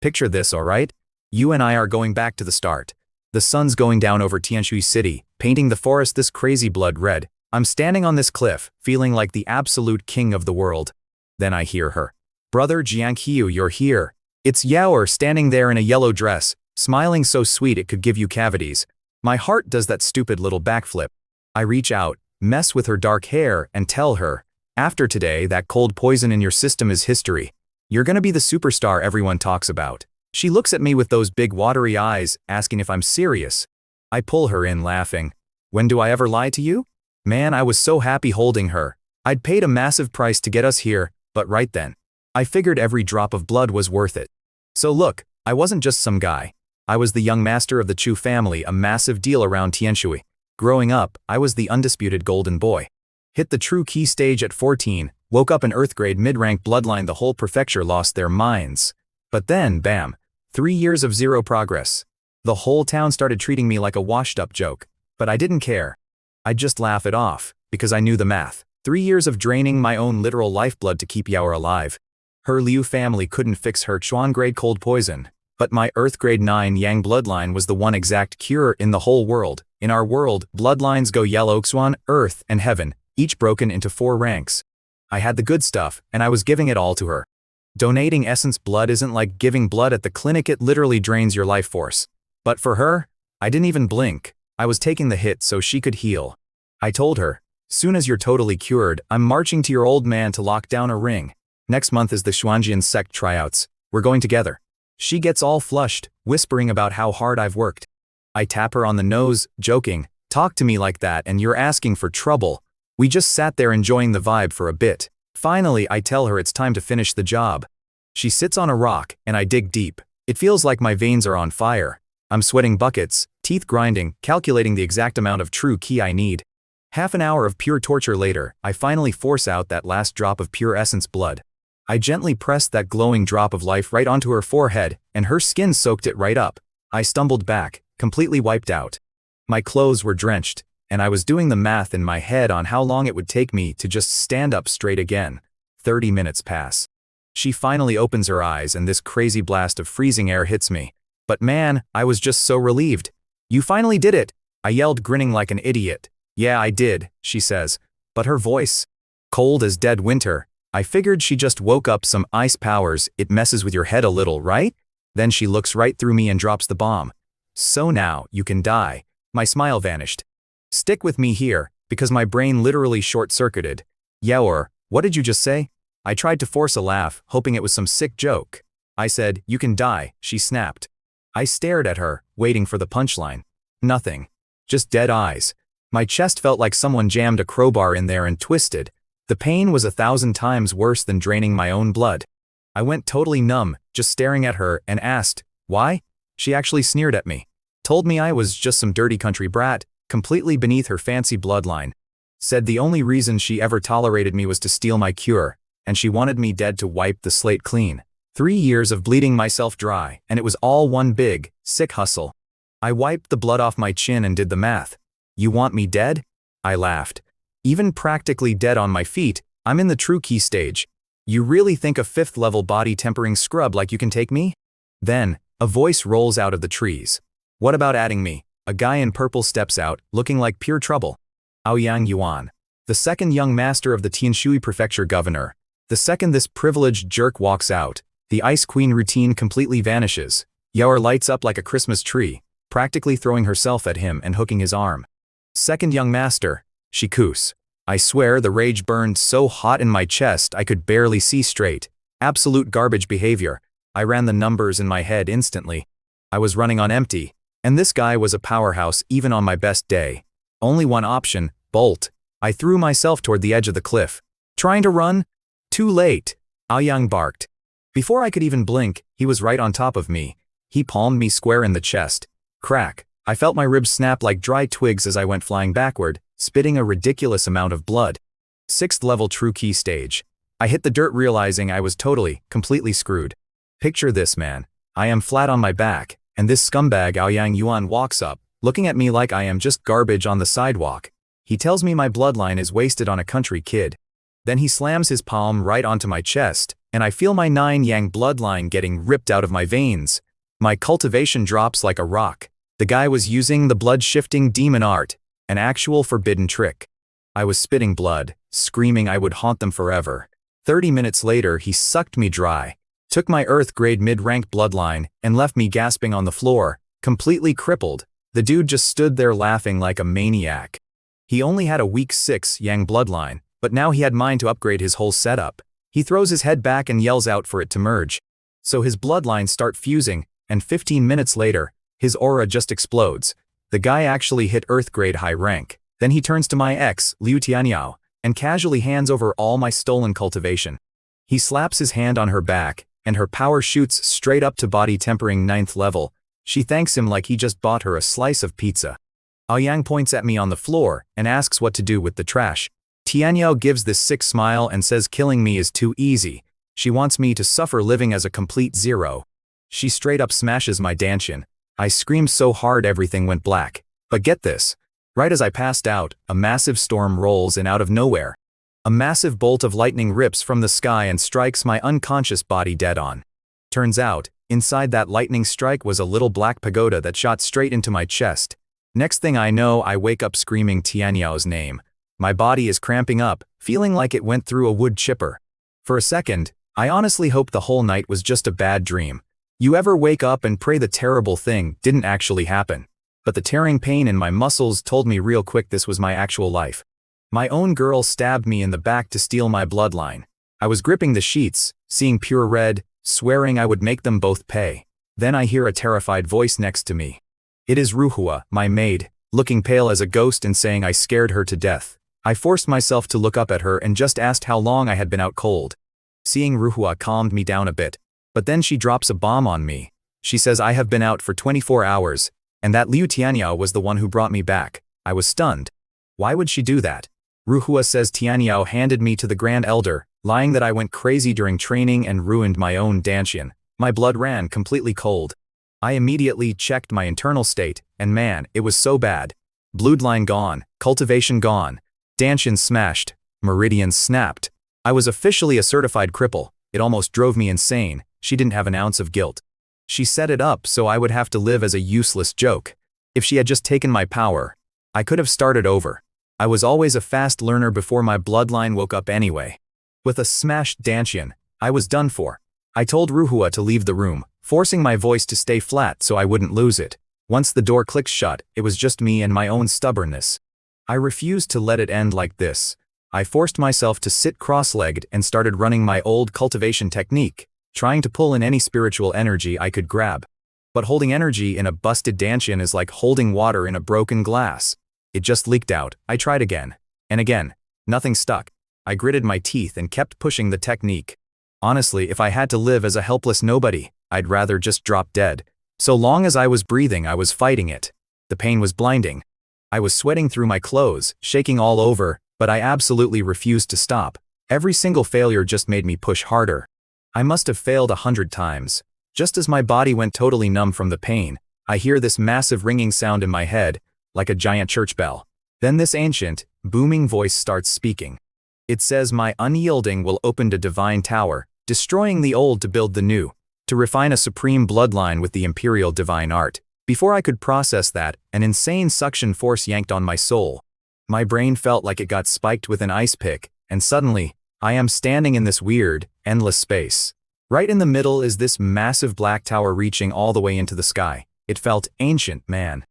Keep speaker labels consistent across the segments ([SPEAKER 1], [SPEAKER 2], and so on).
[SPEAKER 1] Picture this, alright? You and I are going back to the start. The sun's going down over Tianshui City, painting the forest this crazy blood red. I'm standing on this cliff, feeling like the absolute king of the world. Then I hear her. Brother Jiangqiu, you're here. It's Yaoer standing there in a yellow dress, smiling so sweet it could give you cavities. My heart does that stupid little backflip. I reach out, mess with her dark hair, and tell her, after today, that cold poison in your system is history. You're gonna be the superstar everyone talks about. She looks at me with those big watery eyes, asking if I'm serious. I pull her in, laughing. When do I ever lie to you? Man, I was so happy holding her. I'd paid a massive price to get us here, but right then, I figured every drop of blood was worth it. So look, I wasn't just some guy. I was the young master of the Chu family, a massive deal around Tianshui. Growing up, I was the undisputed golden boy. Hit the true key stage at 14, woke up an Earth grade mid-rank bloodline. The whole prefecture lost their minds. But then, bam, 3 years of zero progress. The whole town started treating me like a washed-up joke. But I didn't care. I'd just laugh it off, because I knew the math. 3 years of draining my own literal lifeblood to keep Yaoer alive. Her Liu family couldn't fix her Chuan grade cold poison. But my Earth grade 9 Yang bloodline was the one exact cure in the whole world. In our world, bloodlines go yellow: Xuan, Earth, and Heaven, each broken into 4 ranks. I had the good stuff, and I was giving it all to her. Donating essence blood isn't like giving blood at the clinic, it literally drains your life force. But for her, I didn't even blink. I was taking the hit so she could heal. I told her, soon as you're totally cured, I'm marching to your old man to lock down a ring. Next month is the Xuanjian sect tryouts. We're going together. She gets all flushed, whispering about how hard I've worked. I tap her on the nose, joking, talk to me like that and you're asking for trouble. We just sat there enjoying the vibe for a bit. Finally, I tell her it's time to finish the job. She sits on a rock, and I dig deep. It feels like my veins are on fire. I'm sweating buckets, teeth grinding, calculating the exact amount of true ki I need. Half an hour of pure torture later, I finally force out that last drop of pure essence blood. I gently pressed that glowing drop of life right onto her forehead, and her skin soaked it right up. I stumbled back, completely wiped out. My clothes were drenched, and I was doing the math in my head on how long it would take me to just stand up straight again. 30 minutes pass. She finally opens her eyes and this crazy blast of freezing air hits me. But man, I was just so relieved. You finally did it, I yelled, grinning like an idiot. Yeah, I did, she says. But her voice, cold as dead winter. I figured she just woke up some ice powers. It messes with your head a little, right? Then she looks right through me and drops the bomb. So now, you can die. My smile vanished. Stick with me here, because my brain literally short-circuited. Yaoer, what did you just say? I tried to force a laugh, hoping it was some sick joke. I said, you can die, she snapped. I stared at her, waiting for the punchline. Nothing. Just dead eyes. My chest felt like someone jammed a crowbar in there and twisted. The pain was 1,000 times worse than draining my own blood. I went totally numb, just staring at her, and asked, why? She actually sneered at me. Told me I was just some dirty country brat, completely beneath her fancy bloodline. Said the only reason she ever tolerated me was to steal my cure, and she wanted me dead to wipe the slate clean. 3 years of bleeding myself dry, and it was all one big, sick hustle. I wiped the blood off my chin and did the math. You want me dead? I laughed. Even practically dead on my feet, I'm in the true key stage. You really think a 5th level body tempering scrub like you can take me? Then, a voice rolls out of the trees. What about adding me? A guy in purple steps out, looking like pure trouble. Aoyang Yuan, the second young master of the Tianshui prefecture governor. The second this privileged jerk walks out, the Ice Queen routine completely vanishes. Yaoer lights up like a Christmas tree, practically throwing herself at him and hooking his arm. Second young master, she coos. I swear the rage burned so hot in my chest I could barely see straight. Absolute garbage behavior. I ran the numbers in my head instantly. I was running on empty, and this guy was a powerhouse even on my best day. Only one option, bolt. I threw myself toward the edge of the cliff. Trying to run? Too late. Aoyang barked. Before I could even blink, he was right on top of me. He palmed me square in the chest. Crack. I felt my ribs snap like dry twigs as I went flying backward, spitting a ridiculous amount of blood. 6th level true key stage. I hit the dirt realizing I was completely screwed. Picture this, man. I am flat on my back, and this scumbag Aoyang Yuan walks up, looking at me like I am just garbage on the sidewalk. He tells me my bloodline is wasted on a country kid. Then he slams his palm right onto my chest, and I feel my 9-yang bloodline getting ripped out of my veins. My cultivation drops like a rock. The guy was using the blood-shifting demon art, an actual forbidden trick. I was spitting blood, screaming I would haunt them forever. 30 minutes later, he sucked me dry, took my Earth-grade mid-rank bloodline, and left me gasping on the floor, completely crippled. The dude just stood there laughing like a maniac. He only had a weak 6-yang bloodline, but now he had mine to upgrade his whole setup. He throws his head back and yells out for it to merge. So his bloodlines start fusing, and 15 minutes later, his aura just explodes. The guy actually hit Earth-grade high rank. Then he turns to my ex, Liu Tianyao, and casually hands over all my stolen cultivation. He slaps his hand on her back, and her power shoots straight up to body tempering 9th level. She thanks him like he just bought her a slice of pizza. Aoyang points at me on the floor and asks what to do with the trash. Tianyao gives this sick smile and says killing me is too easy. She wants me to suffer living as a complete zero. She straight up smashes my danshin. I screamed so hard everything went black. But get this. Right as I passed out, a massive storm rolls in out of nowhere. A massive bolt of lightning rips from the sky and strikes my unconscious body dead on. Turns out, inside that lightning strike was a little black pagoda that shot straight into my chest. Next thing I know, I wake up screaming Tianyao's name. My body is cramping up, feeling like it went through a wood chipper. For a second, I honestly hoped the whole night was just a bad dream. You ever wake up and pray the terrible thing didn't actually happen? But the tearing pain in my muscles told me real quick this was my actual life. My own girl stabbed me in the back to steal my bloodline. I was gripping the sheets, seeing pure red, swearing I would make them both pay. Then I hear a terrified voice next to me. It is Ruhua, my maid, looking pale as a ghost and saying I scared her to death. I forced myself to look up at her and just asked how long I had been out cold. Seeing Ruhua calmed me down a bit, but then she drops a bomb on me. She says I have been out for 24 hours, and that Liu Tianyao was the one who brought me back. I was stunned. Why would she do that? Ruhua says Tianyao handed me to the Grand Elder, lying that I went crazy during training and ruined my own danshin. My blood ran completely cold. I immediately checked my internal state, and man, it was so bad. Bloodline gone, cultivation gone, danshin smashed, meridians snapped. I was officially a certified cripple. It almost drove me insane. She didn't have an ounce of guilt. She set it up so I would have to live as a useless joke. If she had just taken my power, I could have started over. I was always a fast learner before my bloodline woke up anyway. With a smashed danshin, I was done for. I told Ruhua to leave the room, forcing my voice to stay flat so I wouldn't lose it. Once the door clicked shut, it was just me and my own stubbornness. I refused to let it end like this. I forced myself to sit cross-legged and started running my old cultivation technique, trying to pull in any spiritual energy I could grab. But holding energy in a busted danshin is like holding water in a broken glass. It just leaked out. I tried again. And again. Nothing stuck. I gritted my teeth and kept pushing the technique. Honestly, if I had to live as a helpless nobody, I'd rather just drop dead. So long as I was breathing, I was fighting it. The pain was blinding. I was sweating through my clothes, shaking all over, but I absolutely refused to stop. Every single failure just made me push harder. I must have failed 100 times. Just as my body went totally numb from the pain, I hear this massive ringing sound in my head, like a giant church bell. Then this ancient, booming voice starts speaking. It says my unyielding will open a divine tower, destroying the old to build the new, to refine a supreme bloodline with the imperial divine art. Before I could process that, an insane suction force yanked on my soul. My brain felt like it got spiked with an ice pick, and suddenly, I am standing in this weird, endless space. Right in the middle is this massive black tower reaching all the way into the sky. It felt ancient, man.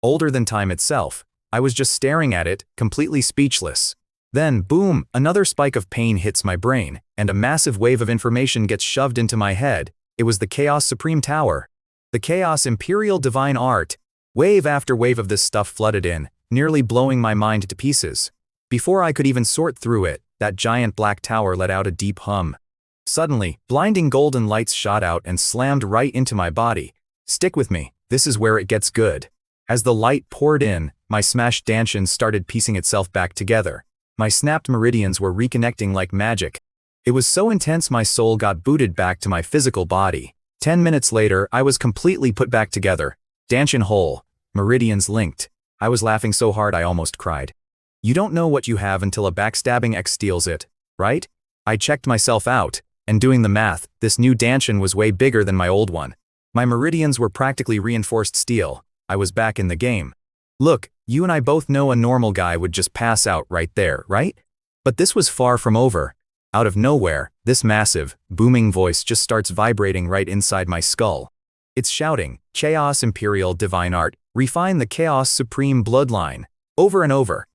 [SPEAKER 1] Older than time itself. I was just staring at it, completely speechless. Then, boom, another spike of pain hits my brain, and a massive wave of information gets shoved into my head. It was the Chaos Supreme Tower. The Chaos Imperial Divine Art. Wave after wave of this stuff flooded in, nearly blowing my mind to pieces. Before I could even sort through it, that giant black tower let out a deep hum. Suddenly, blinding golden lights shot out and slammed right into my body. Stick with me, this is where it gets good. As the light poured in, my smashed danshin started piecing itself back together. My snapped meridians were reconnecting like magic. It was so intense my soul got booted back to my physical body. 10 minutes later, I was completely put back together. Danshin whole. Meridians linked. I was laughing so hard I almost cried. You don't know what you have until a backstabbing ex steals it, right? I checked myself out. and doing the math, this new Danshin was way bigger than my old one. My meridians were practically reinforced steel. I was back in the game. Look, you and I both know a normal guy would just pass out right there, right? But this was far from over. Out of nowhere, this massive, booming voice just starts vibrating right inside my skull. It's shouting, "Chaos Imperial Divine Art, refine the Chaos Supreme Bloodline," over and over.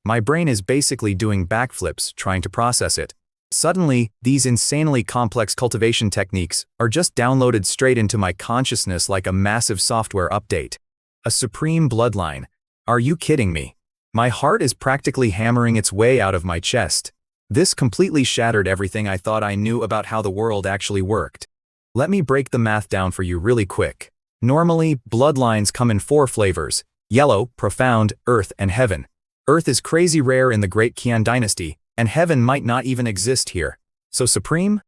[SPEAKER 1] My brain is basically doing backflips trying to process it. Suddenly, these insanely complex cultivation techniques are just downloaded straight into my consciousness like a massive software update. A supreme bloodline. Are you kidding me? My heart is practically hammering its way out of my chest. This completely shattered everything I thought I knew about how the world actually worked. Let me break the math down for you really quick. Normally, bloodlines come in 4 flavors: yellow, profound, earth, and heaven. Earth is crazy rare in the Great Qian dynasty, and heaven might not even exist here. So supreme?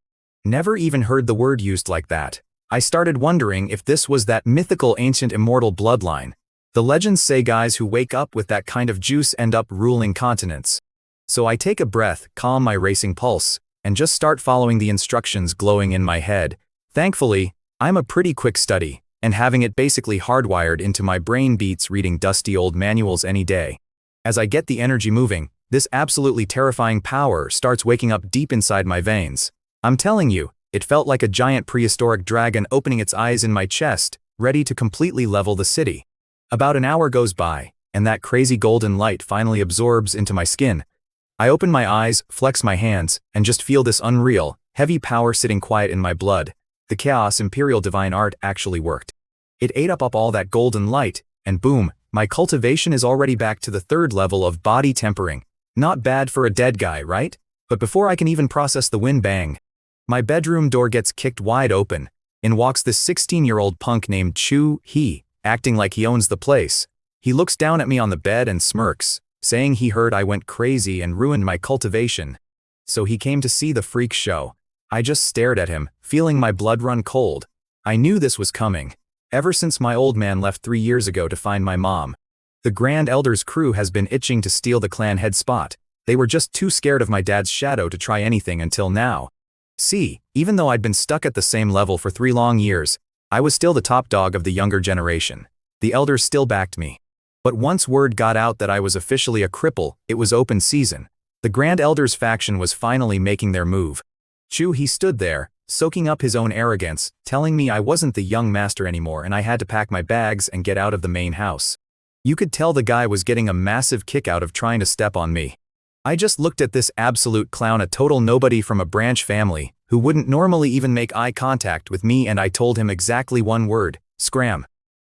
[SPEAKER 1] Never even heard the word used like that. I started wondering if this was that mythical ancient immortal bloodline. The legends say guys who wake up with that kind of juice end up ruling continents. So I take a breath, calm my racing pulse, and just start following the instructions glowing in my head. Thankfully, I'm a pretty quick study, and having it basically hardwired into my brain beats reading dusty old manuals any day. As I get the energy moving, this absolutely terrifying power starts waking up deep inside my veins. I'm telling you, it felt like a giant prehistoric dragon opening its eyes in my chest, ready to completely level the city. About an hour goes by, and that crazy golden light finally absorbs into my skin. I open my eyes, flex my hands, and just feel this unreal, heavy power sitting quiet in my blood. The Chaos Imperial Divine Art actually worked. It ate up all that golden light, and boom, my cultivation is already back to the 3rd level of body tempering. Not bad for a dead guy, right? But before I can even process the wind bang, my bedroom door gets kicked wide open. In walks this 16-year-old punk named Chu He, acting like he owns the place. He looks down at me on the bed and smirks, saying he heard I went crazy and ruined my cultivation. So he came to see the freak show. I just stared at him, feeling my blood run cold. I knew this was coming. Ever since my old man left 3 years ago to find my mom, the Grand Elder's crew has been itching to steal the clan head spot. They were just too scared of my dad's shadow to try anything until now. See, even though I'd been stuck at the same level for 3 long years, I was still the top dog of the younger generation. The elders still backed me. But once word got out that I was officially a cripple, it was open season. The Grand Elder's faction was finally making their move. Chu He stood there, soaking up his own arrogance, telling me I wasn't the young master anymore and I had to pack my bags and get out of the main house. You could tell the guy was getting a massive kick out of trying to step on me. I just looked at this absolute clown, a total nobody from a branch family, who wouldn't normally even make eye contact with me, and I told him exactly one word: scram.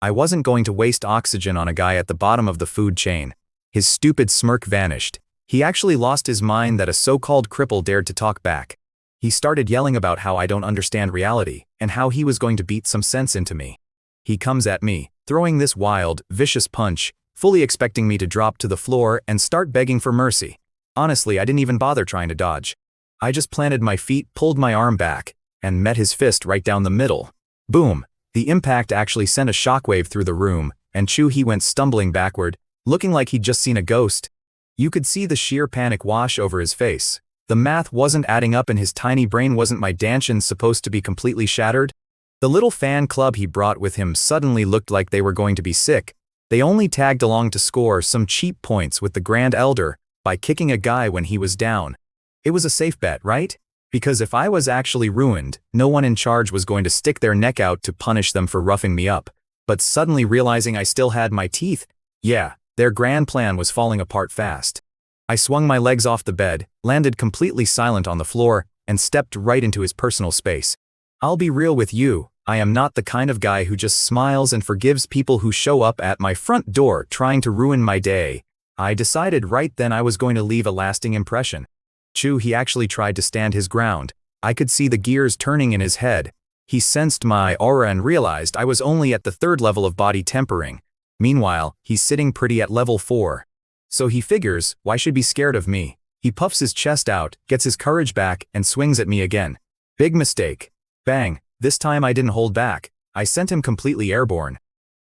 [SPEAKER 1] I wasn't going to waste oxygen on a guy at the bottom of the food chain. His stupid smirk vanished. He actually lost his mind that a so-called cripple dared to talk back. He started yelling about how I don't understand reality, and how he was going to beat some sense into me. He comes at me, throwing this wild, vicious punch, fully expecting me to drop to the floor and start begging for mercy. Honestly, I didn't even bother trying to dodge. I just planted my feet, pulled my arm back, and met his fist right down the middle. Boom! The impact actually sent a shockwave through the room, and Chu He went stumbling backward, looking like he'd just seen a ghost. You could see the sheer panic wash over his face. The math wasn't adding up, and his tiny brain wasn't my Danshin supposed to be completely shattered. The little fan club he brought with him suddenly looked like they were going to be sick. They only tagged along to score some cheap points with the Grand Elder by kicking a guy when he was down. It was a safe bet, right? Because if I was actually ruined, no one in charge was going to stick their neck out to punish them for roughing me up. But suddenly realizing I still had my teeth, yeah, their grand plan was falling apart fast. I swung my legs off the bed, landed completely silent on the floor, and stepped right into his personal space. I'll be real with you, I am not the kind of guy who just smiles and forgives people who show up at my front door trying to ruin my day. I decided right then I was going to leave a lasting impression. Chu He actually tried to stand his ground. I could see the gears turning in his head. He sensed my aura and realized I was only at the 3rd level of body tempering. Meanwhile, he's sitting pretty at level 4. So he figures, why should be scared of me? He puffs his chest out, gets his courage back, and swings at me again. Big mistake. Bang, this time I didn't hold back. I sent him completely airborne.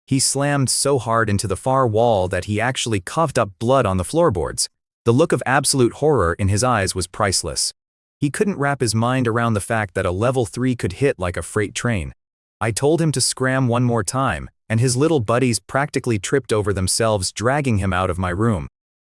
[SPEAKER 1] He slammed so hard into the far wall that he actually coughed up blood on the floorboards. The look of absolute horror in his eyes was priceless. He couldn't wrap his mind around the fact that a level 3 could hit like a freight train. I told him to scram one more time, and his little buddies practically tripped over themselves dragging him out of my room.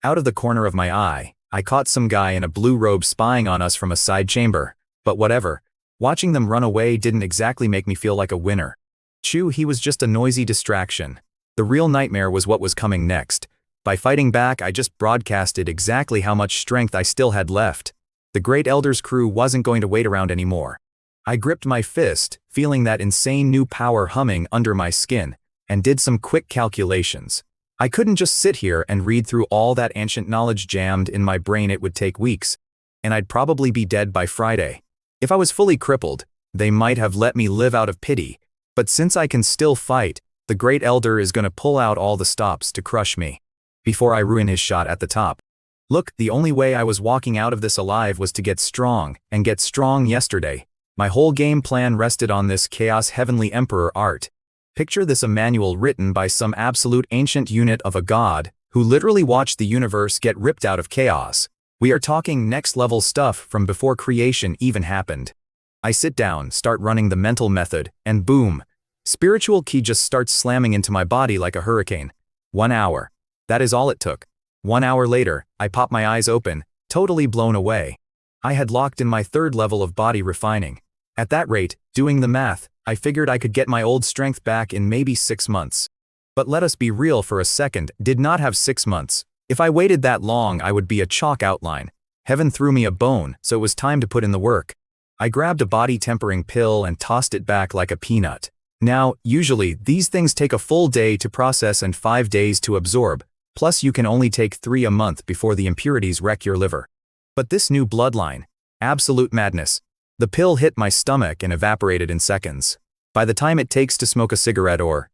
[SPEAKER 1] Out of the corner of my eye, I caught some guy in a blue robe spying on us from a side chamber, but whatever. Watching them run away didn't exactly make me feel like a winner. He was just a noisy distraction. The real nightmare was what was coming next. By fighting back, I just broadcasted exactly how much strength I still had left. The Great Elder's crew wasn't going to wait around anymore. I gripped my fist, feeling that insane new power humming under my skin, and did some quick calculations. I couldn't just sit here and read through all that ancient knowledge jammed in my brain. It would take weeks, and I'd probably be dead by Friday. If I was fully crippled, they might have let me live out of pity, but since I can still fight, the Great Elder is going to pull out all the stops to crush me before I ruin his shot at the top. Look, the only way I was walking out of this alive was to get strong, and get strong yesterday. My whole game plan rested on this Chaos Heavenly Emperor art. Picture this: a manual written by some absolute ancient unit of a god who literally watched the universe get ripped out of chaos. We are talking next level stuff from before creation even happened. I sit down, start running the mental method, and boom, spiritual ki just starts slamming into my body like a hurricane. 1 hour. That is all it took. 1 hour later, I pop my eyes open, totally blown away. I had locked in my 3rd level of body refining. At that rate, doing the math, I figured I could get my old strength back in maybe 6 months. But let us be real for a second, did not have 6 months. If I waited that long, I would be a chalk outline. Heaven threw me a bone, so it was time to put in the work. I grabbed a body tempering pill and tossed it back like a peanut. Now, usually, these things take a full day to process and 5 days to absorb, plus you can only take 3 a month before the impurities wreck your liver. But this new bloodline, absolute madness. The pill hit my stomach and evaporated in seconds. By the time it takes to smoke a cigarette or,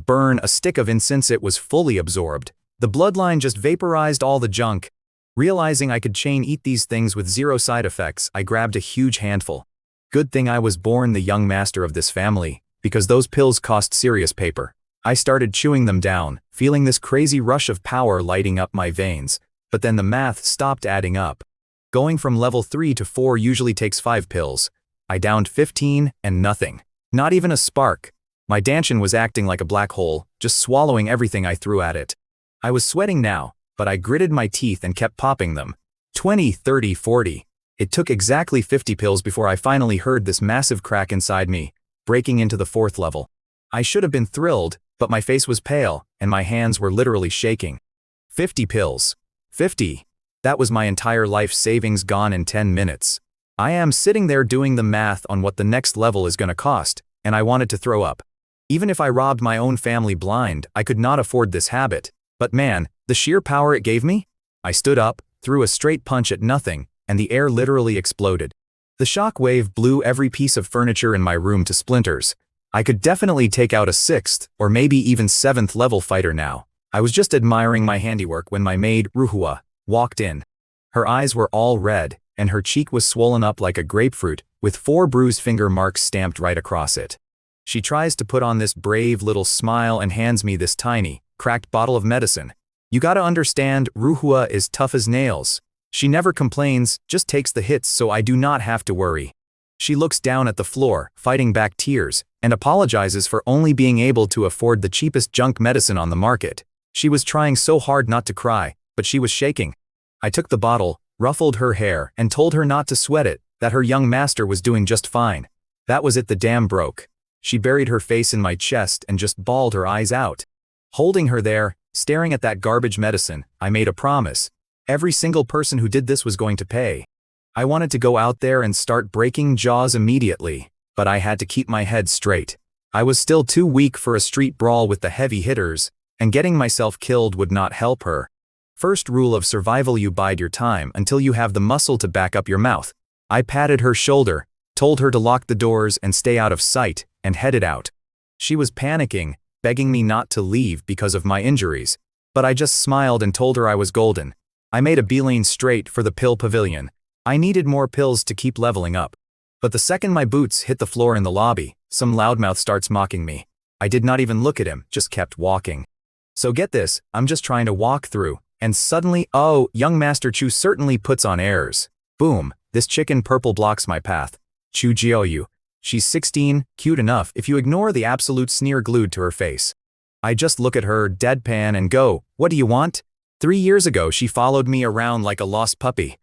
[SPEAKER 1] burn a stick of incense, it was fully absorbed. The bloodline just vaporized all the junk. Realizing I could chain eat these things with 0 side effects, I grabbed a huge handful. Good thing I was born the young master of this family, because those pills cost serious paper. I started chewing them down, feeling this crazy rush of power lighting up my veins, but then the math stopped adding up. Going from level 3 to 4 usually takes 5 pills. I downed 15 and nothing. Not even a spark. My Danshin was acting like a black hole, just swallowing everything I threw at it. I was sweating now, but I gritted my teeth and kept popping them. 20, 30, 40. It took exactly 50 pills before I finally heard this massive crack inside me, breaking into the 4th level. I should have been thrilled, but my face was pale, and my hands were literally shaking. 50 pills. 50. That was my entire life savings gone in 10 minutes. I am sitting there doing the math on what the next level is going to cost, and I wanted to throw up. Even if I robbed my own family blind, I could not afford this habit. But man, the sheer power it gave me? I stood up, threw a straight punch at nothing, and the air literally exploded. The shock wave blew every piece of furniture in my room to splinters. I could definitely take out a 6th, or maybe even 7th level fighter now. I was just admiring my handiwork when my maid, Ruhua, walked in. Her eyes were all red, and her cheek was swollen up like a grapefruit, with 4 bruised finger marks stamped right across it. She tries to put on this brave little smile and hands me this tiny, cracked bottle of medicine. You gotta understand, Ruhua is tough as nails. She never complains, just takes the hits so I do not have to worry. She looks down at the floor, fighting back tears, and apologizes for only being able to afford the cheapest junk medicine on the market. She was trying so hard not to cry, but she was shaking. I took the bottle, ruffled her hair, and told her not to sweat it, that her young master was doing just fine. That was it, the dam broke. She buried her face in my chest and just bawled her eyes out. Holding her there, staring at that garbage medicine, I made a promise. Every single person who did this was going to pay. I wanted to go out there and start breaking jaws immediately, but I had to keep my head straight. I was still too weak for a street brawl with the heavy hitters, and getting myself killed would not help her. First rule of survival: you bide your time until you have the muscle to back up your mouth. I patted her shoulder, told her to lock the doors and stay out of sight, and headed out. She was panicking, begging me not to leave because of my injuries, but I just smiled and told her I was golden. I made a beeline straight for the pill pavilion. I needed more pills to keep leveling up. But the second my boots hit the floor in the lobby, some loudmouth starts mocking me. I did not even look at him, just kept walking. So get this, I'm just trying to walk through, and suddenly, oh, young Master Chu certainly puts on airs. Boom, this chick in purple blocks my path. Chu Jiaoyu. She's 16, cute enough if you ignore the absolute sneer glued to her face. I just look at her, deadpan, and go, what do you want? 3 years ago she followed me around like a lost puppy.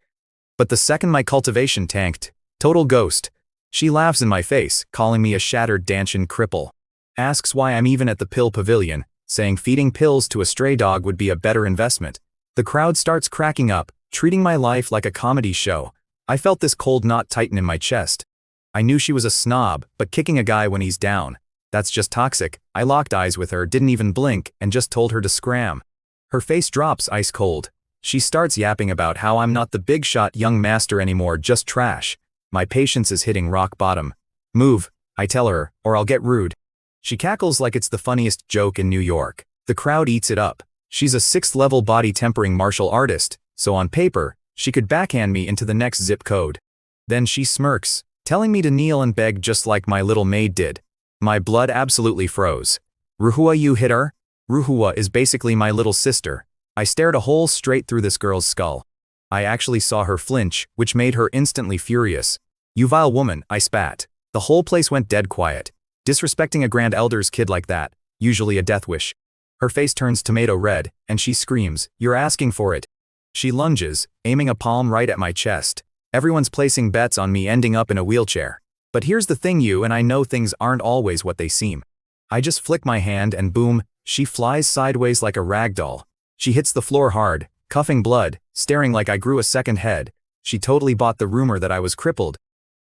[SPEAKER 1] But the second my cultivation tanked, total ghost. She laughs in my face, calling me a shattered Danshan cripple. Asks why I'm even at the pill pavilion, saying feeding pills to a stray dog would be a better investment. The crowd starts cracking up, treating my life like a comedy show. I felt this cold knot tighten in my chest. I knew she was a snob, but kicking a guy when he's down, that's just toxic. I locked eyes with her, didn't even blink, and just told her to scram. Her face drops ice cold. She starts yapping about how I'm not the big shot young master anymore, just trash. My patience is hitting rock bottom. Move, I tell her, or I'll get rude. She cackles like it's the funniest joke in New York. The crowd eats it up. She's a 6th level body tempering martial artist, so on paper, she could backhand me into the next zip code. Then she smirks, telling me to kneel and beg just like my little maid did. My blood absolutely froze. Ruhua, you hit her? Ruhua is basically my little sister. I stared a hole straight through this girl's skull. I actually saw her flinch, which made her instantly furious. You vile woman, I spat. The whole place went dead quiet. Disrespecting a grand elder's kid like that, usually a death wish. Her face turns tomato red, and she screams, you're asking for it. She lunges, aiming a palm right at my chest. Everyone's placing bets on me ending up in a wheelchair. But here's the thing, you and I know things aren't always what they seem. I just flick my hand and boom, she flies sideways like a rag doll. She hits the floor hard, coughing blood, staring like I grew a second head. She totally bought the rumor that I was crippled.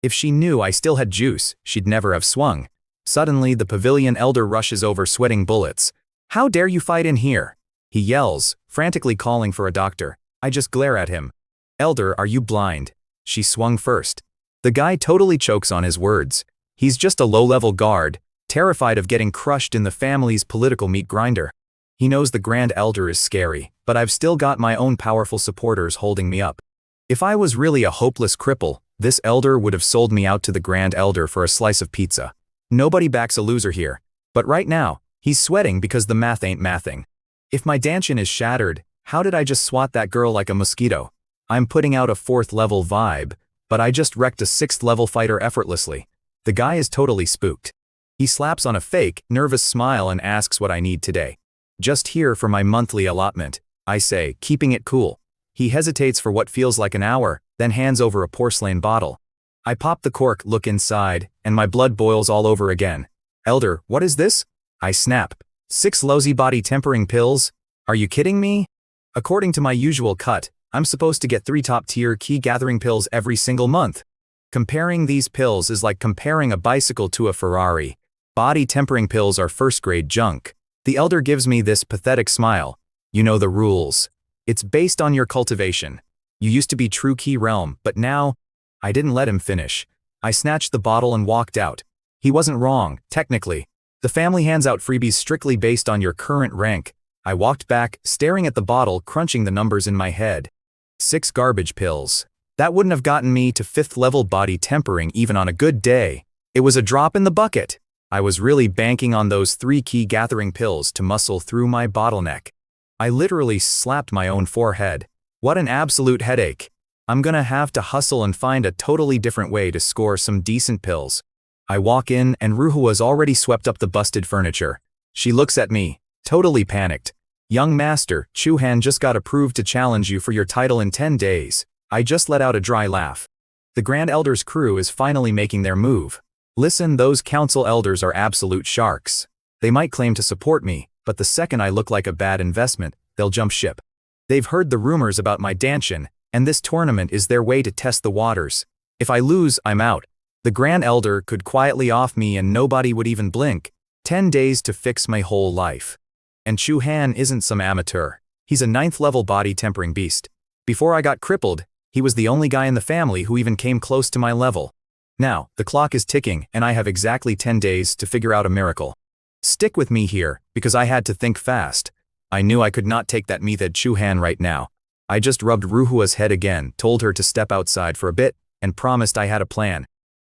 [SPEAKER 1] If she knew I still had juice, she'd never have swung. Suddenly, the pavilion elder rushes over, sweating bullets. How dare you fight in here? He yells, frantically calling for a doctor. I just glare at him. Elder, are you blind? She swung first. The guy totally chokes on his words. He's just a low-level guard, terrified of getting crushed in the family's political meat grinder. He knows the Grand Elder is scary, but I've still got my own powerful supporters holding me up. If I was really a hopeless cripple, this elder would have sold me out to the Grand Elder for a slice of pizza. Nobody backs a loser here. But right now, he's sweating because the math ain't mathing. If my Danshan is shattered, how did I just swat that girl like a mosquito? I'm putting out a 4th level vibe, but I just wrecked a 6th level fighter effortlessly. The guy is totally spooked. He slaps on a fake, nervous smile and asks what I need today. Just here for my monthly allotment, I say, keeping it cool. He hesitates for what feels like an hour, then hands over a porcelain bottle. I pop the cork, look inside, and my blood boils all over again. Elder, what is this? I snap. 6 lousy body tempering pills? Are you kidding me? According to my usual cut, I'm supposed to get 3 top-tier key gathering pills every single month. Comparing these pills is like comparing a bicycle to a Ferrari. Body tempering pills are first-grade junk. The elder gives me this pathetic smile. You know the rules. It's based on your cultivation. You used to be true key realm, but now… I didn't let him finish. I snatched the bottle and walked out. He wasn't wrong, technically. The family hands out freebies strictly based on your current rank. I walked back, staring at the bottle, crunching the numbers in my head. 6 garbage pills. That wouldn't have gotten me to 5th level body tempering even on a good day. It was a drop in the bucket. I was really banking on those 3 key gathering pills to muscle through my bottleneck. I literally slapped my own forehead. What an absolute headache. I'm gonna have to hustle and find a totally different way to score some decent pills. I walk in and Ruhua's already swept up the busted furniture. She looks at me, totally panicked. Young master, Chuhan just got approved to challenge you for your title in 10 days. I just let out a dry laugh. The Grand Elder's crew is finally making their move. Listen, those council elders are absolute sharks. They might claim to support me, but the second I look like a bad investment, they'll jump ship. They've heard the rumors about my Danshan, and this tournament is their way to test the waters. If I lose, I'm out. The Grand Elder could quietly off me and nobody would even blink. 10 days to fix my whole life. And Chuhan isn't some amateur. He's a 9th level body tempering beast. Before I got crippled, he was the only guy in the family who even came close to my level. Now, the clock is ticking and I have exactly 10 days to figure out a miracle. Stick with me here, because I had to think fast. I knew I could not take that method Chuhan right now. I just rubbed Ruhua's head again, told her to step outside for a bit, and promised I had a plan.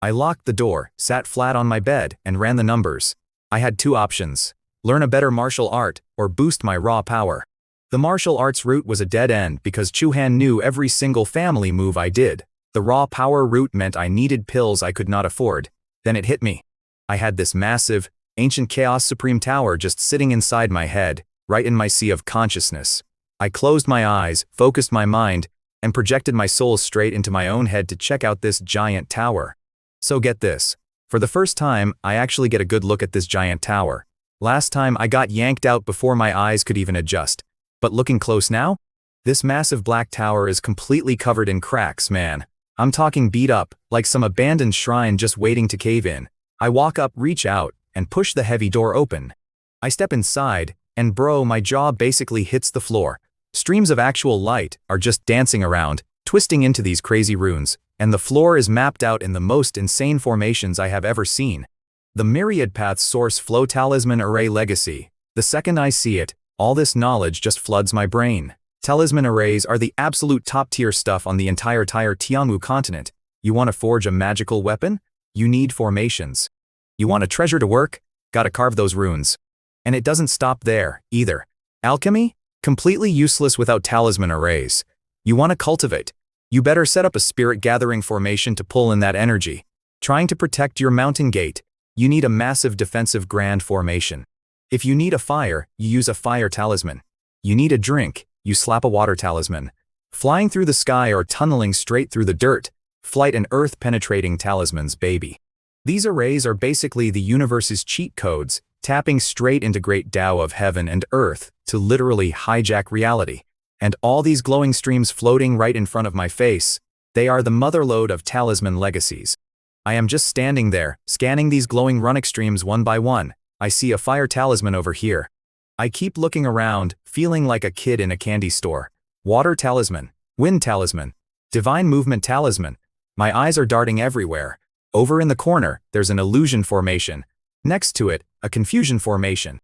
[SPEAKER 1] I locked the door, sat flat on my bed, and ran the numbers. I had 2 options. Learn a better martial art, or boost my raw power. The martial arts route was a dead end because Chuhan knew every single family move I did. The raw power root meant I needed pills I could not afford. Then it hit me. I had this massive, ancient Chaos Supreme Tower just sitting inside my head, right in my sea of consciousness. I closed my eyes, focused my mind, and projected my soul straight into my own head to check out this giant tower. So get this. For the first time, I actually get a good look at this giant tower. Last time I got yanked out before my eyes could even adjust. But looking close now? This massive black tower is completely covered in cracks, man. I'm talking beat up, like some abandoned shrine just waiting to cave in. I walk up, reach out, and push the heavy door open. I step inside, and bro, my jaw basically hits the floor. Streams of actual light are just dancing around, twisting into these crazy runes, and the floor is mapped out in the most insane formations I have ever seen. The Myriad Paths Source Flow Talisman Array Legacy. The second I see it, all this knowledge just floods my brain. Talisman arrays are the absolute top-tier stuff on the entire Tianwu continent. You want to forge a magical weapon? You need formations. You want a treasure to work? Gotta carve those runes. And it doesn't stop there, either. Alchemy? Completely useless without talisman arrays. You want to cultivate? You better set up a spirit-gathering formation to pull in that energy. Trying to protect your mountain gate? You need a massive defensive grand formation. If you need a fire, you use a fire talisman. You need a drink? You slap a water talisman. Flying through the sky or tunneling straight through the dirt? Flight and earth-penetrating talismans, baby. These arrays are basically the universe's cheat codes, tapping straight into great Tao of heaven and earth to literally hijack reality. And all these glowing streams floating right in front of my face, they are the motherlode of talisman legacies. I am just standing there, scanning these glowing runic streams one by one. I see a fire talisman over here. I keep looking around, feeling like a kid in a candy store. Water talisman, wind talisman, divine movement talisman. My eyes are darting everywhere. Over in the corner, there's an illusion formation. Next to it, a confusion formation.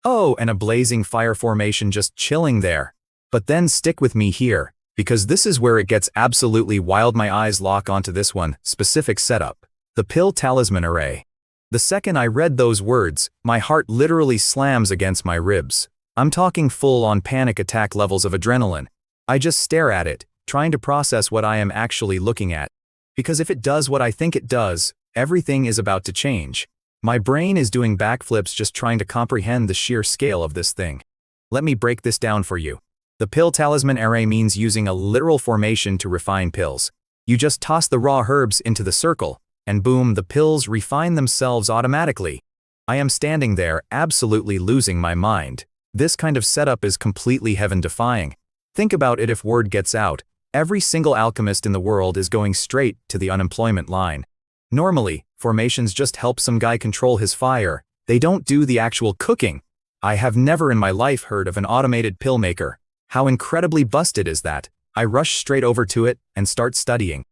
[SPEAKER 1] Oh, and a blazing fire formation just chilling there. But then stick with me here, because this is where it gets absolutely wild. My eyes lock onto this one specific setup. The pill talisman array. The second I read those words, my heart literally slams against my ribs. I'm talking full-on panic attack levels of adrenaline. I just stare at it, trying to process what I am actually looking at. Because if it does what I think it does, everything is about to change. My brain is doing backflips just trying to comprehend the sheer scale of this thing. Let me break this down for you. The pill talisman array means using a literal formation to refine pills. You just toss the raw herbs into the circle, and boom, the pills refine themselves automatically. I am standing there, absolutely losing my mind. This kind of setup is completely heaven-defying. Think about it. If word gets out, every single alchemist in the world is going straight to the unemployment line. Normally, formations just help some guy control his fire. They don't do the actual cooking. I have never in my life heard of an automated pill maker. How incredibly busted is that? I rush straight over to it and start studying.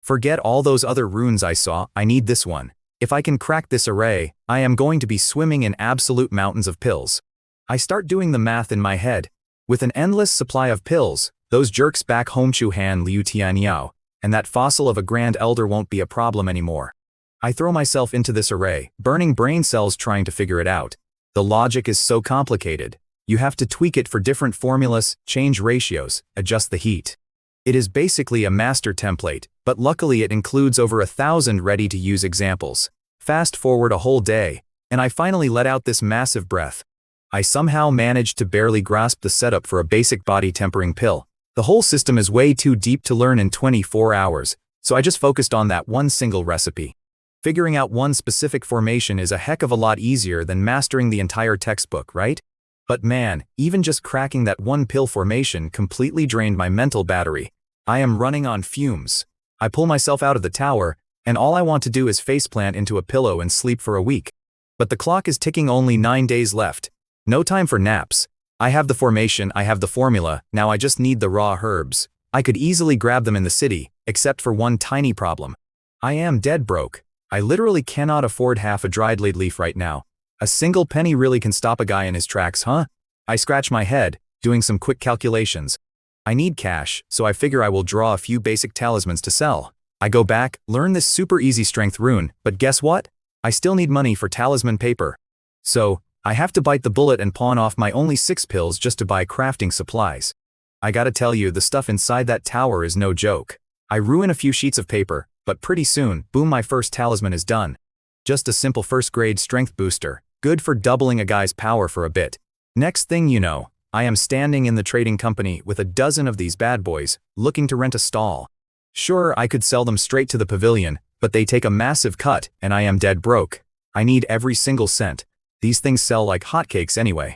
[SPEAKER 1] Forget all those other runes I saw, I need this one. If I can crack this array, I am going to be swimming in absolute mountains of pills. I start doing the math in my head. With an endless supply of pills, those jerks back home Chu Han Liu Tianyao, and that fossil of a grand elder won't be a problem anymore. I throw myself into this array, burning brain cells trying to figure it out. The logic is so complicated. You have to tweak it for different formulas, change ratios, adjust the heat. It is basically a master template, but luckily it includes over 1,000 ready-to-use examples. Fast forward a whole day, and I finally let out this massive breath. I somehow managed to barely grasp the setup for a basic body tempering pill. The whole system is way too deep to learn in 24 hours, so I just focused on that one single recipe. Figuring out one specific formation is a heck of a lot easier than mastering the entire textbook, right? But man, even just cracking that one pill formation completely drained my mental battery. I am running on fumes. I pull myself out of the tower, and all I want to do is faceplant into a pillow and sleep for a week. But the clock is ticking, only 9 days left. No time for naps. I have the formation, I have the formula, now I just need the raw herbs. I could easily grab them in the city, except for one tiny problem. I am dead broke. I literally cannot afford half a dried leaf right now. A single penny really can stop a guy in his tracks, huh? I scratch my head, doing some quick calculations. I need cash, so I figure I will draw a few basic talismans to sell. I go back, learn this super easy strength rune, but guess what? I still need money for talisman paper. So, I have to bite the bullet and pawn off my only 6 pills just to buy crafting supplies. I gotta tell you, the stuff inside that tower is no joke. I ruin a few sheets of paper, but pretty soon, boom, my first talisman is done. Just a simple first-grade strength booster, good for doubling a guy's power for a bit. Next thing you know, I am standing in the trading company with a dozen of these bad boys, looking to rent a stall. Sure, I could sell them straight to the pavilion, but they take a massive cut, and I am dead broke. I need every single cent. These things sell like hotcakes anyway.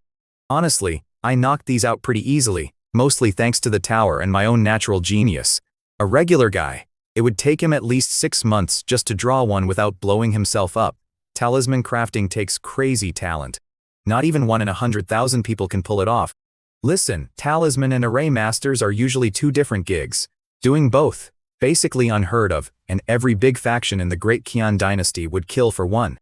[SPEAKER 1] Honestly, I knocked these out pretty easily, mostly thanks to the tower and my own natural genius. A regular guy, it would take him at least 6 months just to draw one without blowing himself up. Talisman crafting takes crazy talent. Not even 1 in 100,000 people can pull it off. Listen, talisman and array masters are usually 2 different gigs. Doing both, basically unheard of, and every big faction in the Great Qian dynasty would kill for one.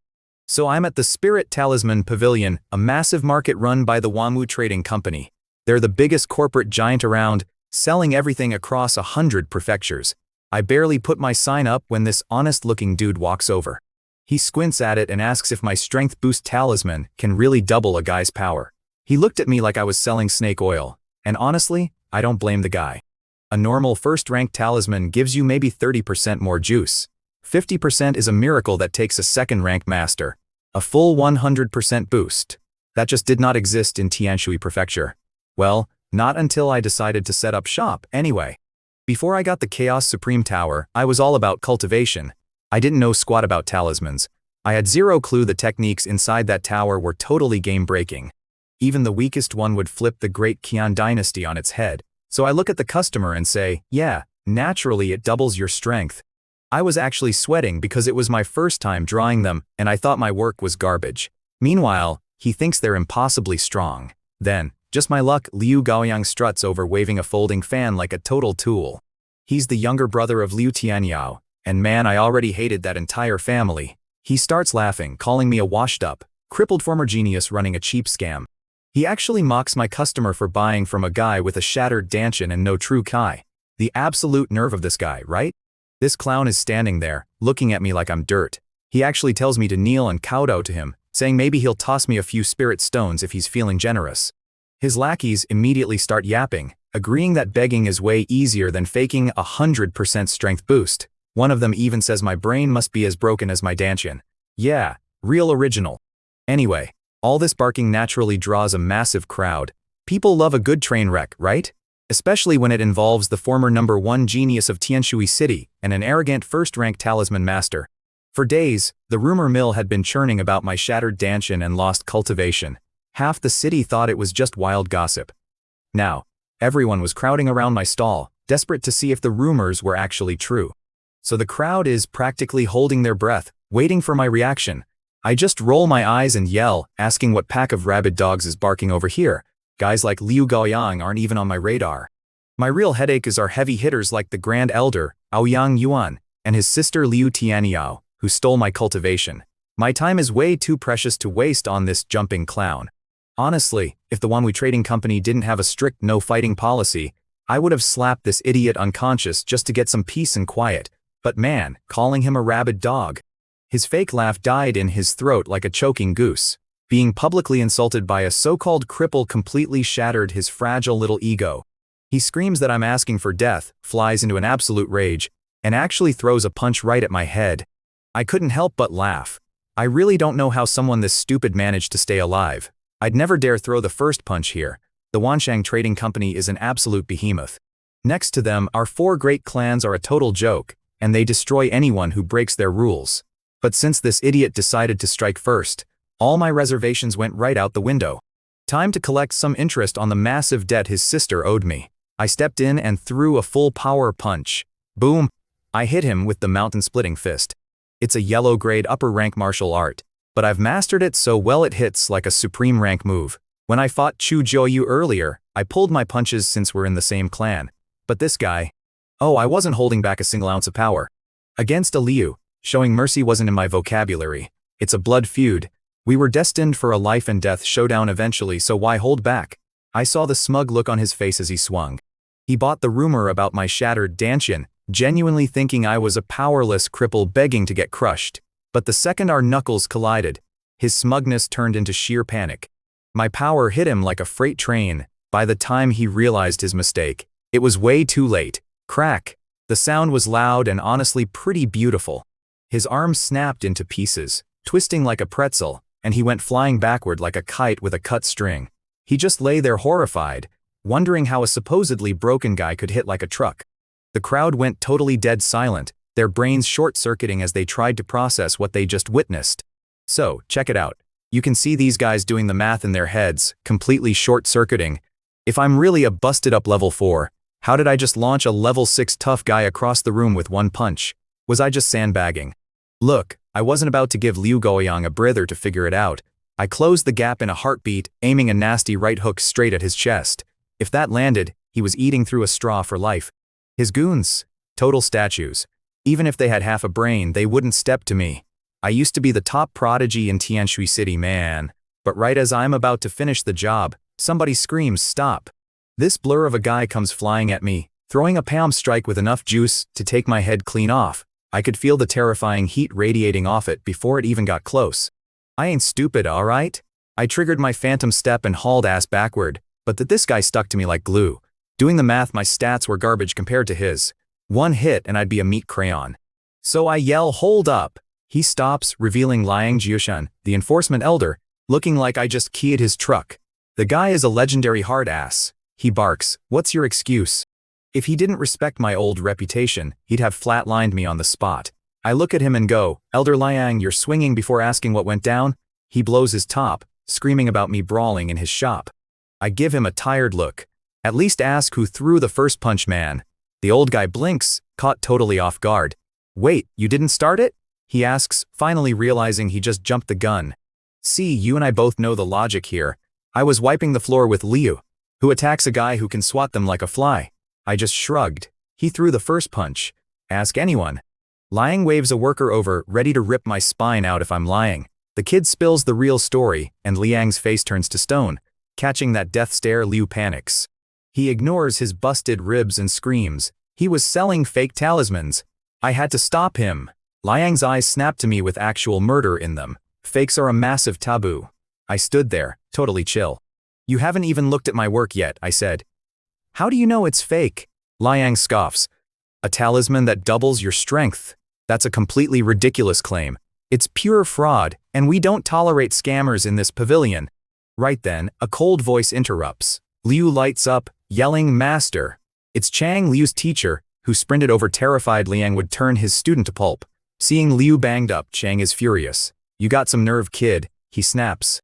[SPEAKER 1] So I'm at the Spirit Talisman Pavilion, a massive market run by the Wanwu Trading Company. They're the biggest corporate giant around, selling everything across 100 prefectures. I barely put my sign up when this honest-looking dude walks over. He squints at it and asks if my strength boost talisman can really double a guy's power. He looked at me like I was selling snake oil, and honestly, I don't blame the guy. A normal first-rank talisman gives you maybe 30% more juice. 50% is a miracle that takes a second-rank master. A full 100% boost. That just did not exist in Tianshui Prefecture. Well, not until I decided to set up shop, anyway. Before I got the Chaos Supreme Tower, I was all about cultivation. I didn't know squat about talismans. I had zero clue the techniques inside that tower were totally game-breaking. Even the weakest one would flip the Great Qian dynasty on its head. So I look at the customer and say, yeah, naturally it doubles your strength. I was actually sweating because it was my first time drawing them, and I thought my work was garbage. Meanwhile, he thinks they're impossibly strong. Then, just my luck, Liu Gaoyang struts over waving a folding fan like a total tool. He's the younger brother of Liu Tianyao, and man, I already hated that entire family. He starts laughing, calling me a washed-up, crippled former genius running a cheap scam. He actually mocks my customer for buying from a guy with a shattered dantian and no true kai. The absolute nerve of this guy, right? This clown is standing there, looking at me like I'm dirt. He actually tells me to kneel and kowtow to him, saying maybe he'll toss me a few spirit stones if he's feeling generous. His lackeys immediately start yapping, agreeing that begging is way easier than faking a 100% strength boost. One of them even says my brain must be as broken as my dantian. Yeah, real original. Anyway, all this barking naturally draws a massive crowd. People love a good train wreck, right? Especially when it involves the former #1 genius of Tianshui City and an arrogant first-rank talisman master. For days, the rumor mill had been churning about my shattered dantian and lost cultivation. Half the city thought it was just wild gossip. Now, everyone was crowding around my stall, desperate to see if the rumors were actually true. So the crowd is practically holding their breath, waiting for my reaction. I just roll my eyes and yell, asking what pack of rabid dogs is barking over here. Guys like Liu Gaoyang aren't even on my radar. My real headache is our heavy hitters like the Grand Elder, Aoyang Yuan, and his sister Liu Tianyao, who stole my cultivation. My time is way too precious to waste on this jumping clown. Honestly, if the Wanwu Trading Company didn't have a strict no-fighting policy, I would have slapped this idiot unconscious just to get some peace and quiet. But man, calling him a rabid dog. His fake laugh died in his throat like a choking goose. Being publicly insulted by a so-called cripple completely shattered his fragile little ego. He screams that I'm asking for death, flies into an absolute rage, and actually throws a punch right at my head. I couldn't help but laugh. I really don't know how someone this stupid managed to stay alive. I'd never dare throw the first punch here. The Wanshang Trading Company is an absolute behemoth. Next to them, our 4 great clans are a total joke, and they destroy anyone who breaks their rules. But since this idiot decided to strike first, all my reservations went right out the window. Time to collect some interest on the massive debt his sister owed me. I stepped in and threw a full power punch. Boom! I hit him with the mountain-splitting fist. It's a yellow-grade upper-rank martial art, but I've mastered it so well it hits like a supreme rank move. When I fought Chu Jiuyu earlier, I pulled my punches since we're in the same clan. But this guy... Oh, I wasn't holding back a single ounce of power. Against a Liu, showing mercy wasn't in my vocabulary. It's a blood feud. We were destined for a life-and-death showdown eventually, so why hold back? I saw the smug look on his face as he swung. He bought the rumor about my shattered dantian, genuinely thinking I was a powerless cripple begging to get crushed. But the second our knuckles collided, his smugness turned into sheer panic. My power hit him like a freight train. By the time he realized his mistake, it was way too late. Crack! The sound was loud and honestly pretty beautiful. His arms snapped into pieces, twisting like a pretzel, and he went flying backward like a kite with a cut string. He just lay there horrified, wondering how a supposedly broken guy could hit like a truck. The crowd went totally dead silent, their brains short-circuiting as they tried to process what they just witnessed. So, check it out. You can see these guys doing the math in their heads, completely short-circuiting. If I'm really a busted-up level 4, how did I just launch a level 6 tough guy across the room with one punch? Was I just sandbagging? Look, I wasn't about to give Liu Guoyang a breather to figure it out. I closed the gap in a heartbeat, aiming a nasty right hook straight at his chest. If that landed, he was eating through a straw for life. His goons? Total statues. Even if they had half a brain, they wouldn't step to me. I used to be the top prodigy in Tianshui City, man. But right as I'm about to finish the job, somebody screams, "Stop!" This blur of a guy comes flying at me, throwing a palm strike with enough juice to take my head clean off. I could feel the terrifying heat radiating off it before it even got close. I ain't stupid, alright? I triggered my phantom step and hauled ass backward, but this guy stuck to me like glue. Doing the math, my stats were garbage compared to his. One hit and I'd be a meat crayon. So I yell, "Hold up!" He stops, revealing Liang Jiushan, the enforcement elder, looking like I just keyed his truck. The guy is a legendary hard ass. He barks, "What's your excuse?" If he didn't respect my old reputation, he'd have flatlined me on the spot. I look at him and go, "Elder Liang, you're swinging before asking what went down?" He blows his top, screaming about me brawling in his shop. I give him a tired look. "At least ask who threw the first punch, man." The old guy blinks, caught totally off guard. "Wait, you didn't start it?" he asks, finally realizing he just jumped the gun. "See, you and I both know the logic here. I was wiping the floor with Liu. Who attacks a guy who can swat them like a fly?" I just shrugged. "He threw the first punch. Ask anyone." Liang waves a worker over, ready to rip my spine out if I'm lying. The kid spills the real story, and Liang's face turns to stone. Catching that death stare, Liu panics. He ignores his busted ribs and screams. He was selling fake talismans. I had to stop him. Liang's eyes snapped to me with actual murder in them. Fakes are a massive taboo. I stood there, totally chill. "You haven't even looked at my work yet," I said. "How do you know it's fake?" Liang scoffs. "A talisman that doubles your strength. That's a completely ridiculous claim. It's pure fraud, and we don't tolerate scammers in this pavilion." Right then, a cold voice interrupts. Liu lights up, yelling, "Master!" It's Chang, Liu's teacher, who sprinted over terrified Liang would turn his student to pulp. Seeing Liu banged up, Chang is furious. "You got some nerve, kid," he snaps.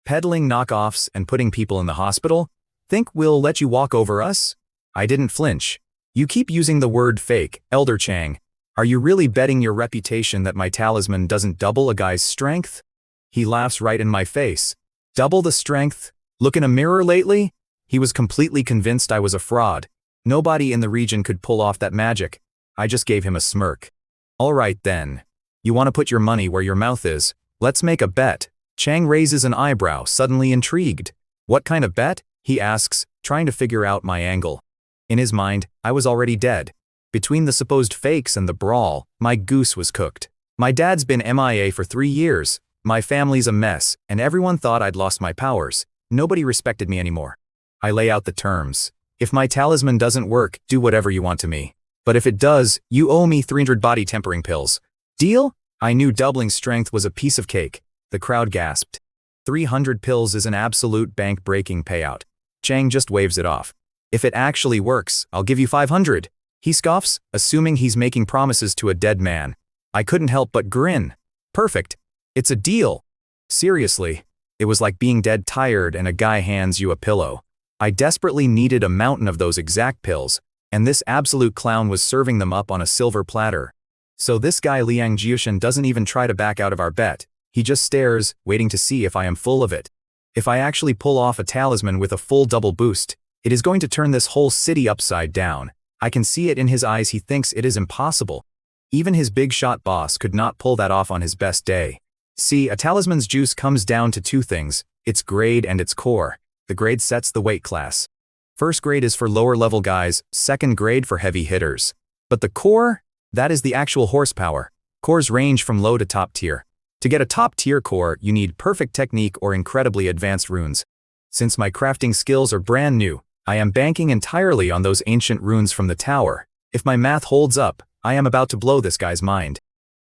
[SPEAKER 1] "Peddling knockoffs and putting people in the hospital? Think we'll let you walk over us?" I didn't flinch. "You keep using the word fake, Elder Chang. Are you really betting your reputation that my talisman doesn't double a guy's strength?" He laughs right in my face. "Double the strength? Look in a mirror lately?" He was completely convinced I was a fraud. Nobody in the region could pull off that magic. I just gave him a smirk. "All right then. You want to put your money where your mouth is? Let's make a bet." Chang raises an eyebrow, suddenly intrigued. "What kind of bet?" he asks, trying to figure out my angle. In his mind, I was already dead. Between the supposed fakes and the brawl, my goose was cooked. My dad's been MIA for 3 years, my family's a mess, and everyone thought I'd lost my powers. Nobody respected me anymore. I lay out the terms. "If my talisman doesn't work, do whatever you want to me. But if it does, you owe me 300 body tempering pills. Deal?" I knew doubling strength was a piece of cake. The crowd gasped. 300 pills is an absolute bank-breaking payout. Chang just waves it off. "If it actually works, I'll give you 500. He scoffs, assuming he's making promises to a dead man. I couldn't help but grin. "Perfect. It's a deal." Seriously, it was like being dead tired and a guy hands you a pillow. I desperately needed a mountain of those exact pills, and this absolute clown was serving them up on a silver platter. So this guy Liang Jiushan doesn't even try to back out of our bet. He just stares, waiting to see if I am full of it. If I actually pull off a talisman with a full double boost, it is going to turn this whole city upside down. I can see it in his eyes. He thinks it is impossible. Even his big shot boss could not pull that off on his best day. See, a talisman's juice comes down to 2 things, its grade and its core. The grade sets the weight class. First grade is for lower level guys, second grade for heavy hitters. But the core? That is the actual horsepower. Cores range from low to top tier. To get a top tier core, you need perfect technique or incredibly advanced runes. Since my crafting skills are brand new, I am banking entirely on those ancient runes from the tower. If my math holds up, I am about to blow this guy's mind.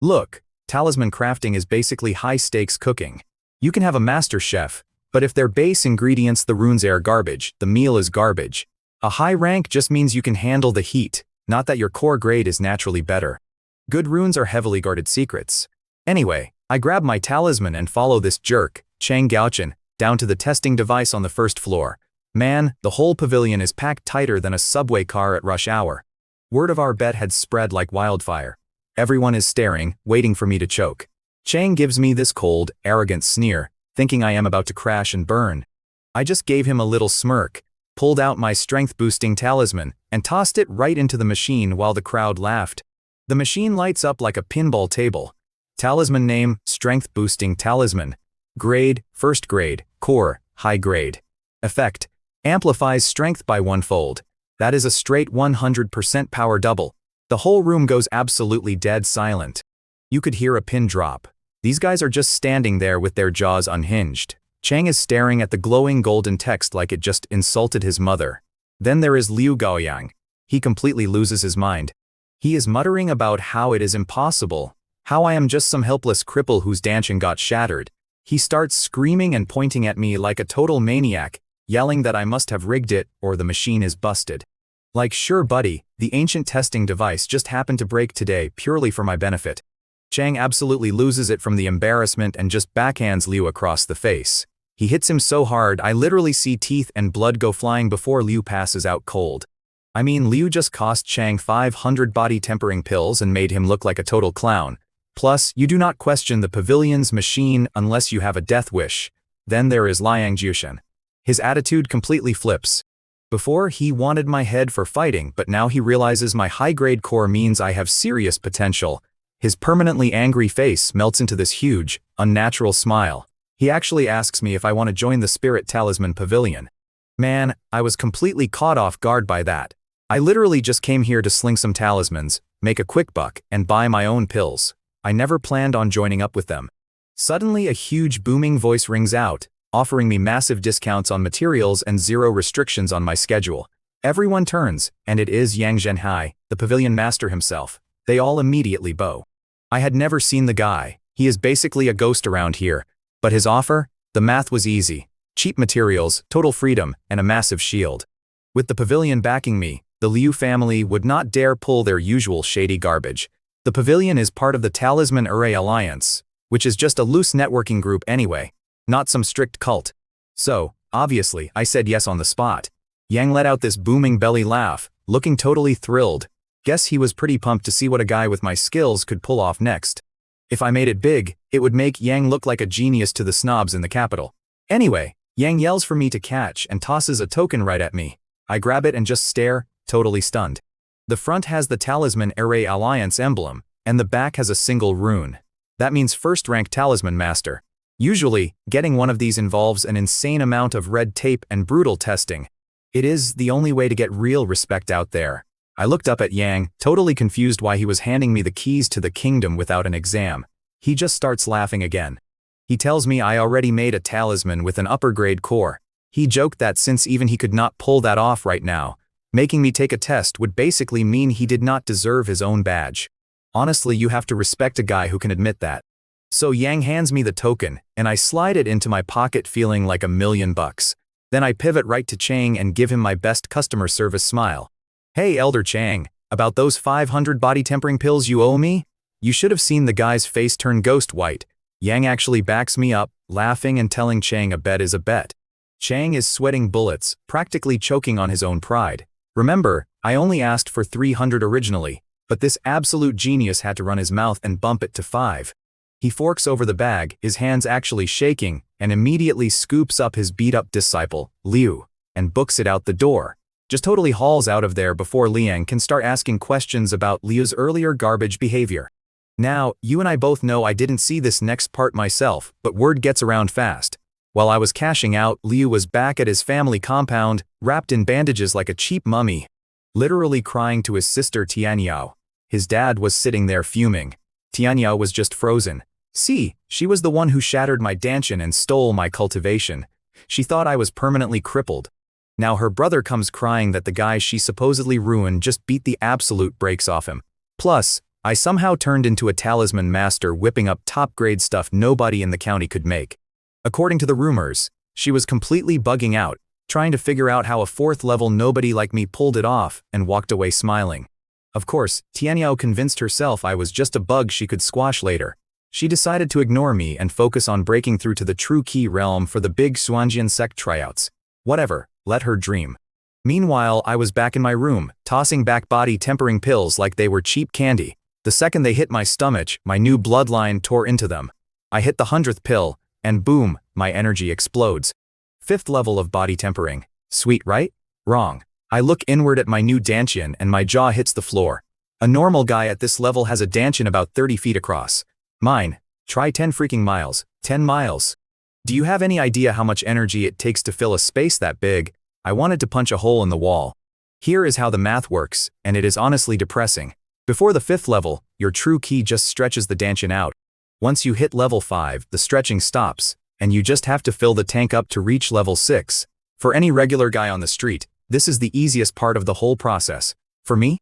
[SPEAKER 1] Look, talisman crafting is basically high-stakes cooking. You can have a master chef, but if their base ingredients the runes are garbage, the meal is garbage. A high rank just means you can handle the heat, not that your core grade is naturally better. Good runes are heavily guarded secrets. Anyway, I grab my talisman and follow this jerk, Chang Gaochen, down to the testing device on the first floor. Man, the whole pavilion is packed tighter than a subway car at rush hour. Word of our bet had spread like wildfire. Everyone is staring, waiting for me to choke. Chang gives me this cold, arrogant sneer, thinking I am about to crash and burn. I just gave him a little smirk, pulled out my strength-boosting talisman, and tossed it right into the machine while the crowd laughed. The machine lights up like a pinball table. Talisman name, strength-boosting talisman. Grade, first grade, core, high grade. Effect, amplifies strength by 1-fold. That is a straight 100% power double. The whole room goes absolutely dead silent. You could hear a pin drop. These guys are just standing there with their jaws unhinged. Chang is staring at the glowing golden text like it just insulted his mother. Then there is Liu Gaoyang. He completely loses his mind. He is muttering about how it is impossible, how I am just some helpless cripple whose dancing got shattered. He starts screaming and pointing at me like a total maniac, yelling that I must have rigged it or the machine is busted. Like, sure buddy, the ancient testing device just happened to break today purely for my benefit. Chang absolutely loses it from the embarrassment and just backhands Liu across the face. He hits him so hard I literally see teeth and blood go flying before Liu passes out cold. I mean, Liu just cost Chang 500 body tempering pills and made him look like a total clown. Plus, you do not question the pavilion's machine unless you have a death wish. Then there is Liang Jiushen. His attitude completely flips. Before, he wanted my head for fighting, but now he realizes my high-grade core means I have serious potential. His permanently angry face melts into this huge, unnatural smile. He actually asks me if I want to join the Spirit Talisman Pavilion. Man, I was completely caught off guard by that. I literally just came here to sling some talismans, make a quick buck, and buy my own pills. I never planned on joining up with them. Suddenly a huge booming voice rings out, offering me massive discounts on materials and zero restrictions on my schedule. Everyone turns, and it is Yang Zhenhai, the pavilion master himself. They all immediately bow. I had never seen the guy. He is basically a ghost around here. But his offer? The math was easy. Cheap materials, total freedom, and a massive shield. With the pavilion backing me, the Liu family would not dare pull their usual shady garbage. The pavilion is part of the Talisman Array Alliance, which is just a loose networking group anyway, not some strict cult. So, obviously, I said yes on the spot. Yang let out this booming belly laugh, looking totally thrilled. Guess he was pretty pumped to see what a guy with my skills could pull off next. If I made it big, it would make Yang look like a genius to the snobs in the capital. Anyway, Yang yells for me to catch and tosses a token right at me. I grab it and just stare, totally stunned. The front has the Talisman Array Alliance emblem, and the back has a single rune. That means first-rank Talisman Master. Usually, getting one of these involves an insane amount of red tape and brutal testing. It is the only way to get real respect out there. I looked up at Yang, totally confused why he was handing me the keys to the kingdom without an exam. He just starts laughing again. He tells me I already made a talisman with an upper-grade core. He joked that since even he could not pull that off right now, making me take a test would basically mean he did not deserve his own badge. Honestly, you have to respect a guy who can admit that. So Yang hands me the token, and I slide it into my pocket feeling like $1,000,000. Then I pivot right to Chang and give him my best customer service smile. Hey Elder Chang, about those 500 body tempering pills you owe me? You should have seen the guy's face turn ghost white. Yang actually backs me up, laughing and telling Chang a bet is a bet. Chang is sweating bullets, practically choking on his own pride. Remember, I only asked for 300 originally, but this absolute genius had to run his mouth and bump it to 5. He forks over the bag, his hands actually shaking, and immediately scoops up his beat-up disciple, Liu, and books it out the door. Just totally hauls out of there before Liang can start asking questions about Liu's earlier garbage behavior. Now, you and I both know I didn't see this next part myself, but word gets around fast. While I was cashing out, Liu was back at his family compound, wrapped in bandages like a cheap mummy, literally crying to his sister Tianyao. His dad was sitting there fuming. Tianyao was just frozen. See, she was the one who shattered my dancing and stole my cultivation. She thought I was permanently crippled. Now her brother comes crying that the guy she supposedly ruined just beat the absolute brakes off him. Plus, I somehow turned into a talisman master whipping up top-grade stuff nobody in the county could make. According to the rumors, she was completely bugging out, trying to figure out how a 4th level nobody like me pulled it off and walked away smiling. Of course, Tianyao convinced herself I was just a bug she could squash later. She decided to ignore me and focus on breaking through to the true key realm for the big Xuanjian sect tryouts. Whatever, let her dream. Meanwhile, I was back in my room, tossing back body tempering pills like they were cheap candy. The second they hit my stomach, my new bloodline tore into them. I hit the 100th pill, and boom, my energy explodes. 5th level of body tempering. Sweet, right? Wrong. I look inward at my new dantian and my jaw hits the floor. A normal guy at this level has a dantian about 30 feet across. Mine, try 10 freaking miles. 10 miles. Do you have any idea how much energy it takes to fill a space that big? I wanted to punch a hole in the wall. Here is how the math works, and it is honestly depressing. Before the 5th level, your true ki just stretches the dantian out. Once you hit level 5, the stretching stops, and you just have to fill the tank up to reach level 6. For any regular guy on the street, this is the easiest part of the whole process. For me,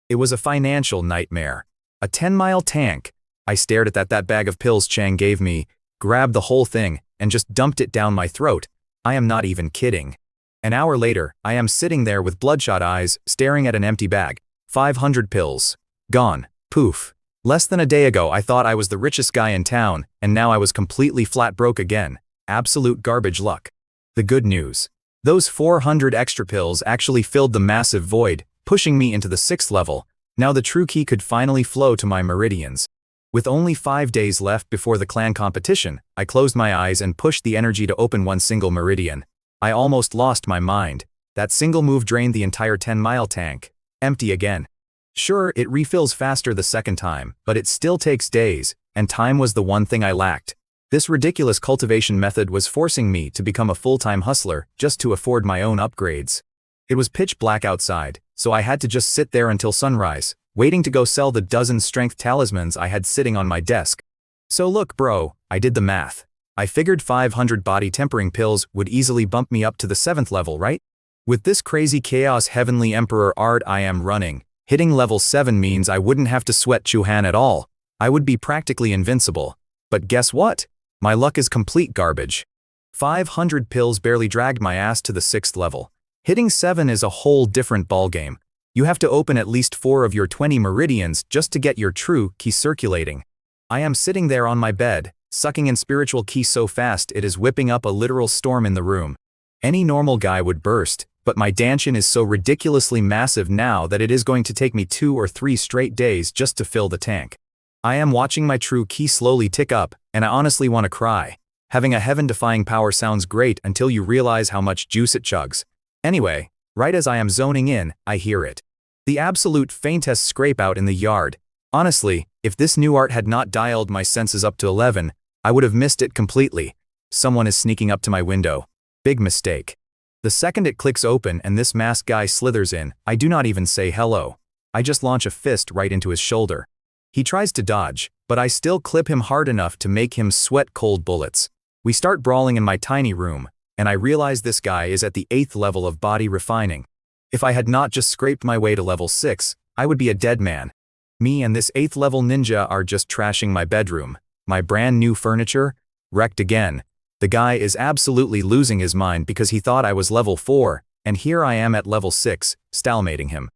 [SPEAKER 1] it was a financial nightmare. A 10-mile tank. I stared at that bag of pills Chang gave me, grabbed the whole thing, and just dumped it down my throat. I am not even kidding. An hour later, I am sitting there with bloodshot eyes, staring at an empty bag. 500 pills. Gone. Poof. Less than a day ago I thought I was the richest guy in town, and now I was completely flat broke again. Absolute garbage luck. The good news. Those 400 extra pills actually filled the massive void, pushing me into the 6th level. Now the true key could finally flow to my meridians. With only 5 days left before the clan competition, I closed my eyes and pushed the energy to open one single meridian. I almost lost my mind. That single move drained the entire 10-mile tank. Empty again. Sure, it refills faster the second time, but it still takes days, and time was the one thing I lacked. This ridiculous cultivation method was forcing me to become a full-time hustler just to afford my own upgrades. It was pitch black outside, so I had to just sit there until sunrise, waiting to go sell the dozen strength talismans I had sitting on my desk. So look bro, I did the math. I figured 500 body tempering pills would easily bump me up to the 7th level, right? With this crazy chaos heavenly emperor art I am running, hitting level 7 means I wouldn't have to sweat Chuhan at all. I would be practically invincible. But guess what? My luck is complete garbage. 500 pills barely dragged my ass to the 6th level. Hitting 7 is a whole different ballgame. You have to open at least 4 of your 20 meridians just to get your true ki circulating. I am sitting there on my bed, sucking in spiritual ki so fast it is whipping up a literal storm in the room. Any normal guy would burst, but my dantian is so ridiculously massive now that it is going to take me 2 or 3 straight days just to fill the tank. I am watching my true ki slowly tick up, and I honestly want to cry. Having a heaven-defying power sounds great until you realize how much juice it chugs. Anyway, right as I am zoning in, I hear it. The absolute faintest scrape out in the yard. Honestly, if this new art had not dialed my senses up to 11, I would have missed it completely. Someone is sneaking up to my window. Big mistake. The second it clicks open and this masked guy slithers in, I do not even say hello. I just launch a fist right into his shoulder. He tries to dodge, but I still clip him hard enough to make him sweat cold bullets. We start brawling in my tiny room, and I realize this guy is at the 8th level of body refining. If I had not just scraped my way to level 6, I would be a dead man. Me and this 8th level ninja are just trashing my bedroom. My brand new furniture, wrecked again. The guy is absolutely losing his mind because he thought I was level 4, and here I am at level 6, stalemating him.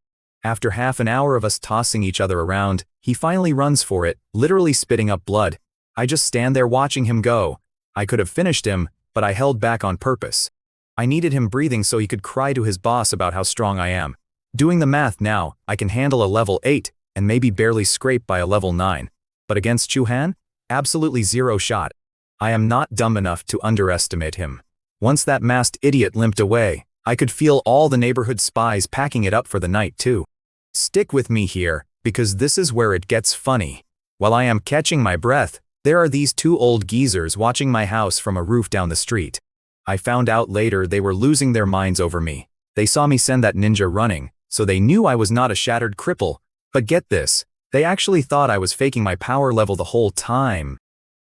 [SPEAKER 1] After half an hour of us tossing each other around, he finally runs for it, literally spitting up blood. I just stand there watching him go. I could have finished him, but I held back on purpose. I needed him breathing so he could cry to his boss about how strong I am. Doing the math now, I can handle a level 8, and maybe barely scrape by a level 9. But against Chuhan? Absolutely zero shot. I am not dumb enough to underestimate him. Once that masked idiot limped away, I could feel all the neighborhood spies packing it up for the night too. Stick with me here, because this is where it gets funny. While I am catching my breath, there are these 2 old geezers watching my house from a roof down the street. I found out later they were losing their minds over me. They saw me send that ninja running, so they knew I was not a shattered cripple. But get this, they actually thought I was faking my power level the whole time.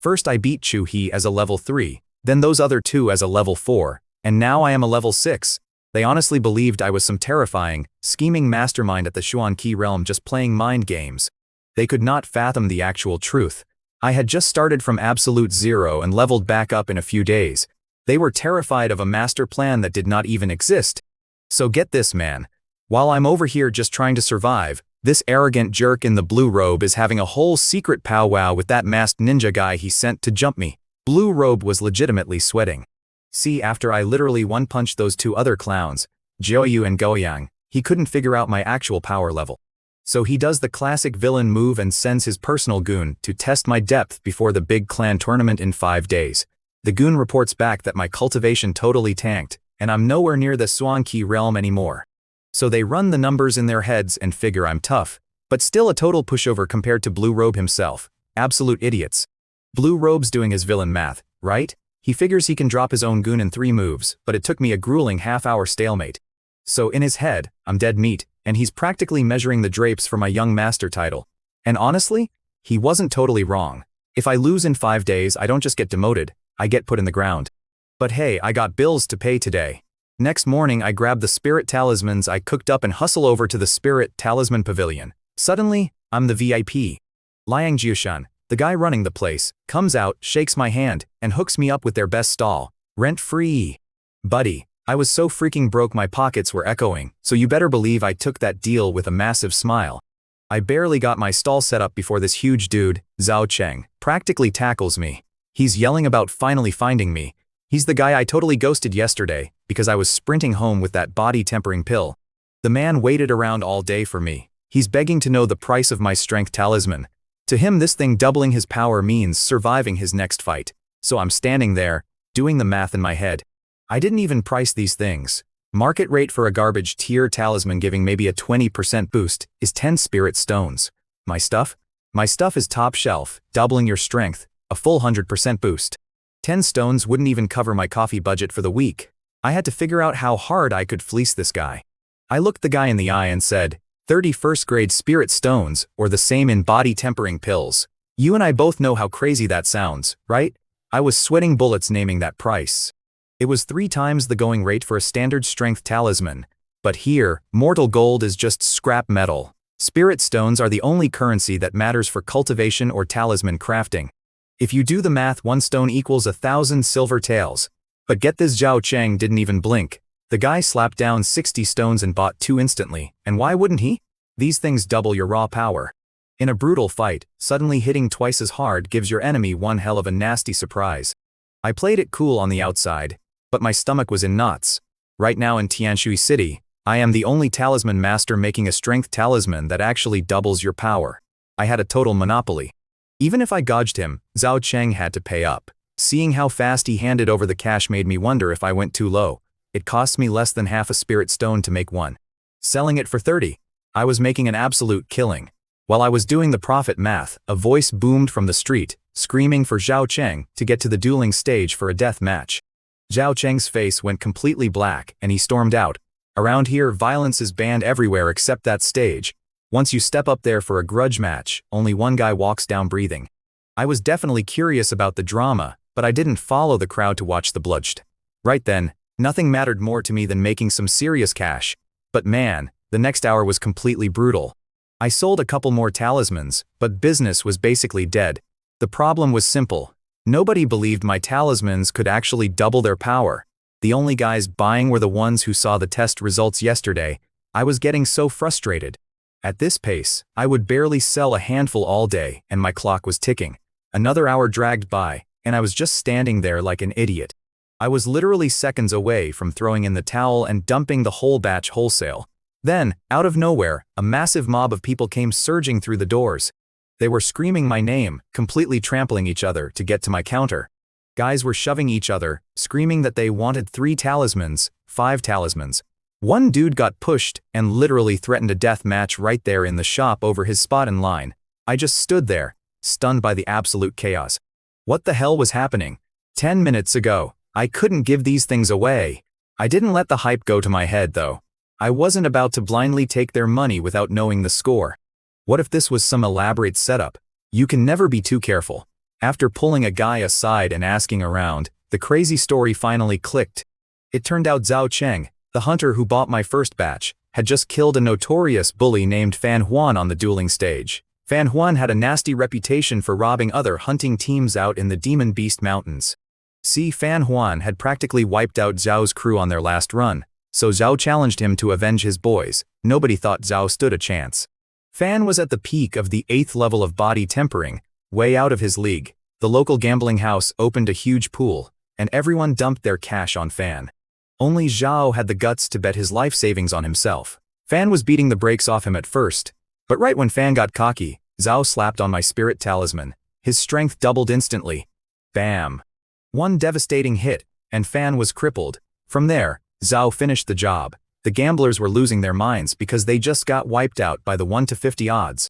[SPEAKER 1] First I beat Chu He as a level 3, then those other 2 as a level 4, and now I am a level 6. They honestly believed I was some terrifying, scheming mastermind at the Xuan Qi realm just playing mind games. They could not fathom the actual truth. I had just started from absolute zero and leveled back up in a few days. They were terrified of a master plan that did not even exist. So get this, man. While I'm over here just trying to survive, this arrogant jerk in the blue robe is having a whole secret powwow with that masked ninja guy he sent to jump me. Blue robe was legitimately sweating. See, after I literally one-punched those two other clowns, Jiuyu and Goyang, he couldn't figure out my actual power level. So he does the classic villain move and sends his personal goon to test my depth before the big clan tournament in 5 days. The goon reports back that my cultivation totally tanked, and I'm nowhere near the Xuan Qi realm anymore. So they run the numbers in their heads and figure I'm tough, but still a total pushover compared to Blue Robe himself. Absolute idiots. Blue Robe's doing his villain math, right? He figures he can drop his own goon in 3 moves, but it took me a grueling half-hour stalemate. So in his head, I'm dead meat, and he's practically measuring the drapes for my young master title. And honestly, he wasn't totally wrong. If I lose in 5 days, I don't just get demoted, I get put in the ground. But hey, I got bills to pay today. Next morning, I grab the spirit talismans I cooked up and hustle over to the spirit talisman pavilion. Suddenly, I'm the VIP. Liang Jiushan, the guy running the place, comes out, shakes my hand, and hooks me up with their best stall. Rent-free. Buddy, I was so freaking broke my pockets were echoing, so you better believe I took that deal with a massive smile. I barely got my stall set up before this huge dude, Zhao Cheng, practically tackles me. He's yelling about finally finding me. He's the guy I totally ghosted yesterday, because I was sprinting home with that body-tempering pill. The man waited around all day for me. He's begging to know the price of my strength talisman. To him, this thing doubling his power means surviving his next fight. So I'm standing there, doing the math in my head. I didn't even price these things. Market rate for a garbage tier talisman giving maybe a 20% boost is 10 spirit stones. My stuff? My stuff is top shelf, doubling your strength, a full 100% boost. 10 stones wouldn't even cover my coffee budget for the week. I had to figure out how hard I could fleece this guy. I looked the guy in the eye and said, 31st grade spirit stones, or the same in body tempering pills. You and I both know how crazy that sounds, right? I was sweating bullets naming that price. It was 3 times the going rate for a standard strength talisman. But here, mortal gold is just scrap metal. Spirit stones are the only currency that matters for cultivation or talisman crafting. If you do the math, 1 stone equals 1,000 silver taels. But get this, Zhao Cheng didn't even blink. The guy slapped down 60 stones and bought 2 instantly, and why wouldn't he? These things double your raw power. In a brutal fight, suddenly hitting twice as hard gives your enemy one hell of a nasty surprise. I played it cool on the outside, but my stomach was in knots. Right now in Tianshui City, I am the only talisman master making a strength talisman that actually doubles your power. I had a total monopoly. Even if I gouged him, Zhao Cheng had to pay up. Seeing how fast he handed over the cash made me wonder if I went too low. It cost me less than half a spirit stone to make 1. Selling it for 30. I was making an absolute killing. While I was doing the profit math, a voice boomed from the street, screaming for Zhao Cheng to get to the dueling stage for a death match. Zhao Cheng's face went completely black and he stormed out. Around here, violence is banned everywhere except that stage. Once you step up there for a grudge match, only one guy walks down breathing. I was definitely curious about the drama, but I didn't follow the crowd to watch the bloodshed. Right then, nothing mattered more to me than making some serious cash. But man, the next hour was completely brutal. I sold a couple more talismans, but business was basically dead. The problem was simple. Nobody believed my talismans could actually double their power. The only guys buying were the ones who saw the test results yesterday. I was getting so frustrated. At this pace, I would barely sell a handful all day, and my clock was ticking. Another hour dragged by, and I was just standing there like an idiot. I was literally seconds away from throwing in the towel and dumping the whole batch wholesale. Then, out of nowhere, a massive mob of people came surging through the doors. They were screaming my name, completely trampling each other to get to my counter. Guys were shoving each other, screaming that they wanted 3 talismans, 5 talismans. One dude got pushed and literally threatened a death match right there in the shop over his spot in line. I just stood there, stunned by the absolute chaos. What the hell was happening? 10 minutes ago, I couldn't give these things away. I didn't let the hype go to my head though. I wasn't about to blindly take their money without knowing the score. What if this was some elaborate setup? You can never be too careful. After pulling a guy aside and asking around, the crazy story finally clicked. It turned out Zhao Cheng, The hunter who bought my first batch had just killed a notorious bully named Fan Huan on the dueling stage. Fan Huan had a nasty reputation for robbing other hunting teams out in the Demon Beast Mountains. See, Fan Huan had practically wiped out Zhao's crew on their last run, so Zhao challenged him to avenge his boys. Nobody thought Zhao stood a chance. Fan was at the peak of the 8th level of body tempering, way out of his league. The local gambling house opened a huge pool, and everyone dumped their cash on Fan. Only Zhao had the guts to bet his life savings on himself. Fan was beating the brakes off him at first, but right when Fan got cocky, Zhao slapped on my spirit talisman. His strength doubled instantly. Bam! One devastating hit, and Fan was crippled. From there, Zhao finished the job. The gamblers were losing their minds because they just got wiped out by the 1 to 50 odds.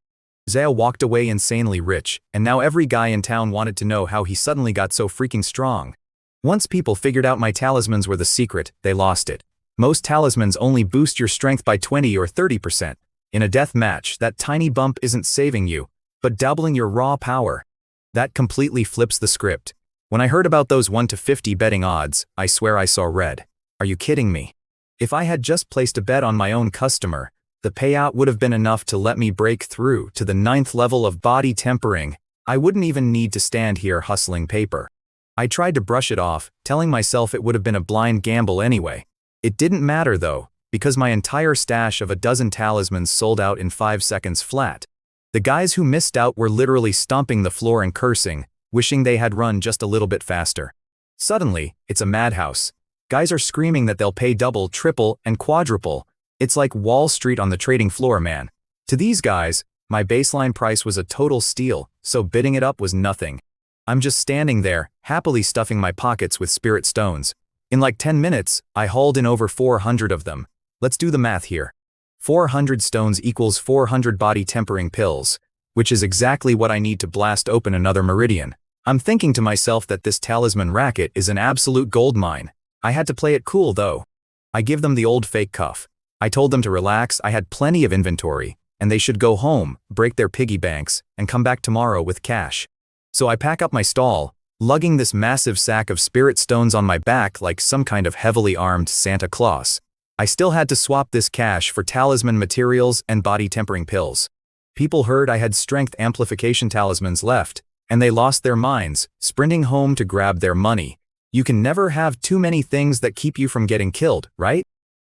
[SPEAKER 1] Zhao walked away insanely rich, and now every guy in town wanted to know how he suddenly got so freaking strong. Once people figured out my talismans were the secret, they lost it. Most talismans only boost your strength by 20 or 30%. In a death match, that tiny bump isn't saving you, but doubling your raw power. That completely flips the script. When I heard about those 1 to 50 betting odds, I swear I saw red. Are you kidding me? If I had just placed a bet on my own customer, the payout would have been enough to let me break through to the 9th level of body tempering. I wouldn't even need to stand here hustling paper. I tried to brush it off, telling myself it would have been a blind gamble anyway. It didn't matter though, because my entire stash of a dozen talismans sold out in 5 seconds flat. The guys who missed out were literally stomping the floor and cursing, wishing they had run just a little bit faster. Suddenly, it's a madhouse. Guys are screaming that they'll pay double, triple, and quadruple. It's like Wall Street on the trading floor, man. To these guys, my baseline price was a total steal, so bidding it up was nothing. I'm just standing there, happily stuffing my pockets with spirit stones. In like 10 minutes, I hauled in over 400 of them. Let's do the math here. 400 stones equals 400 body tempering pills, which is exactly what I need to blast open another meridian. I'm thinking to myself that this talisman racket is an absolute goldmine. I had to play it cool though. I give them the old fake cuff. I told them to relax, I had plenty of inventory, and they should go home, break their piggy banks, and come back tomorrow with cash. So I pack up my stall, lugging this massive sack of spirit stones on my back like some kind of heavily armed Santa Claus. I still had to swap this cash for talisman materials and body tempering pills. People heard I had strength amplification talismans left, and they lost their minds, sprinting home to grab their money. You can never have too many things that keep you from getting killed, right?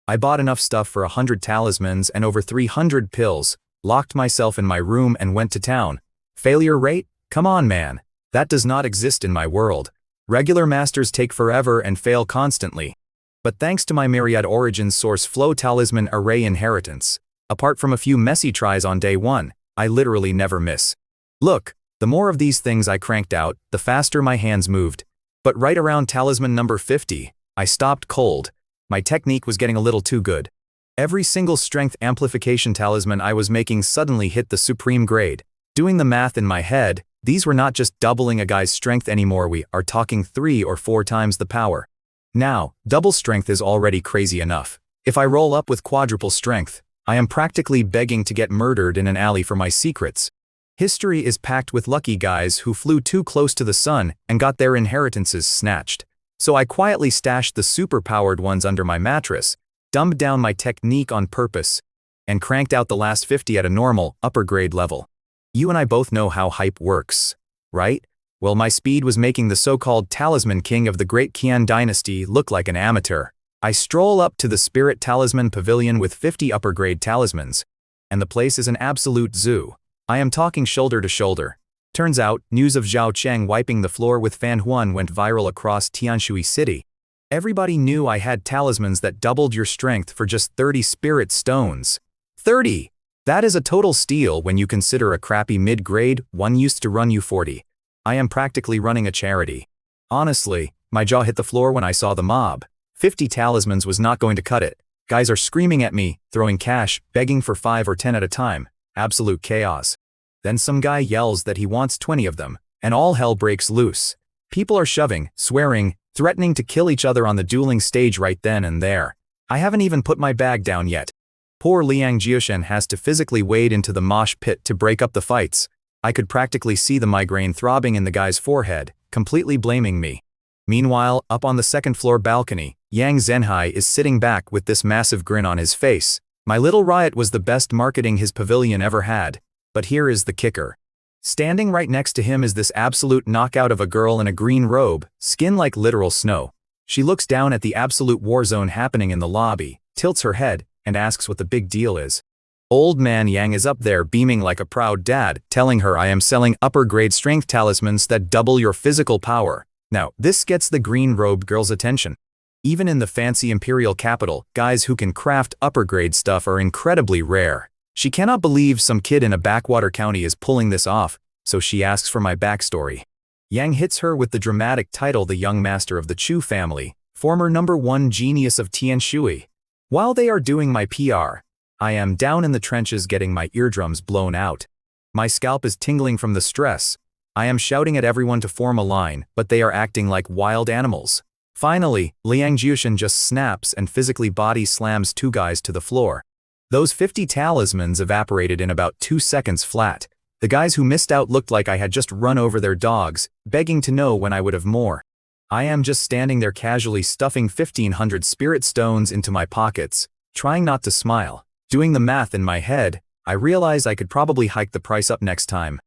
[SPEAKER 1] I bought enough stuff for 100 talismans and over 300 pills, locked myself in my room and went to town. Failure rate? Come on, man. That does not exist in my world. Regular masters take forever and fail constantly. But thanks to my Myriad Origins Source Flow Talisman Array Inheritance, apart from a few messy tries on day 1, I literally never miss. Look, the more of these things I cranked out, the faster my hands moved. But right around talisman number 50, I stopped cold. My technique was getting a little too good. Every single strength amplification talisman I was making suddenly hit the supreme grade. Doing the math in my head, these were not just doubling a guy's strength anymore, we are talking 3 or 4 times the power. Now, double strength is already crazy enough. If I roll up with quadruple strength, I am practically begging to get murdered in an alley for my secrets. History is packed with lucky guys who flew too close to the sun and got their inheritances snatched. So I quietly stashed the super-powered ones under my mattress, dumbed down my technique on purpose, and cranked out the last 50 at a normal, upper-grade level. You and I both know how hype works, right? Well, my speed was making the so-called Talisman King of the Great Qian Dynasty look like an amateur. I stroll up to the Spirit Talisman Pavilion with 50 upper-grade talismans, and the place is an absolute zoo. I am talking shoulder to shoulder. Turns out, news of Zhao Cheng wiping the floor with Fan Huan went viral across Tianshui City. Everybody knew I had talismans that doubled your strength for just 30 spirit stones. 30! That is a total steal when you consider a crappy mid-grade one used to run you 40. I am practically running a charity. Honestly, my jaw hit the floor when I saw the mob. 50 talismans was not going to cut it. Guys are screaming at me, throwing cash, begging for 5 or 10 at a time. Absolute chaos. Then some guy yells that he wants 20 of them, and all hell breaks loose. People are shoving, swearing, threatening to kill each other on the dueling stage right then and there. I haven't even put my bag down yet. Poor Liang Jiushen has to physically wade into the mosh pit to break up the fights. I could practically see the migraine throbbing in the guy's forehead, completely blaming me. Meanwhile, up on the second floor balcony, Yang Zhenhai is sitting back with this massive grin on his face. My little riot was the best marketing his pavilion ever had. But here is the kicker. Standing right next to him is this absolute knockout of a girl in a green robe, skin like literal snow. She looks down at the absolute war zone happening in the lobby, tilts her head, and asks what the big deal is. Old man Yang is up there beaming like a proud dad, telling her I am selling upper-grade strength talismans that double your physical power. Now, this gets the green-robed girl's attention. Even in the fancy imperial capital, guys who can craft upper-grade stuff are incredibly rare. She cannot believe some kid in a backwater county is pulling this off, so she asks for my backstory. Yang hits her with the dramatic title the young master of the Chu family, former #1 genius of Tianshui. While they are doing my PR, I am down in the trenches getting my eardrums blown out. My scalp is tingling from the stress. I am shouting at everyone to form a line, but they are acting like wild animals. Finally, Liang Jiushan just snaps and physically body slams 2 guys to the floor. Those 50 talismans evaporated in about 2 seconds flat. The guys who missed out looked like I had just run over their dogs, begging to know when I would have more. I am just standing there casually stuffing 1,500 spirit stones into my pockets, trying not to smile. Doing the math in my head, I realize I could probably hike the price up next time.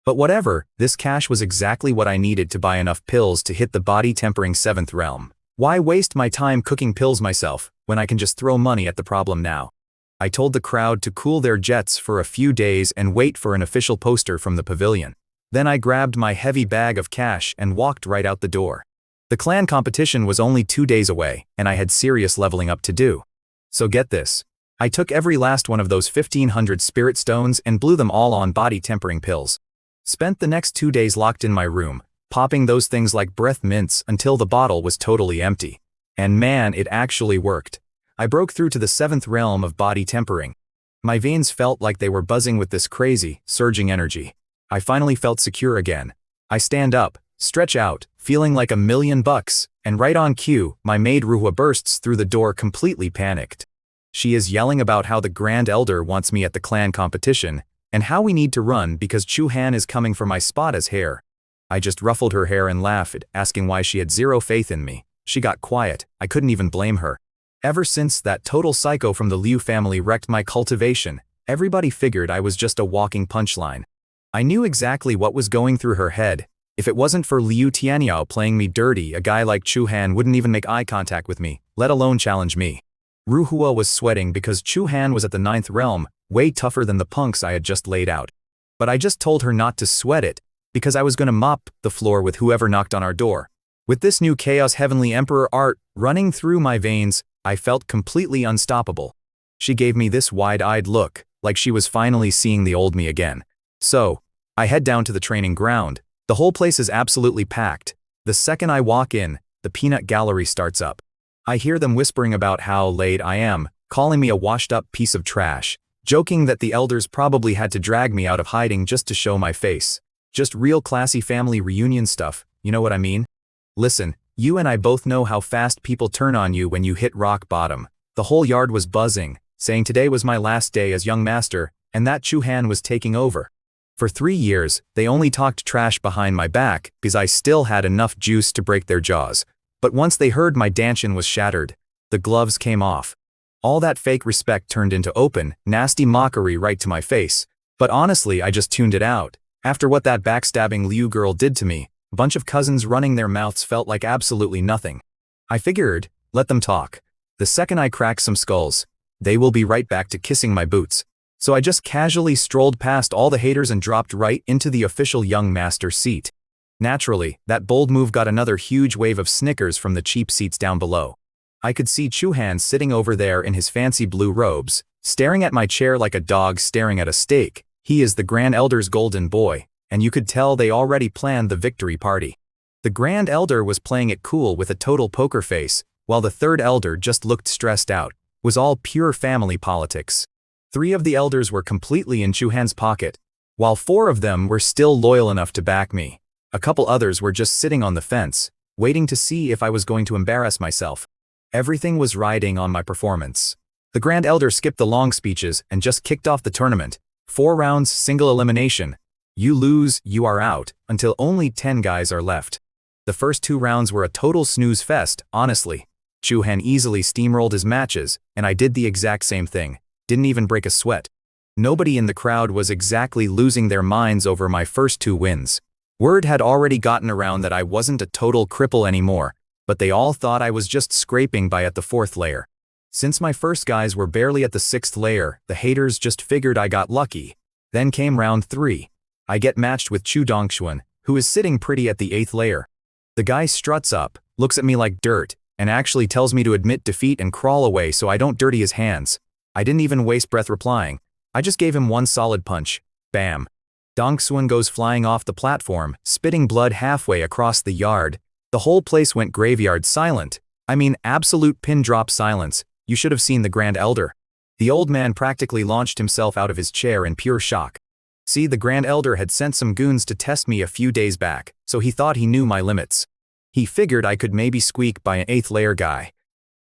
[SPEAKER 1] But whatever, this cash was exactly what I needed to buy enough pills to hit the body-tempering 7th realm. Why waste my time cooking pills myself, when I can just throw money at the problem now? I told the crowd to cool their jets for a few days and wait for an official poster from the pavilion. Then I grabbed my heavy bag of cash and walked right out the door. The clan competition was only 2 days away, and I had serious leveling up to do. So get this. I took every last one of those 1,500 spirit stones and blew them all on body-tempering pills. Spent the next 2 days locked in my room, popping those things like breath mints until the bottle was totally empty. And man, it actually worked. I broke through to the 7th realm of body tempering. My veins felt like they were buzzing with this crazy, surging energy. I finally felt secure again. I stand up, stretch out, feeling like $1,000,000, and right on cue, my maid Ruhua bursts through the door completely panicked. She is yelling about how the Grand Elder wants me at the clan competition, and how we need to run because Chu Han is coming for my spot as heir. I just ruffled her hair and laughed, asking why she had zero faith in me. She got quiet. I couldn't even blame her. Ever since that total psycho from the Liu family wrecked my cultivation, everybody figured I was just a walking punchline. I knew exactly what was going through her head. If it wasn't for Liu Tianyao playing me dirty, a guy like Chu Han wouldn't even make eye contact with me, let alone challenge me. Ruhua was sweating because Chu Han was at the 9th realm, way tougher than the punks I had just laid out. But I just told her not to sweat it, because I was gonna mop the floor with whoever knocked on our door. With this new Chaos Heavenly Emperor art running through my veins, I felt completely unstoppable. She gave me this wide-eyed look, like she was finally seeing the old me again. So, I head down to the training ground. The whole place is absolutely packed. The second I walk in, the peanut gallery starts up. I hear them whispering about how late I am, calling me a washed-up piece of trash, joking that the elders probably had to drag me out of hiding just to show my face. Just real classy family reunion stuff, you know what I mean? Listen, you and I both know how fast people turn on you when you hit rock bottom. The whole yard was buzzing, saying today was my last day as young master, and that Chu Han was taking over. For 3 years, they only talked trash behind my back because I still had enough juice to break their jaws. But once they heard my dantian was shattered, the gloves came off. All that fake respect turned into open, nasty mockery right to my face. But honestly, I just tuned it out. After what that backstabbing Liu girl did to me, a bunch of cousins running their mouths felt like absolutely nothing. I figured, let them talk. The second I crack some skulls, they will be right back to kissing my boots. So I just casually strolled past all the haters and dropped right into the official young master seat. Naturally, that bold move got another huge wave of snickers from the cheap seats down below. I could see Chu Han sitting over there in his fancy blue robes, staring at my chair like a dog staring at a steak. He is the Grand Elder's golden boy, and you could tell they already planned the victory party. The Grand Elder was playing it cool with a total poker face, while the 3rd Elder just looked stressed out. It was all pure family politics. 3 of the elders were completely in Chu Han's pocket, while 4 of them were still loyal enough to back me. A couple others were just sitting on the fence, waiting to see if I was going to embarrass myself. Everything was riding on my performance. The Grand Elder skipped the long speeches and just kicked off the tournament. 4 rounds, single elimination. You lose, you are out, until only 10 guys are left. The first 2 rounds were a total snooze fest, honestly. Chu-Han easily steamrolled his matches, and I did the exact same thing. Didn't even break a sweat. Nobody in the crowd was exactly losing their minds over my first 2 wins. Word had already gotten around that I wasn't a total cripple anymore, but they all thought I was just scraping by at the 4th layer. Since my first guys were barely at the 6th layer, the haters just figured I got lucky. Then came round 3. I get matched with Chu Dongxuan, who is sitting pretty at the 8th layer. The guy struts up, looks at me like dirt, and actually tells me to admit defeat and crawl away so I don't dirty his hands. I didn't even waste breath replying. I just gave him one solid punch. Bam. Dongxuan goes flying off the platform, spitting blood halfway across the yard. The whole place went graveyard silent. I mean, absolute pin drop silence. You should have seen the Grand Elder. The old man practically launched himself out of his chair in pure shock. See, the Grand Elder had sent some goons to test me a few days back, so he thought he knew my limits. He figured I could maybe squeak by an 8th layer guy,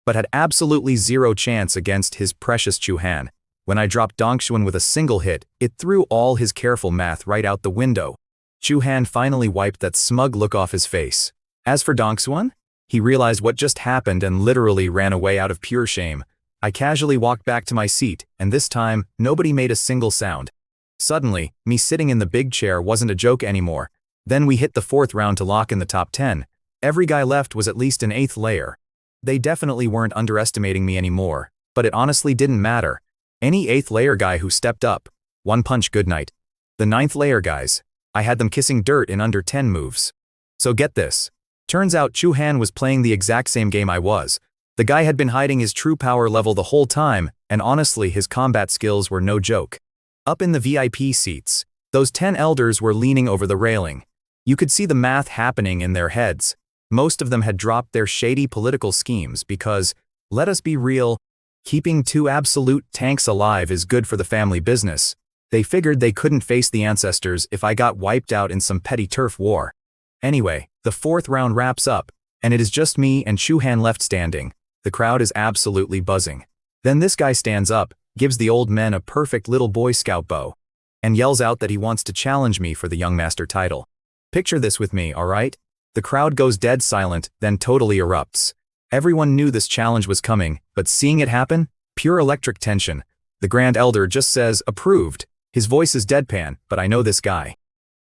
[SPEAKER 1] but had absolutely zero chance against his precious Chu-Han. When I dropped Dongxuan with a single hit, it threw all his careful math right out the window. Chu-Han finally wiped that smug look off his face. As for Dongxuan, he realized what just happened and literally ran away out of pure shame. I casually walked back to my seat, and this time, nobody made a single sound. Suddenly, me sitting in the big chair wasn't a joke anymore. Then we hit the 4th round to lock in the top 10. Every guy left was at least an 8th layer. They definitely weren't underestimating me anymore, but it honestly didn't matter. Any 8th layer guy who stepped up, 1 punch goodnight. The 9th layer guys, I had them kissing dirt in under 10 moves. So get this. Turns out Chu-Han was playing the exact same game I was. The guy had been hiding his true power level the whole time, and honestly his combat skills were no joke. Up in the VIP seats, those 10 elders were leaning over the railing. You could see the math happening in their heads. Most of them had dropped their shady political schemes because, let us be real, keeping 2 absolute tanks alive is good for the family business. They figured they couldn't face the ancestors if I got wiped out in some petty turf war. Anyway, the 4th round wraps up, and it is just me and Chu-Han left standing. The crowd is absolutely buzzing. Then this guy stands up, gives the old men a perfect little Boy Scout bow, and yells out that he wants to challenge me for the Young Master title. Picture this with me, alright? The crowd goes dead silent, then totally erupts. Everyone knew this challenge was coming, but seeing it happen, pure electric tension. The Grand Elder just says, approved. His voice is deadpan, but I know this guy.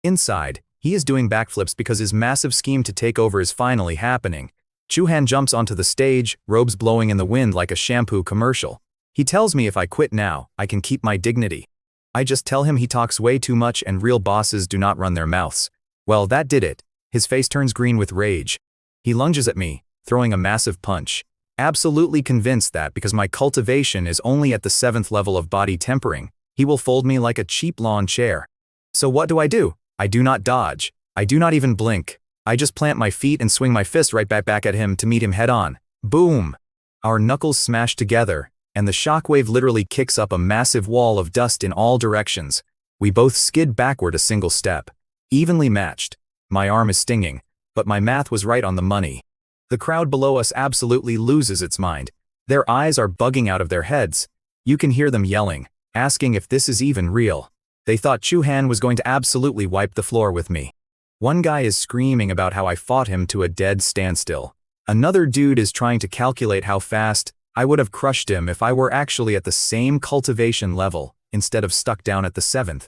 [SPEAKER 1] Inside, he is doing backflips because his massive scheme to take over is finally happening. Chu-Han jumps onto the stage, robes blowing in the wind like a shampoo commercial. He tells me if I quit now, I can keep my dignity. I just tell him he talks way too much and real bosses do not run their mouths. Well, that did it. His face turns green with rage. He lunges at me, throwing a massive punch. Absolutely convinced that because my cultivation is only at the 7th level of body tempering, he will fold me like a cheap lawn chair. So what do? I do not dodge. I do not even blink. I just plant my feet and swing my fist right back at him to meet him head on. Boom! Our knuckles smash together, and the shockwave literally kicks up a massive wall of dust in all directions. We both skid backward a single step. Evenly matched. My arm is stinging, but my math was right on the money. The crowd below us absolutely loses its mind. Their eyes are bugging out of their heads. You can hear them yelling, asking if this is even real. They thought Chu-Han was going to absolutely wipe the floor with me. One guy is screaming about how I fought him to a dead standstill. Another dude is trying to calculate how fast I would have crushed him if I were actually at the same cultivation level, instead of stuck down at the 7th.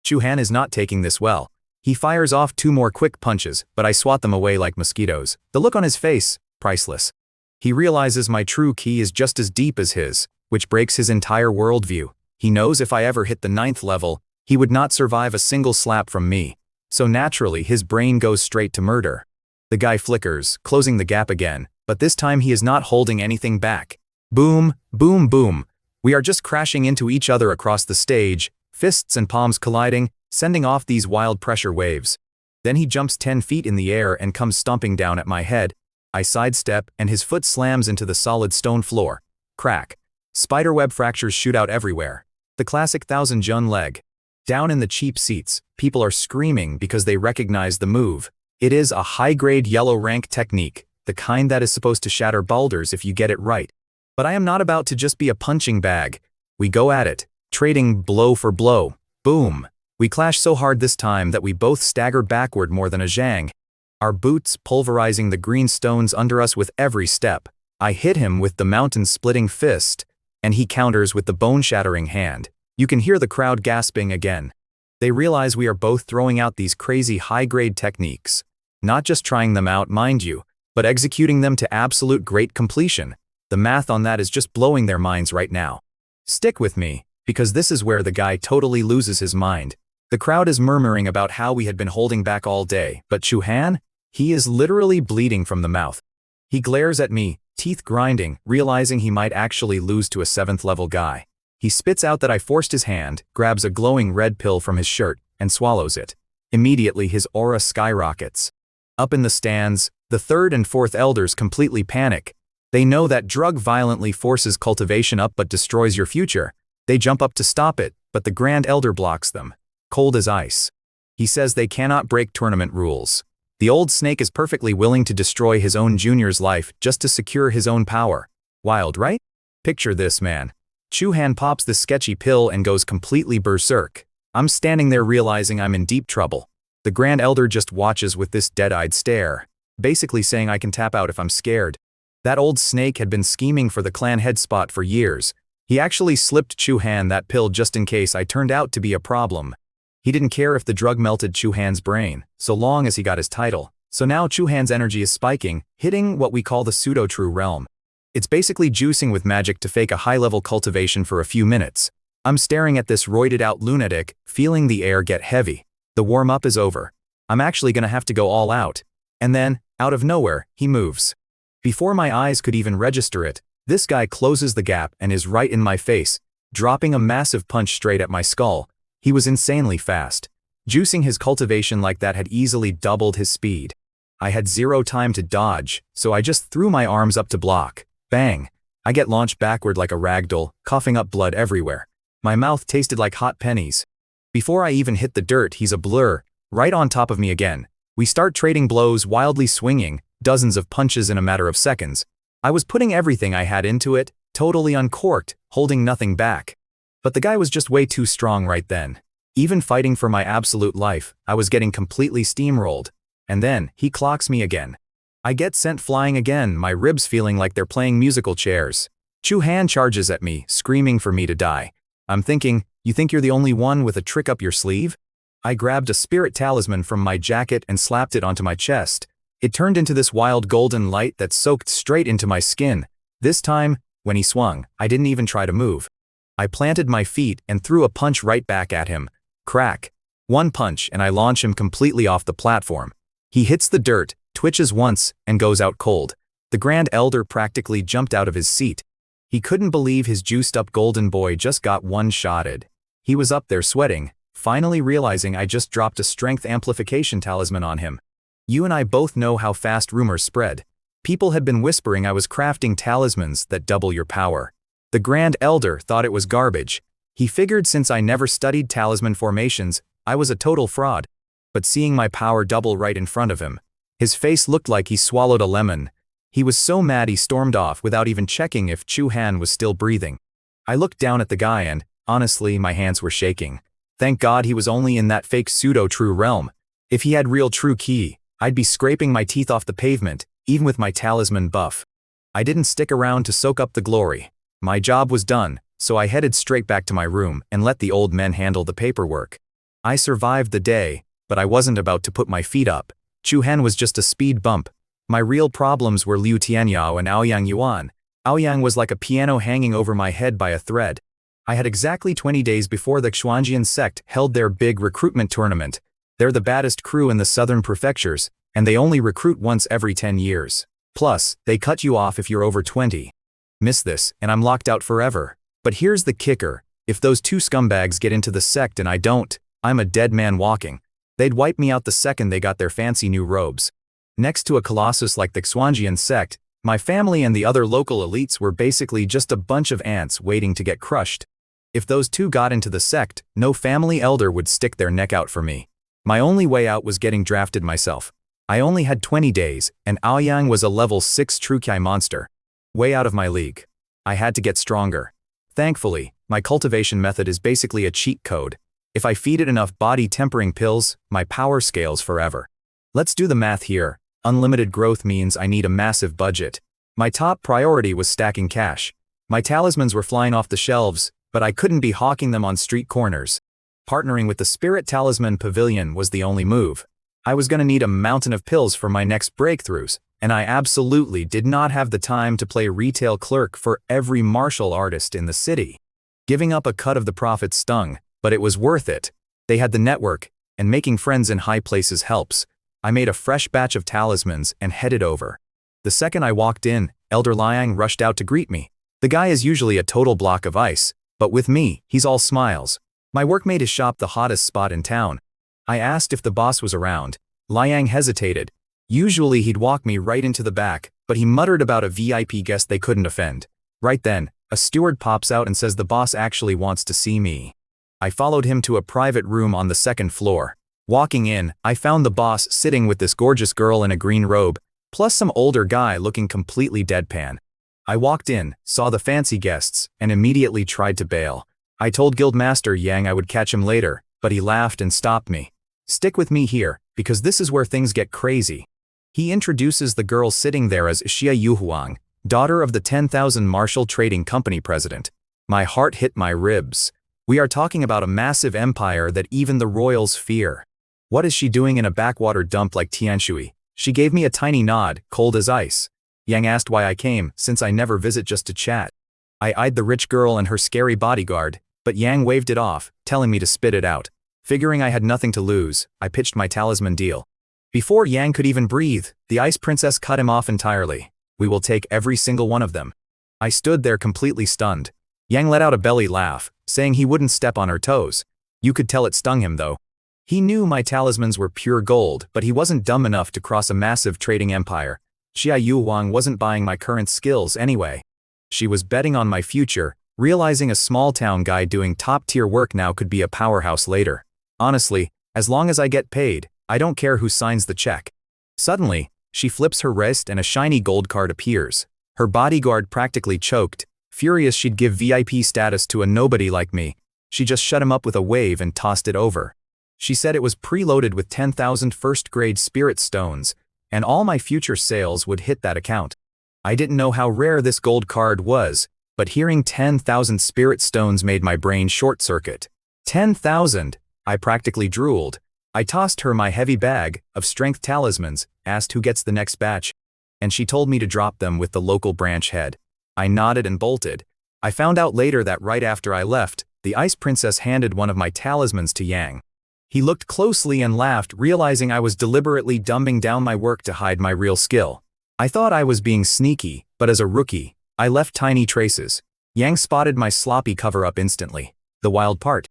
[SPEAKER 1] Chu-Han is not taking this well. He fires off 2 more quick punches, but I swat them away like mosquitoes. The look on his face, priceless. He realizes my true ki is just as deep as his, which breaks his entire worldview. He knows if I ever hit the 9th level, he would not survive a single slap from me. So naturally, his brain goes straight to murder. The guy flickers, closing the gap again, but this time he is not holding anything back. Boom, boom, boom. We are just crashing into each other across the stage, fists and palms colliding, sending off these wild pressure waves. Then he jumps 10 feet in the air and comes stomping down at my head. I sidestep, and his foot slams into the solid stone floor. Crack. Spiderweb fractures shoot out everywhere. The classic 1000 Jun leg. Down in the cheap seats, people are screaming because they recognize the move. It is a high-grade yellow rank technique, the kind that is supposed to shatter boulders if you get it right. But I am not about to just be a punching bag. We go at it, trading blow for blow. Boom. We clash so hard this time that we both stagger backward more than a zhang. Our boots pulverizing the green stones under us with every step. I hit him with the mountain-splitting fist, and he counters with the bone-shattering hand. You can hear the crowd gasping again. They realize we are both throwing out these crazy high-grade techniques. Not just trying them out, mind you, but executing them to absolute great completion. The math on that is just blowing their minds right now. Stick with me, because this is where the guy totally loses his mind. The crowd is murmuring about how we had been holding back all day, but Chu-Han? He is literally bleeding from the mouth. He glares at me, teeth grinding, realizing he might actually lose to a 7th level guy. He spits out that I forced his hand, grabs a glowing red pill from his shirt, and swallows it. Immediately his aura skyrockets. Up in the stands, the 3rd and 4th elders completely panic. They know that drug violently forces cultivation up but destroys your future. They jump up to stop it, but the Grand Elder blocks them. Cold as ice. He says they cannot break tournament rules. The old snake is perfectly willing to destroy his own junior's life just to secure his own power. Wild, right? Picture this, man. Chu-Han pops the sketchy pill and goes completely berserk. I'm standing there realizing I'm in deep trouble. The Grand Elder just watches with this dead-eyed stare, basically saying I can tap out if I'm scared. That old snake had been scheming for the clan head spot for years. He actually slipped Chu-Han that pill just in case I turned out to be a problem. He didn't care if the drug melted Chu-Han's brain, so long as he got his title. So now Chu-Han's energy is spiking, hitting what we call the pseudo-true realm. It's basically juicing with magic to fake a high-level cultivation for a few minutes. I'm staring at this roided-out lunatic, feeling the air get heavy. The warm-up is over. I'm actually gonna have to go all out. And then, out of nowhere, he moves. Before my eyes could even register it, this guy closes the gap and is right in my face, dropping a massive punch straight at my skull. He was insanely fast. Juicing his cultivation like that had easily doubled his speed. I had zero time to dodge, so I just threw my arms up to block. Bang! I get launched backward like a ragdoll, coughing up blood everywhere. My mouth tasted like hot pennies. Before I even hit the dirt, he's a blur, right on top of me again. We start trading blows, wildly swinging, dozens of punches in a matter of seconds. I was putting everything I had into it, totally uncorked, holding nothing back. But the guy was just way too strong right then. Even fighting for my absolute life, I was getting completely steamrolled. And then, he clocks me again. I get sent flying again, my ribs feeling like they're playing musical chairs. Chu-Han charges at me, screaming for me to die. I'm thinking, you think you're the only one with a trick up your sleeve? I grabbed a spirit talisman from my jacket and slapped it onto my chest. It turned into this wild golden light that soaked straight into my skin. This time, when he swung, I didn't even try to move. I planted my feet and threw a punch right back at him. Crack. One punch and I launch him completely off the platform. He hits the dirt, twitches once, and goes out cold. The Grand Elder practically jumped out of his seat. He couldn't believe his juiced-up golden boy just got one-shotted. He was up there sweating, finally realizing I just dropped a strength amplification talisman on him. You and I both know how fast rumors spread. People had been whispering I was crafting talismans that double your power. The Grand Elder thought it was garbage. He figured since I never studied talisman formations, I was a total fraud. But seeing my power double right in front of him, his face looked like he swallowed a lemon. He was so mad he stormed off without even checking if Chu-Han was still breathing. I looked down at the guy and, honestly, my hands were shaking. Thank God he was only in that fake pseudo-true realm. If he had real true ki, I'd be scraping my teeth off the pavement, even with my talisman buff. I didn't stick around to soak up the glory. My job was done, so I headed straight back to my room and let the old men handle the paperwork. I survived the day, but I wasn't about to put my feet up. Chu-Han was just a speed bump. My real problems were Liu Tianyao and Aoyang Yuan. Aoyang was like a piano hanging over my head by a thread. I had exactly 20 days before the Xuanjian sect held their big recruitment tournament. They're the baddest crew in the southern prefectures, and they only recruit once every 10 years. Plus, they cut you off if you're over 20. Miss this, and I'm locked out forever. But here's the kicker. If those two scumbags get into the sect and I don't, I'm a dead man walking. They'd wipe me out the second they got their fancy new robes. Next to a colossus like the Xuanjian sect, my family and the other local elites were basically just a bunch of ants waiting to get crushed. If those two got into the sect, no family elder would stick their neck out for me. My only way out was getting drafted myself. I only had 20 days, and Aoyang was a level 6 Trukai monster. Way out of my league. I had to get stronger. Thankfully, my cultivation method is basically a cheat code. If I feed it enough body-tempering pills, my power scales forever. Let's do the math here. Unlimited growth means I need a massive budget. My top priority was stacking cash. My talismans were flying off the shelves, but I couldn't be hawking them on street corners. Partnering with the Spirit Talisman Pavilion was the only move. I was gonna need a mountain of pills for my next breakthroughs, and I absolutely did not have the time to play retail clerk for every martial artist in the city. Giving up a cut of the profits stung, but it was worth it. They had the network, and making friends in high places helps. I made a fresh batch of talismans and headed over. The second I walked in, Elder Liang rushed out to greet me. The guy is usually a total block of ice, but with me, he's all smiles. My work made his shop the hottest spot in town. I asked if the boss was around. Liang hesitated. Usually he'd walk me right into the back, but he muttered about a VIP guest they couldn't offend. Right then, a steward pops out and says the boss actually wants to see me. I followed him to a private room on the second floor. Walking in, I found the boss sitting with this gorgeous girl in a green robe, plus some older guy looking completely deadpan. I walked in, saw the fancy guests, and immediately tried to bail. I told Guildmaster Yang I would catch him later, but he laughed and stopped me. Stick with me here, because this is where things get crazy. He introduces the girl sitting there as Xia Yuhuang, daughter of the 10,000 Martial Trading Company president. My heart hit my ribs. We are talking about a massive empire that even the royals fear. What is she doing in a backwater dump like Tianshui? She gave me a tiny nod, cold as ice. Yang asked why I came, since I never visit just to chat. I eyed the rich girl and her scary bodyguard, but Yang waved it off, telling me to spit it out. Figuring I had nothing to lose, I pitched my talisman deal. Before Yang could even breathe, the Ice Princess cut him off entirely. We will take every single one of them. I stood there completely stunned. Yang let out a belly laugh, saying he wouldn't step on her toes. You could tell it stung him though. He knew my talismans were pure gold, but he wasn't dumb enough to cross a massive trading empire. Xia Yuhuang wasn't buying my current skills anyway. She was betting on my future, realizing a small-town guy doing top-tier work now could be a powerhouse later. Honestly, as long as I get paid, I don't care who signs the check. Suddenly, she flips her wrist and a shiny gold card appears. Her bodyguard practically choked. Furious she'd give VIP status to a nobody like me, she just shut him up with a wave and tossed it over. She said it was preloaded with 10,000 first-grade spirit stones, and all my future sales would hit that account. I didn't know how rare this gold card was, but hearing 10,000 spirit stones made my brain short-circuit. 10,000! I practically drooled. I tossed her my heavy bag of strength talismans, asked who gets the next batch, and she told me to drop them with the local branch head. I nodded and bolted. I found out later that right after I left, the Ice Princess handed one of my talismans to Yang. He looked closely and laughed, realizing I was deliberately dumbing down my work to hide my real skill. I thought I was being sneaky, but as a rookie, I left tiny traces. Yang spotted my sloppy cover-up instantly. The wild part.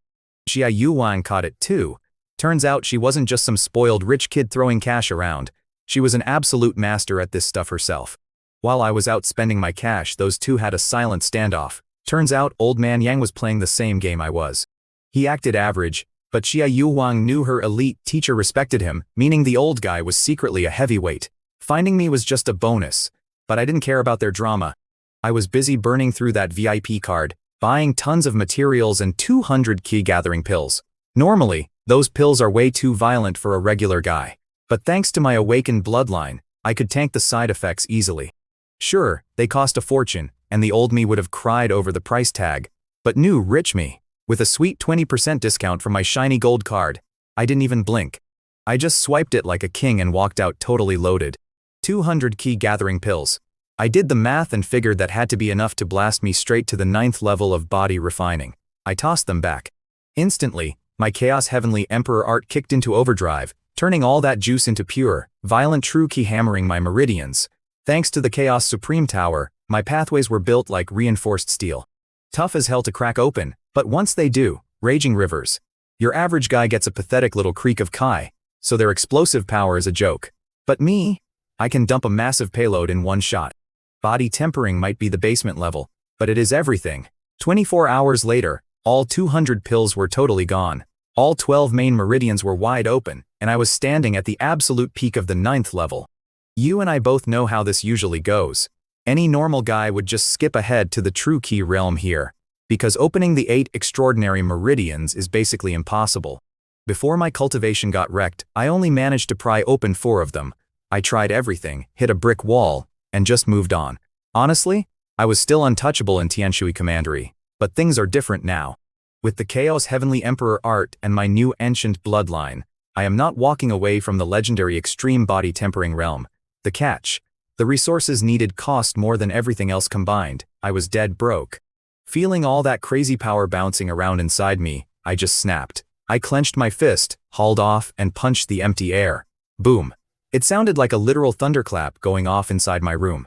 [SPEAKER 1] Xia Yuhuang caught it too. Turns out she wasn't just some spoiled rich kid throwing cash around. She was an absolute master at this stuff herself. While I was out spending my cash, those two had a silent standoff. Turns out old man Yang was playing the same game I was. He acted average, but Xia Yuhuang knew her elite teacher respected him, meaning the old guy was secretly a heavyweight. Finding me was just a bonus, but I didn't care about their drama. I was busy burning through that VIP card, buying tons of materials and 200 key gathering pills. Normally, those pills are way too violent for a regular guy. But thanks to my awakened bloodline, I could tank the side effects easily. Sure, they cost a fortune, and the old me would have cried over the price tag. But new rich me, with a sweet 20% discount from my shiny gold card, I didn't even blink. I just swiped it like a king and walked out totally loaded. 200 key gathering pills. I did the math and figured that had to be enough to blast me straight to the 9th level of body refining. I tossed them back. Instantly, my Chaos Heavenly Emperor art kicked into overdrive, turning all that juice into pure, violent true key hammering my meridians. Thanks to the Chaos Supreme Tower, my pathways were built like reinforced steel. Tough as hell to crack open, but once they do, raging rivers. Your average guy gets a pathetic little creek of Kai, so their explosive power is a joke. But me? I can dump a massive payload in one shot. Body tempering might be the basement level, but it is everything. 24 hours later, all 200 pills were totally gone. All 12 main meridians were wide open, and I was standing at the absolute peak of the 9th level. You and I both know how this usually goes. Any normal guy would just skip ahead to the true key realm here, because opening the 8 extraordinary meridians is basically impossible. Before my cultivation got wrecked, I only managed to pry open 4 of them. I tried everything, hit a brick wall, and just moved on. Honestly, I was still untouchable in Tianshui Commandery, but things are different now. With the Chaos Heavenly Emperor art and my new ancient bloodline, I am not walking away from the legendary extreme body tempering realm. The catch: the resources needed cost more than everything else combined. I was dead broke. Feeling all that crazy power bouncing around inside me, I just snapped. I clenched my fist, hauled off, and punched the empty air. Boom. It sounded like a literal thunderclap going off inside my room.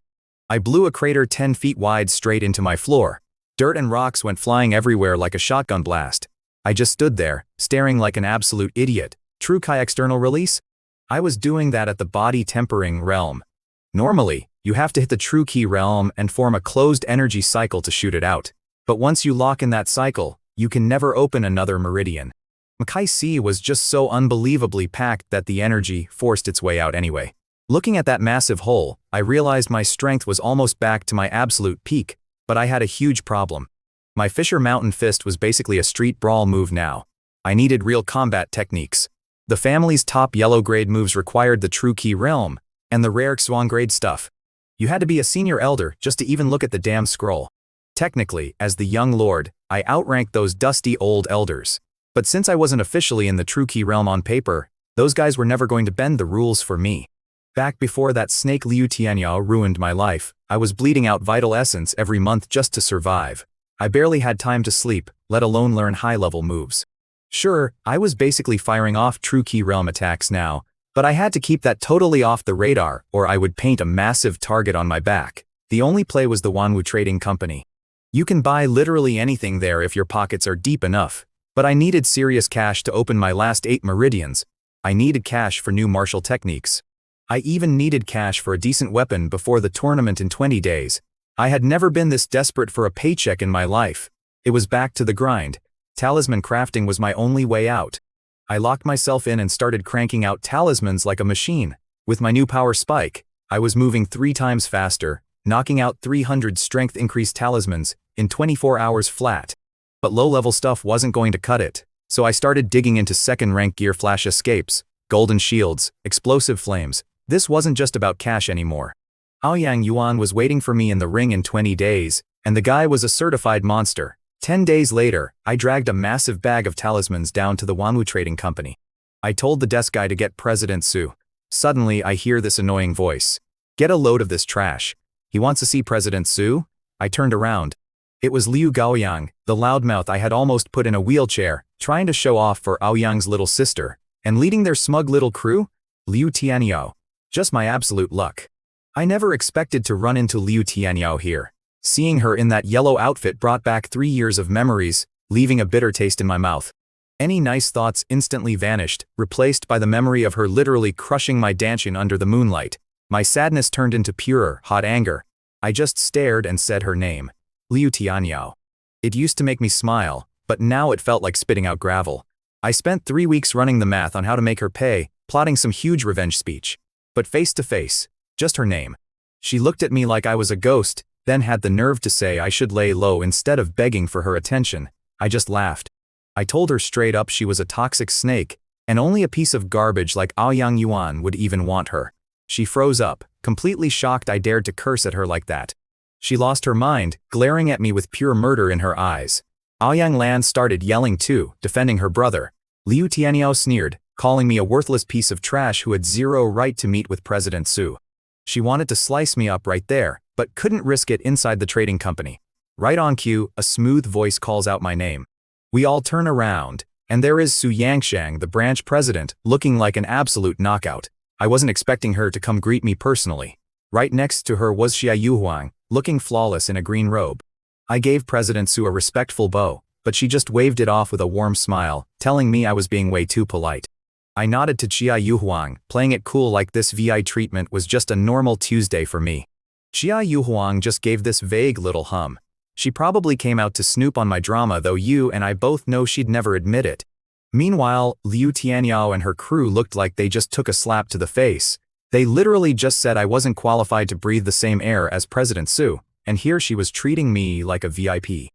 [SPEAKER 1] I blew a crater 10 feet wide straight into my floor. Dirt and rocks went flying everywhere like a shotgun blast. I just stood there, staring like an absolute idiot. True Kai external release? I was doing that at the body tempering realm. Normally, you have to hit the true key realm and form a closed energy cycle to shoot it out. But once you lock in that cycle, you can never open another meridian. Makai C was just so unbelievably packed that the energy forced its way out anyway. Looking at that massive hole, I realized my strength was almost back to my absolute peak, but I had a huge problem. My Fisher Mountain Fist was basically a street brawl move now. I needed real combat techniques. The family's top yellow grade moves required the True Key Realm, and the rare Xuan grade stuff. You had to be a senior elder just to even look at the damn scroll. Technically, as the young lord, I outranked those dusty old elders. But since I wasn't officially in the True Key Realm on paper, those guys were never going to bend the rules for me. Back before that snake Liu Tianyao ruined my life, I was bleeding out vital essence every month just to survive. I barely had time to sleep, let alone learn high-level moves. Sure, I was basically firing off True Key Realm attacks now, but I had to keep that totally off the radar or I would paint a massive target on my back. The only play was the Wanwu Trading Company. You can buy literally anything there if your pockets are deep enough, but I needed serious cash to open my last 8 meridians. I needed cash for new martial techniques. I even needed cash for a decent weapon before the tournament in 20 days. I had never been this desperate for a paycheck in my life. It was back to the grind. Talisman crafting was my only way out. I locked myself in and started cranking out talismans like a machine. With my new power spike, I was moving 3 times faster, knocking out 300 strength increased talismans in 24 hours flat. But low-level stuff wasn't going to cut it, so I started digging into second-rank gear flash escapes, golden shields, explosive flames. This wasn't just about cash anymore. Aoyang Yuan was waiting for me in the ring in 20 days, and the guy was a certified monster. 10 days later, I dragged a massive bag of talismans down to the Wanwu Trading Company. I told the desk guy to get President Su. Suddenly, I hear this annoying voice. "Get a load of this trash. He wants to see President Su?" I turned around. It was Liu Gaoyang, the loudmouth I had almost put in a wheelchair, trying to show off for Aoyang's little sister, and leading their smug little crew? Liu Tianyao. Just my absolute luck. I never expected to run into Liu Tianyao here. Seeing her in that yellow outfit brought back 3 years of memories, leaving a bitter taste in my mouth. Any nice thoughts instantly vanished, replaced by the memory of her literally crushing my dancing under the moonlight. My sadness turned into pure, hot anger. I just stared and said her name. Liu Tianyao. It used to make me smile, but now it felt like spitting out gravel. I spent 3 weeks running the math on how to make her pay, plotting some huge revenge speech. But face to face, just her name. She looked at me like I was a ghost, then had the nerve to say I should lay low instead of begging for her attention. I just laughed. I told her straight up she was a toxic snake, and only a piece of garbage like Aoyang Yuan would even want her. She froze up, completely shocked I dared to curse at her like that. She lost her mind, glaring at me with pure murder in her eyes. Aoyang Lan started yelling too, defending her brother. Liu Tianyao sneered, calling me a worthless piece of trash who had zero right to meet with President Su. She wanted to slice me up right there, but couldn't risk it inside the trading company. Right on cue, a smooth voice calls out my name. We all turn around, and there is Su Yangshang, the branch president, looking like an absolute knockout. I wasn't expecting her to come greet me personally. Right next to her was Xia Yuhuang, looking flawless in a green robe. I gave President Su a respectful bow, but she just waved it off with a warm smile, telling me I was being way too polite. I nodded to Xia Yuhuang, playing it cool like this VI treatment was just a normal Tuesday for me. Xia Yuhuang just gave this vague little hum. She probably came out to snoop on my drama, though you and I both know she'd never admit it. Meanwhile, Liu Tianyao and her crew looked like they just took a slap to the face. They literally just said I wasn't qualified to breathe the same air as President Su, and here she was treating me like a VIP.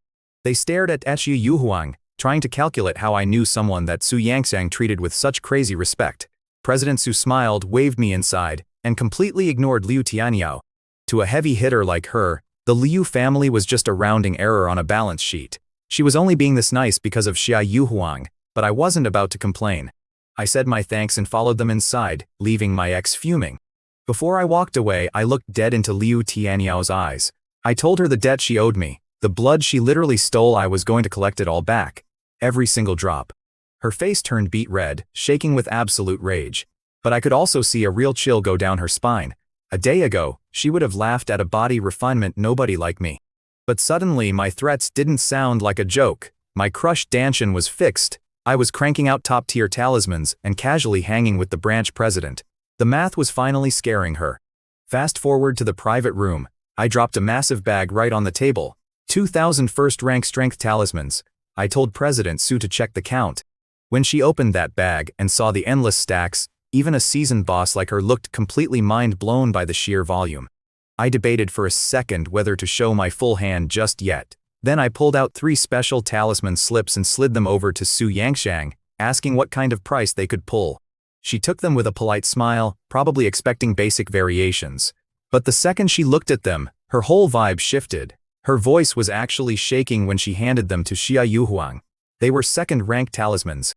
[SPEAKER 1] They stared at Xia Yuhuang, trying to calculate how I knew someone that Su Yangshang treated with such crazy respect. President Su smiled, waved me inside, and completely ignored Liu Tianyao. To a heavy hitter like her, the Liu family was just a rounding error on a balance sheet. She was only being this nice because of Xia Yuhuang, but I wasn't about to complain. I said my thanks and followed them inside, leaving my ex fuming. Before I walked away, I looked dead into Liu Tianyao eyes. I told her the debt she owed me, the blood she literally stole. I was going to collect it all back. Every single drop. Her face turned beet red, shaking with absolute rage. But I could also see a real chill go down her spine. A day ago, she would have laughed at a body refinement nobody like me. But suddenly my threats didn't sound like a joke. My crushed Danshan was fixed. I was cranking out top-tier talismans and casually hanging with the branch president. The math was finally scaring her. Fast forward to the private room. I dropped a massive bag right on the table. 2,000 first-rank strength talismans. I told President Su to check the count. When she opened that bag and saw the endless stacks, even a seasoned boss like her looked completely mind-blown by the sheer volume. I debated for a second whether to show my full hand just yet. Then I pulled out 3 special talisman slips and slid them over to Su Yangshang, asking what kind of price they could pull. She took them with a polite smile, probably expecting basic variations. But the second she looked at them, her whole vibe shifted. Her voice was actually shaking when she handed them to Xia Yuhuang. They were second-rank talismans.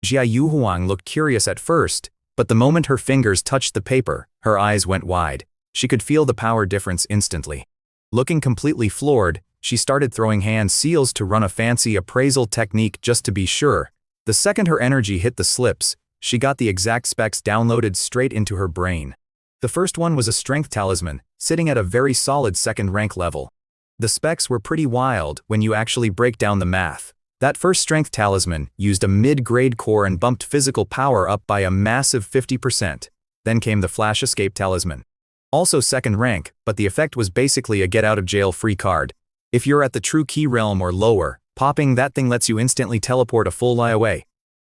[SPEAKER 1] Xia Yuhuang looked curious at first, but the moment her fingers touched the paper, her eyes went wide. She could feel the power difference instantly. Looking completely floored, she started throwing hand seals to run a fancy appraisal technique just to be sure. The second her energy hit the slips, she got the exact specs downloaded straight into her brain. The first one was a strength talisman, sitting at a very solid second-rank level. The specs were pretty wild when you actually break down the math. That first strength talisman used a mid-grade core and bumped physical power up by a massive 50%. Then came the flash escape talisman. Also second rank, but the effect was basically a get-out-of-jail-free card. If you're at the true key realm or lower, popping that thing lets you instantly teleport a full lie away.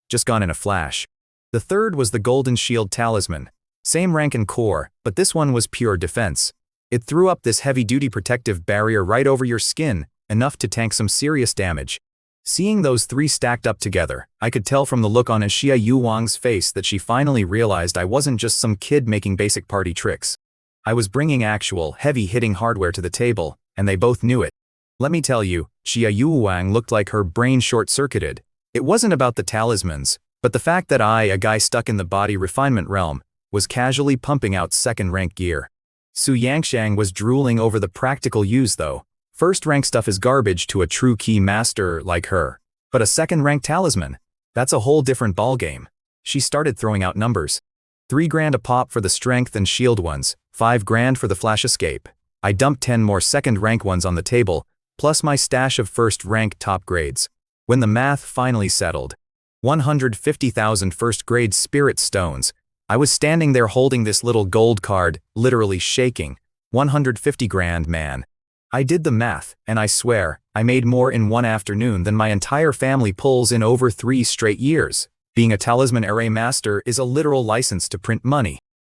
[SPEAKER 1] Just gone in a flash. The third was the golden shield talisman. Same rank and core, but this one was pure defense. It threw up this heavy-duty protective barrier right over your skin, enough to tank some serious damage. Seeing those 3 stacked up together, I could tell from the look on Xia Yuhuang's face that she finally realized I wasn't just some kid making basic party tricks. I was bringing actual, heavy-hitting hardware to the table, and they both knew it. Let me tell you, Xia Yuhuang looked like her brain short-circuited. It wasn't about the talismans, but the fact that I, a guy stuck in the body refinement realm, was casually pumping out second-rank gear. Su Yangshang was drooling over the practical use though. First-rank stuff is garbage to a true key master like her. But a second-rank talisman? That's a whole different ballgame. She started throwing out numbers. 3 grand a pop for the strength and shield ones, 5 grand for the flash escape. I dumped 10 more second-rank ones on the table, plus my stash of first-rank top grades. When the math finally settled, 150,000 first-grade spirit stones. I was standing there holding this little gold card, literally shaking. 150 grand, man. I did the math, and I swear, I made more in one afternoon than my entire family pulls in over 3 straight years. Being a talisman array master is a literal license to print money.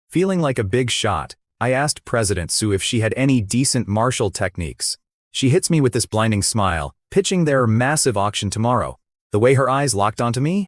[SPEAKER 1] Feeling like a big shot, I asked President Su if she had any decent martial techniques. She hits me with this blinding smile, pitching their massive auction tomorrow. The way her eyes locked onto me?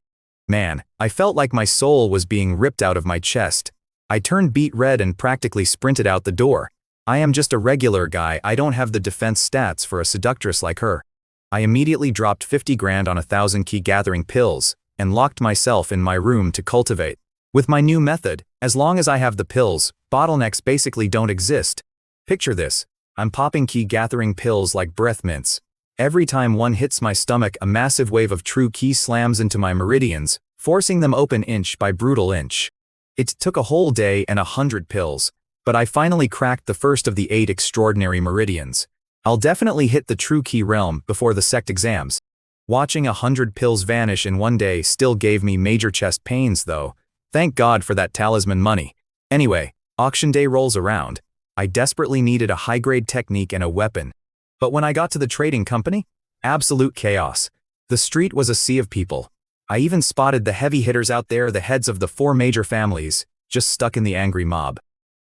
[SPEAKER 1] Man, I felt like my soul was being ripped out of my chest. I turned beet red and practically sprinted out the door. I am just a regular guy, I don't have the defense stats for a seductress like her. I immediately dropped 50 grand on 1,000 key gathering pills, and locked myself in my room to cultivate. With my new method, as long as I have the pills, bottlenecks basically don't exist. Picture this, I'm popping key gathering pills like breath mints. Every time one hits my stomach, a massive wave of true key slams into my meridians, forcing them open inch by brutal inch. It took a whole day and 100 pills, but I finally cracked the first of the 8 extraordinary meridians. I'll definitely hit the true key realm before the sect exams. Watching 100 pills vanish in one day still gave me major chest pains though. Thank God for that talisman money. Anyway, auction day rolls around. I desperately needed a high-grade technique and a weapon. But when I got to the trading company, absolute chaos. The street was a sea of people. I even spotted the heavy hitters out there, the heads of the 4 major families, just stuck in the angry mob.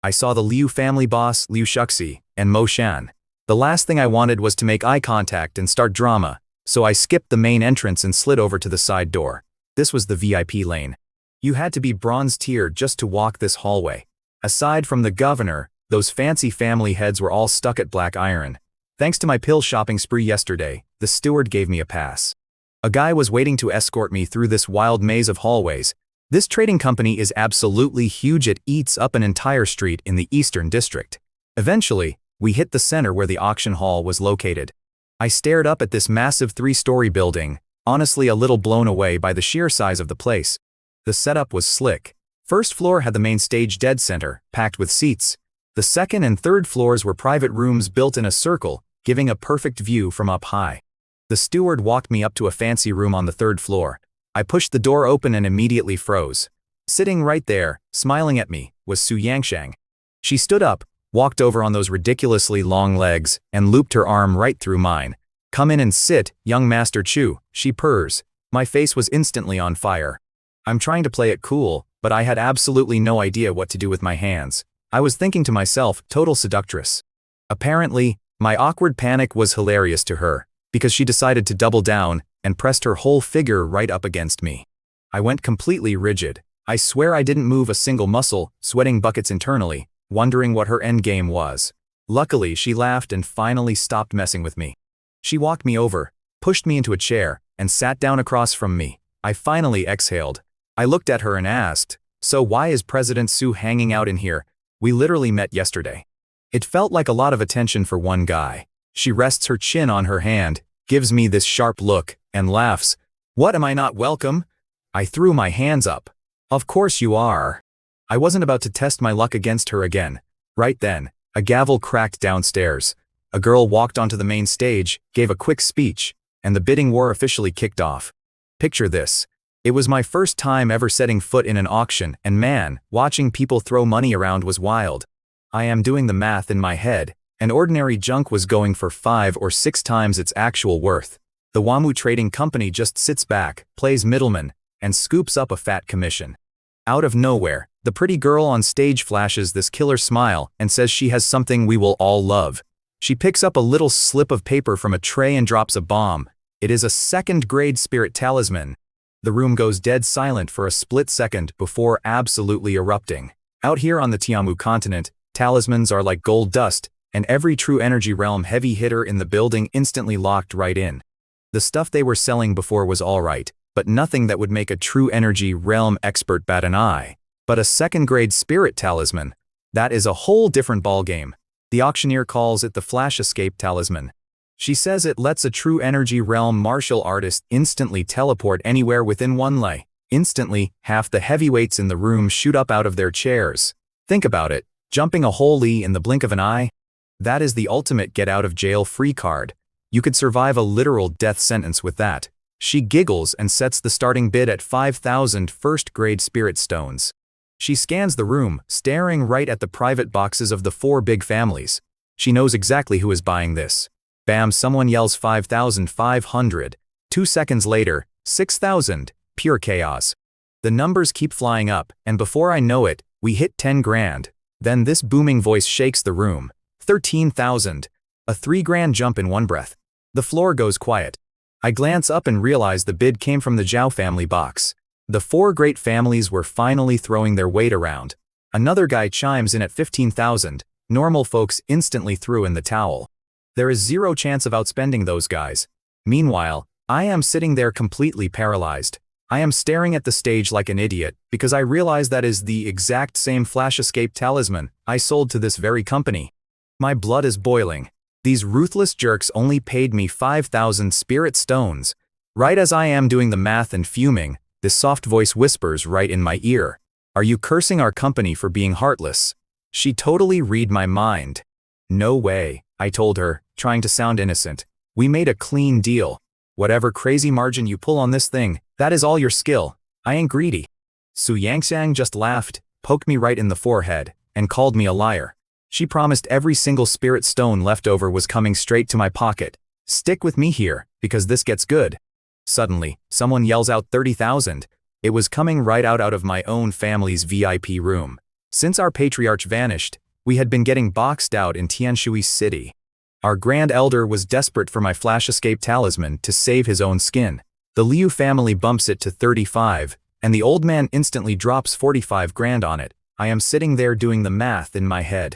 [SPEAKER 1] I saw the Liu family boss, Liu Shuxi, and Mo Shan. The last thing I wanted was to make eye contact and start drama, so I skipped the main entrance and slid over to the side door. This was the VIP lane. You had to be bronze tier just to walk this hallway. Aside from the governor, Those fancy family heads were all stuck at black iron. Thanks to my pill shopping spree yesterday, the steward gave me a pass. A guy was waiting to escort me through this wild maze of hallways. This trading company is absolutely huge. It eats up an entire street in the Eastern District. Eventually, we hit the center where the auction hall was located. I stared up at this massive 3-story building, honestly a little blown away by the sheer size of the place. The setup was slick. First floor had the main stage dead center, packed with seats. The second and third floors were private rooms built in a circle, giving a perfect view from up high. The steward walked me up to a fancy room on the third floor. I pushed the door open and immediately froze. Sitting right there, smiling at me, was Su Yangshang. She stood up, walked over on those ridiculously long legs, and looped her arm right through mine. "Come in and sit, young Master Chu," she purrs. My face was instantly on fire. I'm trying to play it cool, but I had absolutely no idea what to do with my hands. I was thinking to myself, total seductress. Apparently, my awkward panic was hilarious to her, because she decided to double down and pressed her whole figure right up against me. I went completely rigid. I swear I didn't move a single muscle, sweating buckets internally, wondering what her endgame was. Luckily, she laughed and finally stopped messing with me. She walked me over, pushed me into a chair, and sat down across from me. I finally exhaled. I looked at her and asked, "So why is President Su hanging out in here? We literally met yesterday." It felt like a lot of attention for one guy. She rests her chin on her hand, gives me this sharp look, and laughs. "What, am I not welcome?" I threw my hands up. "Of course you are." I wasn't about to test my luck against her again. Right then, a gavel cracked downstairs. A girl walked onto the main stage, gave a quick speech, and the bidding war officially kicked off. Picture this. It was my first time ever setting foot in an auction, and man, watching people throw money around was wild. I am doing the math in my head, and ordinary junk was going for 5 or 6 times its actual worth. The Wamu Trading Company just sits back, plays middleman, and scoops up a fat commission. Out of nowhere, the pretty girl on stage flashes this killer smile and says she has something we will all love. She picks up a little slip of paper from a tray and drops a bomb. It is a 2nd-grade spirit talisman. The room goes dead silent for a split second before absolutely erupting. Out here on the Tiamu continent, talismans are like gold dust, and every true energy realm heavy hitter in the building instantly locked right in. The stuff they were selling before was alright, but nothing that would make a true energy realm expert bat an eye. But a 2nd-grade spirit talisman, that is a whole different ballgame. The auctioneer calls it the Flash Escape Talisman. She says it lets a true energy realm martial artist instantly teleport anywhere within 1 lay. Instantly, half the heavyweights in the room shoot up out of their chairs. Think about it, jumping a whole li in the blink of an eye? That is the ultimate get-out-of-jail-free card. You could survive a literal death sentence with that. She giggles and sets the starting bid at 5,000 first-grade spirit stones. She scans the room, staring right at the private boxes of the 4 big families. She knows exactly who is buying this. Bam, someone yells 5,500. 2 seconds later, 6,000. Pure chaos. The numbers keep flying up, and before I know it, we hit 10 grand. Then this booming voice shakes the room. 13,000. A 3 grand jump in one breath. The floor goes quiet. I glance up and realize the bid came from the Zhao family box. The 4 great families were finally throwing their weight around. Another guy chimes in at 15,000. Normal folks instantly threw in the towel. There is 0 chance of outspending those guys. Meanwhile, I am sitting there completely paralyzed. I am staring at the stage like an idiot because I realize that is the exact same Flash Escape Talisman I sold to this very company. My blood is boiling. These ruthless jerks only paid me 5,000 spirit stones. Right as I am doing the math and fuming, this soft voice whispers right in my ear. "Are you cursing our company for being heartless?" She totally read my mind. "No way," I told her, trying to sound innocent. "We made a clean deal. Whatever crazy margin you pull on this thing, that is all your skill. I ain't greedy." Su Yangxiang just laughed, poked me right in the forehead, and called me a liar. She promised every single spirit stone left over was coming straight to my pocket. Stick with me here, because this gets good. Suddenly, someone yells out 30,000. It was coming right out of my own family's VIP room. Since our patriarch vanished, we had been getting boxed out in Tianshui City. Our grand elder was desperate for my Flash Escape Talisman to save his own skin. The Liu family bumps it to 35, and the old man instantly drops 45 grand on it. I am sitting there doing the math in my head.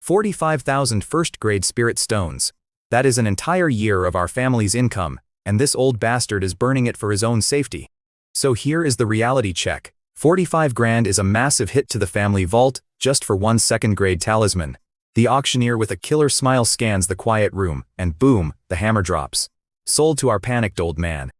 [SPEAKER 1] 45,000 first-grade spirit stones. That is an entire year of our family's income, and this old bastard is burning it for his own safety. So here is the reality check. 45 grand is a massive hit to the family vault, just for one second-grade talisman. The auctioneer with a killer smile scans the quiet room, and boom, the hammer drops. Sold to our panicked old man.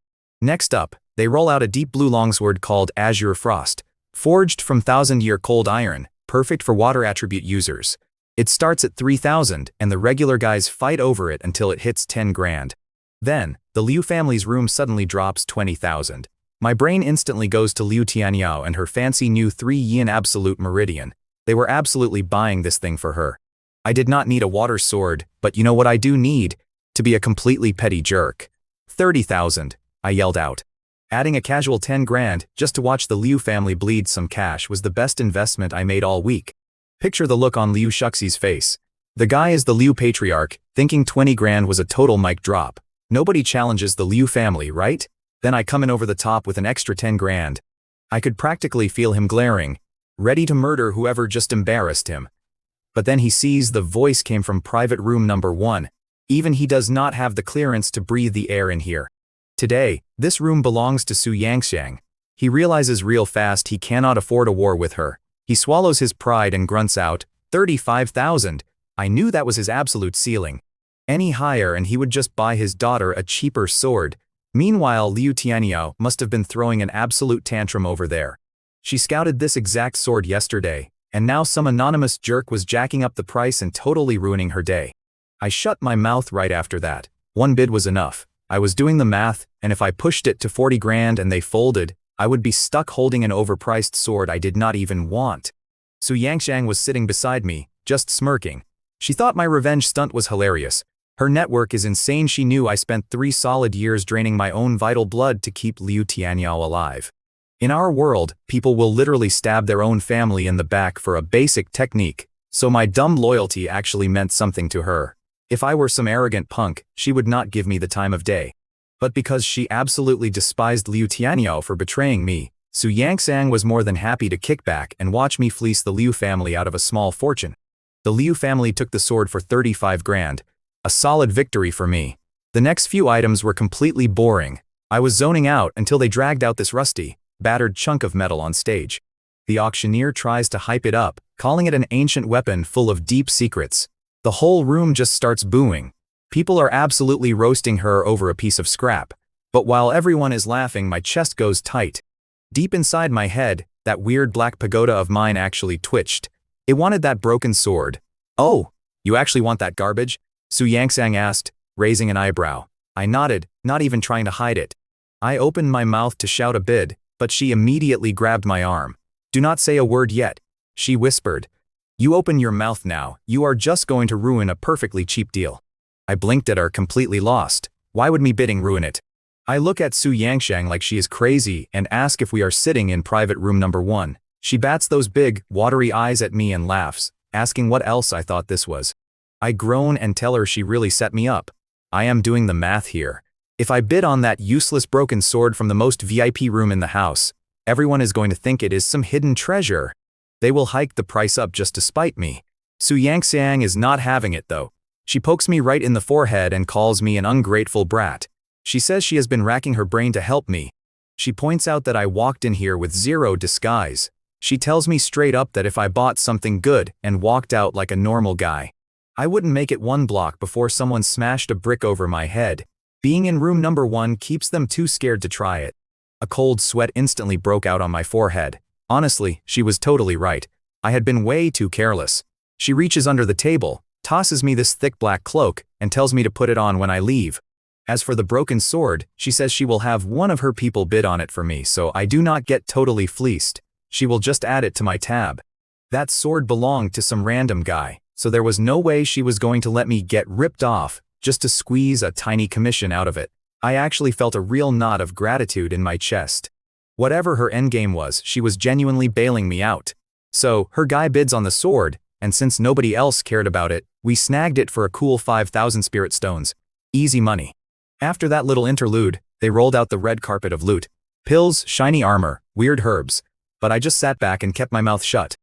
[SPEAKER 1] Next up, they roll out a deep blue longsword called Azure Frost, forged from 1,000-year cold iron, perfect for water attribute users. It starts at 3,000, and the regular guys fight over it until it hits 10 grand. Then, the Liu family's room suddenly drops 20,000. My brain instantly goes to Liu Tianyao and her fancy new 3-yin absolute meridian. They were absolutely buying this thing for her. I did not need a water sword, but you know what I do need? To be a completely petty jerk. 30,000, I yelled out. Adding a casual 10 grand just to watch the Liu family bleed some cash was the best investment I made all week. Picture the look on Liu Shuxi's face. The guy is the Liu patriarch, thinking 20 grand was a total mic drop. Nobody challenges the Liu family, right? Then I come in over the top with an extra 10 grand. I could practically feel him glaring, ready to murder whoever just embarrassed him. But then he sees the voice came from private room number 1. Even he does not have the clearance to breathe the air in here. Today, this room belongs to Su Yangxiang. He realizes real fast he cannot afford a war with her. He swallows his pride and grunts out, 35,000. I knew that was his absolute ceiling. Any higher and he would just buy his daughter a cheaper sword. Meanwhile, Liu Tianyao must have been throwing an absolute tantrum over there. She scouted this exact sword yesterday, and now some anonymous jerk was jacking up the price and totally ruining her day. I shut my mouth right after that. One bid was enough. I was doing the math, and if I pushed it to 40 grand and they folded, I would be stuck holding an overpriced sword I did not even want. Su Yangxiang was sitting beside me, just smirking. She thought my revenge stunt was hilarious. Her network is insane. She knew I spent 3 solid years draining my own vital blood to keep Liu Tianyao alive. In our world, people will literally stab their own family in the back for a basic technique, so my dumb loyalty actually meant something to her. If I were some arrogant punk, she would not give me the time of day. But because she absolutely despised Liu Tianyao for betraying me, Su Yangxiang was more than happy to kick back and watch me fleece the Liu family out of a small fortune. The Liu family took the sword for 35 grand, a solid victory for me. The next few items were completely boring. I was zoning out until they dragged out this rusty, battered chunk of metal on stage. The auctioneer tries to hype it up, calling it an ancient weapon full of deep secrets. The whole room just starts booing. People are absolutely roasting her over a piece of scrap. But while everyone is laughing, my chest goes tight. Deep inside my head, that weird black pagoda of mine actually twitched. It wanted that broken sword. Oh, you actually want that garbage? Su Yangxiang asked, raising an eyebrow. I nodded, not even trying to hide it. I opened my mouth to shout a bid, but she immediately grabbed my arm. Do not say a word yet, she whispered. You open your mouth now, you are just going to ruin a perfectly cheap deal. I blinked at her, completely lost. Why would me bidding ruin it? I look at Su Yangxiang like she is crazy and ask if we are sitting in private room number 1. She bats those big, watery eyes at me and laughs, asking what else I thought this was. I groan and tell her she really set me up. I am doing the math here. If I bid on that useless broken sword from the most VIP room in the house, everyone is going to think it is some hidden treasure. They will hike the price up just to spite me. Su Yangxiang is not having it though. She pokes me right in the forehead and calls me an ungrateful brat. She says she has been racking her brain to help me. She points out that I walked in here with zero disguise. She tells me straight up that if I bought something good and walked out like a normal guy, I wouldn't make it 1 block before someone smashed a brick over my head. Being in room number 1 keeps them too scared to try it. A cold sweat instantly broke out on my forehead. Honestly, she was totally right. I had been way too careless. She reaches under the table, tosses me this thick black cloak, and tells me to put it on when I leave. As for the broken sword, she says she will have one of her people bid on it for me so I do not get totally fleeced. She will just add it to my tab. That sword belonged to some random guy, so there was no way she was going to let me get ripped off just to squeeze a tiny commission out of it. I actually felt a real knot of gratitude in my chest. Whatever her endgame was, she was genuinely bailing me out. So, her guy bids on the sword, and since nobody else cared about it, we snagged it for a cool 5,000 spirit stones. Easy money. After that little interlude, they rolled out the red carpet of loot. Pills, shiny armor, weird herbs. But I just sat back and kept my mouth shut.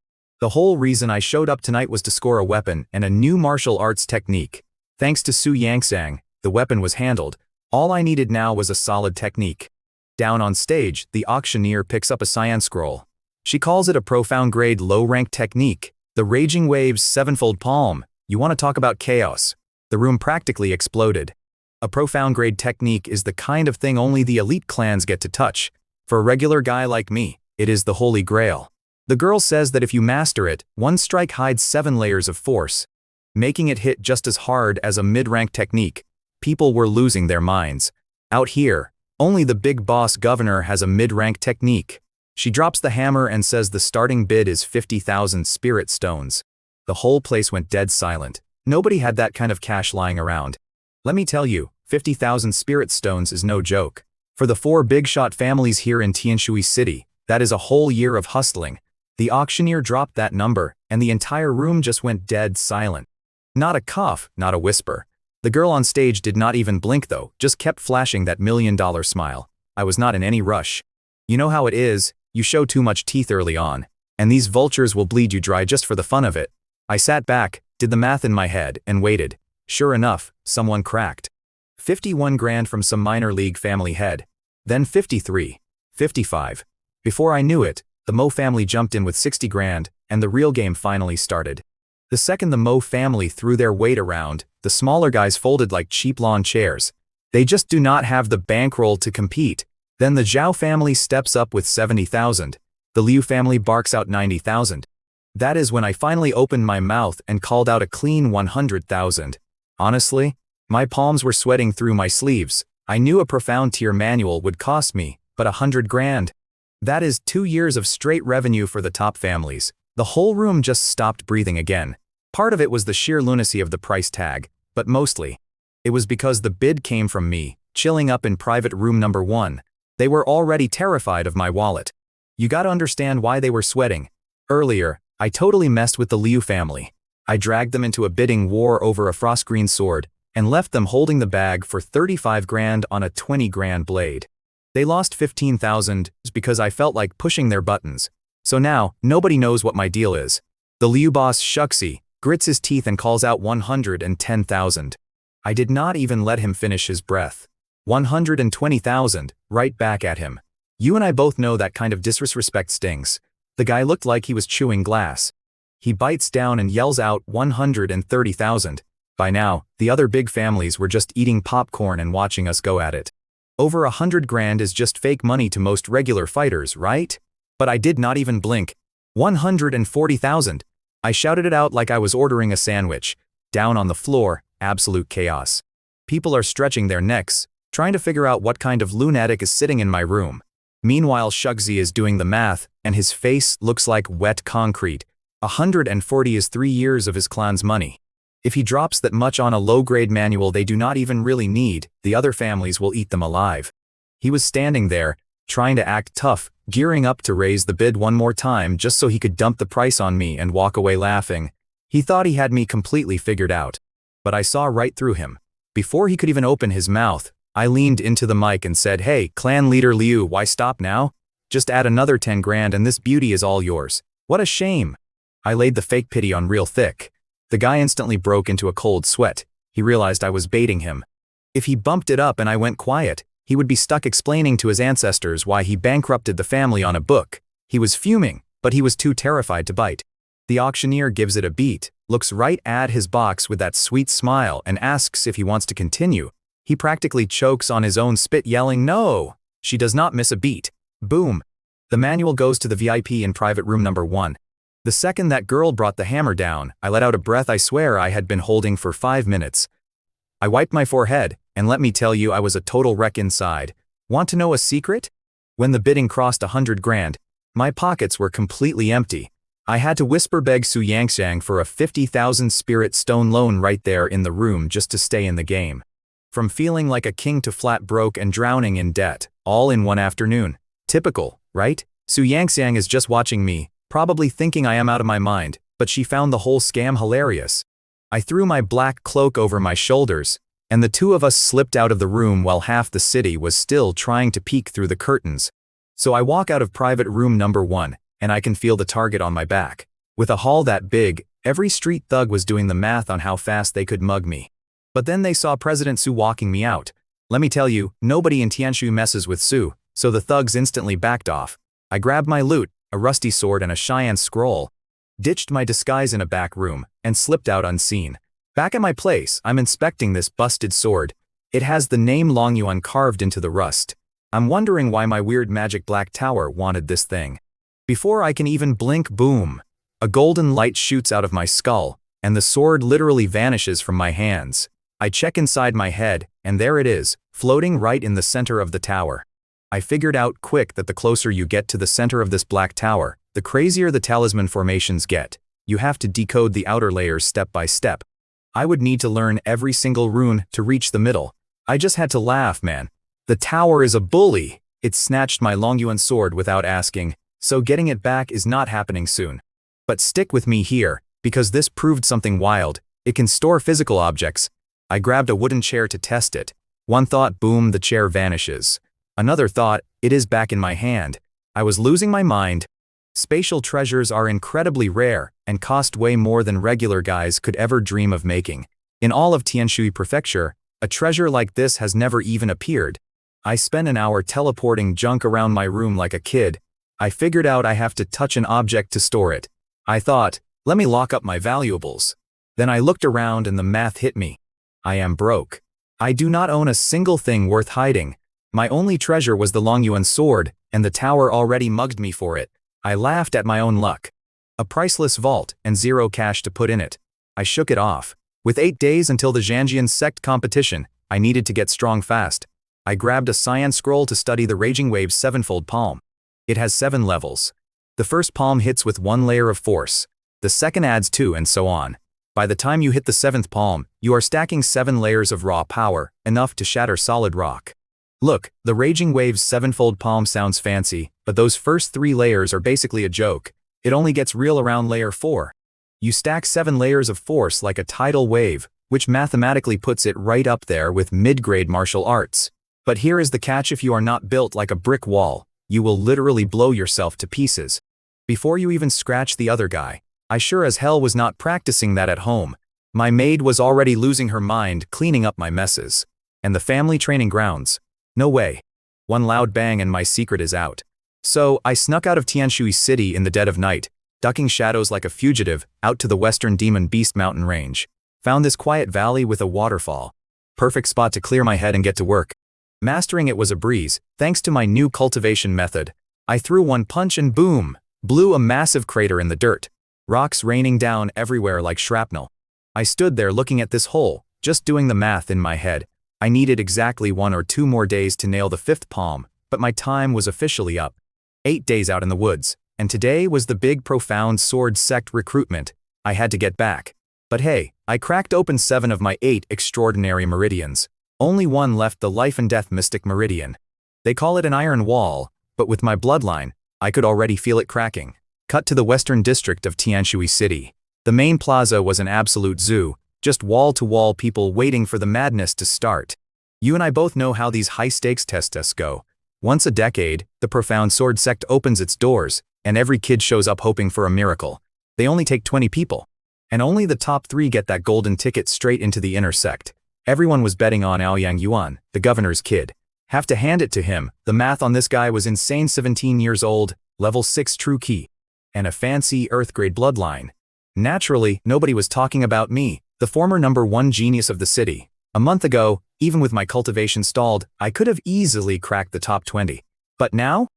[SPEAKER 1] The whole reason I showed up tonight was to score a weapon and a new martial arts technique. Thanks to Su Yangsang, the weapon was handled. All I needed now was a solid technique. Down on stage, the auctioneer picks up a cyan scroll. She calls it a profound grade low-rank technique. The Raging Waves Sevenfold Palm. You want to talk about chaos? The room practically exploded. A profound grade technique is the kind of thing only the elite clans get to touch. For a regular guy like me, it is the holy grail. The girl says that if you master it, one strike hides 7 layers of force, making it hit just as hard as a mid-rank technique. People were losing their minds. Out here, only the big boss governor has a mid-rank technique. She drops the hammer and says the starting bid is 50,000 spirit stones. The whole place went dead silent. Nobody had that kind of cash lying around. Let me tell you, 50,000 spirit stones is no joke. For the 4 big shot families here in Tianshui City, that is a whole year of hustling. The auctioneer dropped that number, and the entire room just went dead silent. Not a cough, not a whisper. The girl on stage did not even blink though, just kept flashing that $1 million smile. I was not in any rush. You know how it is, you show too much teeth early on, and these vultures will bleed you dry just for the fun of it. I sat back, did the math in my head, and waited. Sure enough, someone cracked. 51 grand from some minor league family head. Then 53. 55. Before I knew it, the Mo family jumped in with 60 grand, and the real game finally started. The second the Mo family threw their weight around, the smaller guys folded like cheap lawn chairs. They just do not have the bankroll to compete. Then the Zhao family steps up with 70,000. The Liu family barks out 90,000. That is when I finally opened my mouth and called out a clean 100,000. Honestly, my palms were sweating through my sleeves. I knew a profound tier manual would cost me, but 100 grand. That is 2 years of straight revenue for the top families. The whole room just stopped breathing again. Part of it was the sheer lunacy of the price tag, but mostly, it was because the bid came from me, chilling up in private room number 1. They were already terrified of my wallet. You gotta understand why they were sweating. Earlier, I totally messed with the Liu family. I dragged them into a bidding war over a frost green sword, and left them holding the bag for 35 grand on a 20 grand blade. They lost 15,000 because I felt like pushing their buttons. So now, nobody knows what my deal is. The Liu boss Shuxi grits his teeth and calls out 110,000. I did not even let him finish his breath. 120,000, right back at him. You and I both know that kind of disrespect stings. The guy looked like he was chewing glass. He bites down and yells out 130,000. By now, the other big families were just eating popcorn and watching us go at it. Over 100 grand is just fake money to most regular fighters, right? But I did not even blink. 140,000. I shouted it out like I was ordering a sandwich. Down on the floor, absolute chaos. People are stretching their necks, trying to figure out what kind of lunatic is sitting in my room. Meanwhile, Shugzi is doing the math, and his face looks like wet concrete. 140 is 3 years of his clan's money. If he drops that much on a low-grade manual they do not even really need, the other families will eat them alive. He was standing there, trying to act tough, gearing up to raise the bid one more time just so he could dump the price on me and walk away laughing. He thought he had me completely figured out. But I saw right through him. Before he could even open his mouth, I leaned into the mic and said, "Hey, clan leader Liu, why stop now? Just add another 10 grand and this beauty is all yours. What a shame." I laid the fake pity on real thick. The guy instantly broke into a cold sweat. He realized I was baiting him. If he bumped it up and I went quiet, he would be stuck explaining to his ancestors why he bankrupted the family on a book. He was fuming, but he was too terrified to bite. The auctioneer gives it a beat, looks right at his box with that sweet smile and asks if he wants to continue. He practically chokes on his own spit yelling, "No!" She does not miss a beat. Boom. The manual goes to the VIP in private room number 1. The second that girl brought the hammer down, I let out a breath I swear I had been holding for 5 minutes. I wiped my forehead, and let me tell you I was a total wreck inside. Want to know a secret? When the bidding crossed 100 grand, my pockets were completely empty. I had to whisper beg Su Yangsang for a 50,000 spirit stone loan right there in the room just to stay in the game. From feeling like a king to flat broke and drowning in debt, all in one afternoon. Typical, right? Su Yangsang is just watching me, probably thinking I am out of my mind, but she found the whole scam hilarious. I threw my black cloak over my shoulders, and the two of us slipped out of the room while half the city was still trying to peek through the curtains. So I walk out of private room number 1, and I can feel the target on my back. With a haul that big, every street thug was doing the math on how fast they could mug me. But then they saw President Su walking me out. Let me tell you, nobody in Tianshu messes with Su, so the thugs instantly backed off. I grabbed my loot, a rusty sword and a Cheyenne scroll, ditched my disguise in a back room, and slipped out unseen. Back at my place, I'm inspecting this busted sword. It has the name Longyuan carved into the rust. I'm wondering why my weird magic black tower wanted this thing. Before I can even blink, boom! A golden light shoots out of my skull, and the sword literally vanishes from my hands. I check inside my head, and there it is, floating right in the center of the tower. I figured out quick that the closer you get to the center of this black tower, the crazier the talisman formations get. You have to decode the outer layers step by step. I would need to learn every single rune to reach the middle. I just had to laugh, man. The tower is a bully. It snatched my Longyuan sword without asking, so getting it back is not happening soon. But stick with me here, because this proved something wild. It can store physical objects. I grabbed a wooden chair to test it. One thought, boom, the chair vanishes. Another thought, it is back in my hand. I was losing my mind. Spatial treasures are incredibly rare and cost way more than regular guys could ever dream of making. In all of Tianshui Prefecture, a treasure like this has never even appeared. I spent an hour teleporting junk around my room like a kid. I figured out I have to touch an object to store it. I thought, let me lock up my valuables. Then I looked around and the math hit me. I am broke. I do not own a single thing worth hiding. My only treasure was the Longyuan sword, and the tower already mugged me for it. I laughed at my own luck. A priceless vault and zero cash to put in it. I shook it off. With 8 days until the Zhanjian sect competition, I needed to get strong fast. I grabbed a cyan scroll to study the Raging Wave's sevenfold palm. It has 7 levels. The first palm hits with 1 layer of force. The second adds 2 and so on. By the time you hit the 7th palm, you are stacking 7 layers of raw power, enough to shatter solid rock. Look, the Raging Wave's sevenfold palm sounds fancy, but those first 3 layers are basically a joke. It only gets real around layer 4. You stack 7 layers of force like a tidal wave, which mathematically puts it right up there with mid-grade martial arts. But here is the catch: if you are not built like a brick wall, you will literally blow yourself to pieces. Before you even scratch the other guy, I sure as hell was not practicing that at home. My maid was already losing her mind cleaning up my messes. And the family training grounds. No way. One loud bang and my secret is out. So, I snuck out of Tianshui City in the dead of night, ducking shadows like a fugitive, out to the western Demon Beast mountain range. Found this quiet valley with a waterfall. Perfect spot to clear my head and get to work. Mastering it was a breeze, thanks to my new cultivation method. I threw one punch and boom, blew a massive crater in the dirt. Rocks raining down everywhere like shrapnel. I stood there looking at this hole, just doing the math in my head. I needed exactly 1 or 2 more days to nail the 5th palm, but my time was officially up. 8 days out in the woods, and today was the big profound sword sect recruitment. I had to get back. But hey, I cracked open 7 of my 8 extraordinary meridians. Only one left, the life and death mystic meridian. They call it an iron wall, but with my bloodline, I could already feel it cracking. Cut to the western district of Tianshui City. The main plaza was an absolute zoo, just wall-to-wall people waiting for the madness to start. You and I both know how these high-stakes tests go. Once a decade, the profound sword sect opens its doors, and every kid shows up hoping for a miracle. They only take 20 people. And only the top 3 get that golden ticket straight into the inner sect. Everyone was betting on Aoyang Yuan, the governor's kid. Have to hand it to him, the math on this guy was insane. 17 years old, level 6 true key, and a fancy earth-grade bloodline. Naturally, nobody was talking about me, the former #1 genius of the city. A month ago, even with my cultivation stalled, I could have easily cracked the top 20. But now?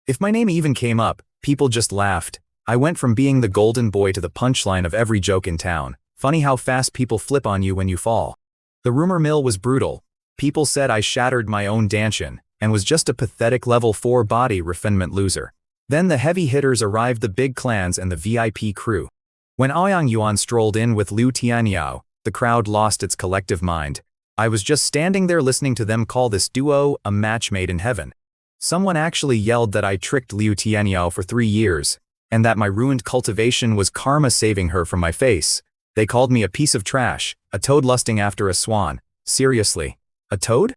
[SPEAKER 1] If my name even came up, people just laughed. I went from being the golden boy to the punchline of every joke in town. Funny how fast people flip on you when you fall. The rumor mill was brutal. People said I shattered my own Danshin, and was just a pathetic level 4 body refinement loser. Then the heavy hitters arrived, the big clans and the VIP crew. When Aoyang Yuan strolled in with Liu Tianyao, the crowd lost its collective mind. I was just standing there listening to them call this duo a match made in heaven. Someone actually yelled that I tricked Liu Tianyao for 3 years, and that my ruined cultivation was karma saving her from my face. They called me a piece of trash, a toad lusting after a swan. Seriously, a toad?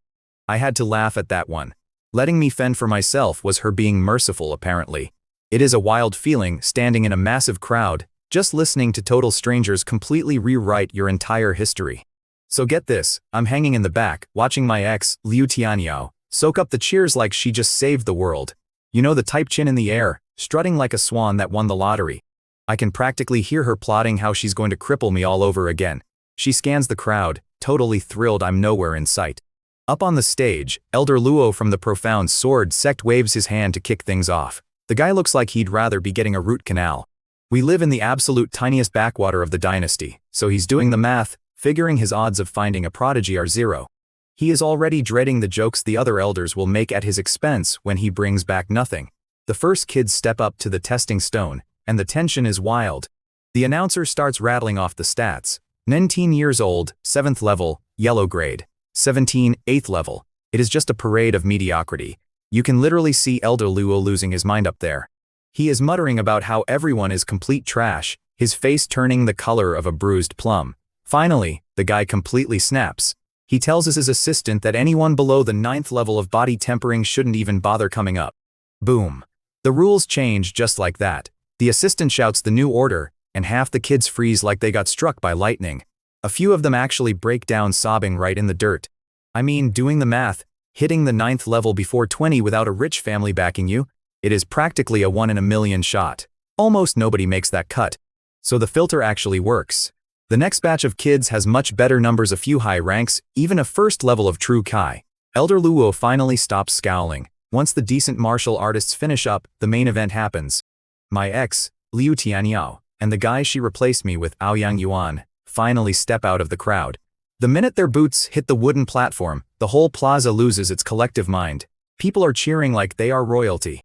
[SPEAKER 1] I had to laugh at that one. Letting me fend for myself was her being merciful, apparently. It is a wild feeling standing in a massive crowd, Just listening to total strangers completely rewrite your entire history. So get this, I'm hanging in the back, watching my ex, Liu Tianyao, soak up the cheers like she just saved the world. You know, the type, chin in the air, strutting like a swan that won the lottery. I can practically hear her plotting how she's going to cripple me all over again. She scans the crowd, totally thrilled I'm nowhere in sight. Up on the stage, Elder Luo from the Profound Sword sect waves his hand to kick things off. The guy looks like he'd rather be getting a root canal. We live in the absolute tiniest backwater of the dynasty, so he's doing the math, figuring his odds of finding a prodigy are 0. He is already dreading the jokes the other elders will make at his expense when he brings back nothing. The first kids step up to the testing stone, and the tension is wild. The announcer starts rattling off the stats. 19 years old, 7th level, yellow grade. 17, 8th level. It is just a parade of mediocrity. You can literally see Elder Luo losing his mind up there. He is muttering about how everyone is complete trash, his face turning the color of a bruised plum. Finally, the guy completely snaps. He tells his assistant that anyone below the 9th level of body tempering shouldn't even bother coming up. Boom. The rules change just like that. The assistant shouts the new order, and half the kids freeze like they got struck by lightning. A few of them actually break down sobbing right in the dirt. I mean, doing the math, hitting the 9th level before 20 without a rich family backing you, it is practically a 1 in a million shot. Almost nobody makes that cut. So the filter actually works. The next batch of kids has much better numbers, a few high ranks, even a 1st level of true Kai. Elder Luo finally stops scowling. Once the decent martial artists finish up, the main event happens. My ex, Liu Tianyao, and the guy she replaced me with, Aoyang Yuan, finally step out of the crowd. The minute their boots hit the wooden platform, the whole plaza loses its collective mind. People are cheering like they are royalty.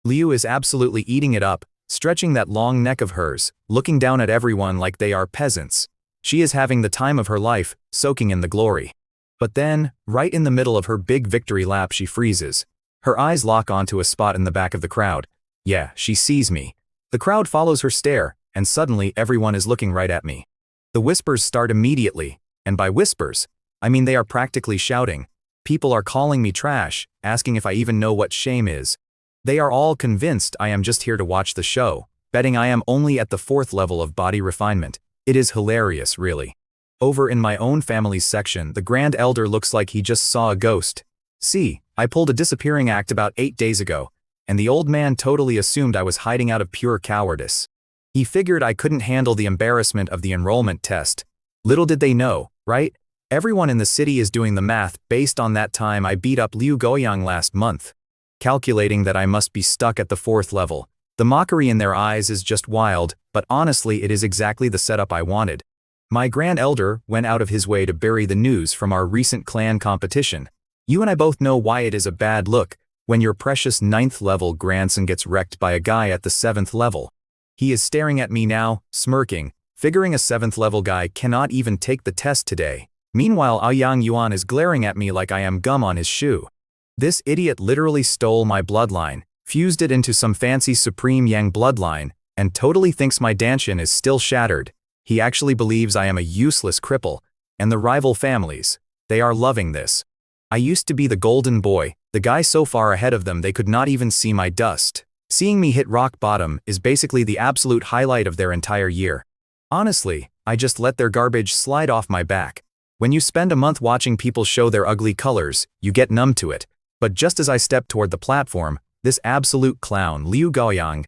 [SPEAKER 1] Liu is absolutely eating it up, stretching that long neck of hers, looking down at everyone like they are peasants. She is having the time of her life, soaking in the glory. But then, right in the middle of her big victory lap, she freezes. Her eyes lock onto a spot in the back of the crowd. Yeah, she sees me. The crowd follows her stare, and suddenly everyone is looking right at me. The whispers start immediately, and by whispers, I mean they are practically shouting. People are calling me trash, asking if I even know what shame is. They are all convinced I am just here to watch the show, betting I am only at the 4th level of body refinement. It is hilarious, really. Over in my own family's section, the Grand Elder looks like he just saw a ghost. See, I pulled a disappearing act about 8 days ago, and the old man totally assumed I was hiding out of pure cowardice. He figured I couldn't handle the embarrassment of the enrollment test. Little did they know, right? Everyone in the city is doing the math based on that time I beat up Liu Goyang last month. Calculating that I must be stuck at the 4th level. The mockery in their eyes is just wild, but honestly it is exactly the setup I wanted. My Grand Elder went out of his way to bury the news from our recent clan competition. You and I both know why it is a bad look when your precious 9th level grandson gets wrecked by a guy at the 7th level. He is staring at me now, smirking, figuring a 7th level guy cannot even take the test today. Meanwhile, Aoyang Yuan is glaring at me like I am gum on his shoe. This idiot literally stole my bloodline, fused it into some fancy Supreme Yang bloodline, and totally thinks my Danshin is still shattered. He actually believes I am a useless cripple, and the rival families, they are loving this. I used to be the golden boy, the guy so far ahead of them they could not even see my dust. Seeing me hit rock bottom is basically the absolute highlight of their entire year. Honestly, I just let their garbage slide off my back. When you spend a month watching people show their ugly colors, you get numb to it. But just as I step toward the platform, this absolute clown, Liu Goyang,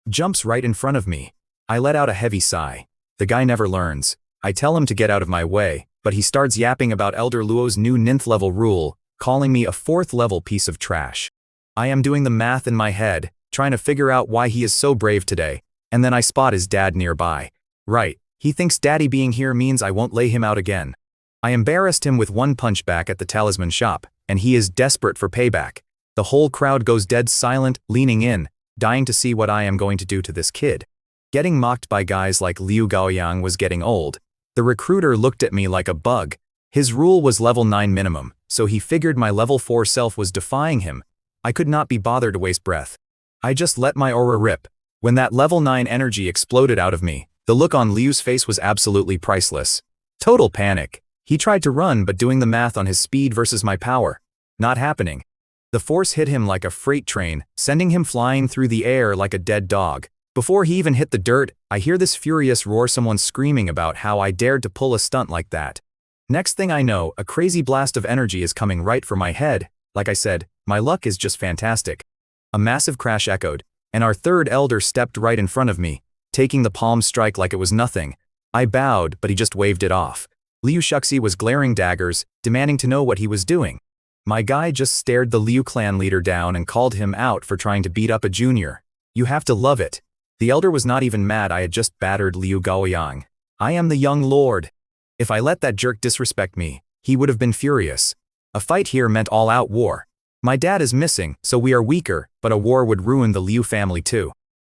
[SPEAKER 1] jumps right in front of me. I let out a heavy sigh. The guy never learns. I tell him to get out of my way, but he starts yapping about Elder Luo's new 9th level rule, calling me a 4th level piece of trash. I am doing the math in my head, trying to figure out why he is so brave today, and then I spot his dad nearby. Right, he thinks daddy being here means I won't lay him out again. I embarrassed him with one punch back at the Talisman shop, and he is desperate for payback. The whole crowd goes dead silent, leaning in, dying to see what I am going to do to this kid. Getting mocked by guys like Liu Gaoyang was getting old. The recruiter looked at me like a bug. His rule was level 9 minimum, so he figured my level 4 self was defying him. I could not be bothered to waste breath. I just let my aura rip. When that level 9 energy exploded out of me, the look on Liu's face was absolutely priceless. Total panic. He tried to run, but doing the math on his speed versus my power. Not happening. The force hit him like a freight train, sending him flying through the air like a dead dog. Before he even hit the dirt, I hear this furious roar, someone screaming about how I dared to pull a stunt like that. Next thing I know, a crazy blast of energy is coming right for my head. Like I said, my luck is just fantastic. A massive crash echoed, and our third elder stepped right in front of me, taking the palm strike like it was nothing. I bowed, but he just waved it off. Liu Shuxi was glaring daggers, demanding to know what he was doing. My guy just stared the Liu clan leader down and called him out for trying to beat up a junior. You have to love it. The elder was not even mad I had just battered Liu Gaoyang. I am the young lord. If I let that jerk disrespect me, he would have been furious. A fight here meant all-out war. My dad is missing, so we are weaker, but a war would ruin the Liu family too.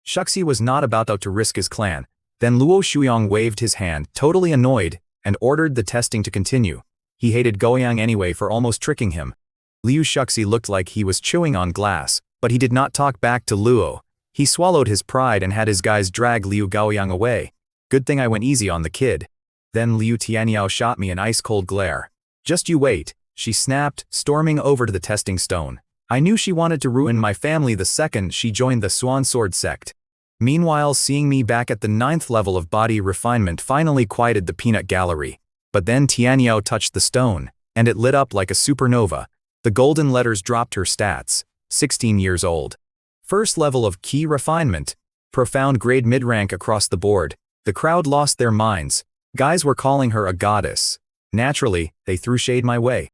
[SPEAKER 1] Shuxi was not about to risk his clan. Then Luo Shuyong waved his hand, totally annoyed, and ordered the testing to continue. He hated Goyang anyway for almost tricking him. Liu Shuxi looked like he was chewing on glass, but he did not talk back to Luo. He swallowed his pride and had his guys drag Liu Gaoyang away. Good thing I went easy on the kid. Then Liu Tianyao shot me an ice-cold glare. Just you wait, she snapped, storming over to the testing stone. I knew she wanted to ruin my family the second she joined the Swan Sword sect. Meanwhile, seeing me back at the 9th level of body refinement finally quieted the peanut gallery. But then Tianyao touched the stone, and it lit up like a supernova. The golden letters dropped her stats. 16 years old. First level of key refinement. Profound grade mid-rank across the board. The crowd lost their minds. Guys were calling her a goddess. Naturally, they threw shade my way.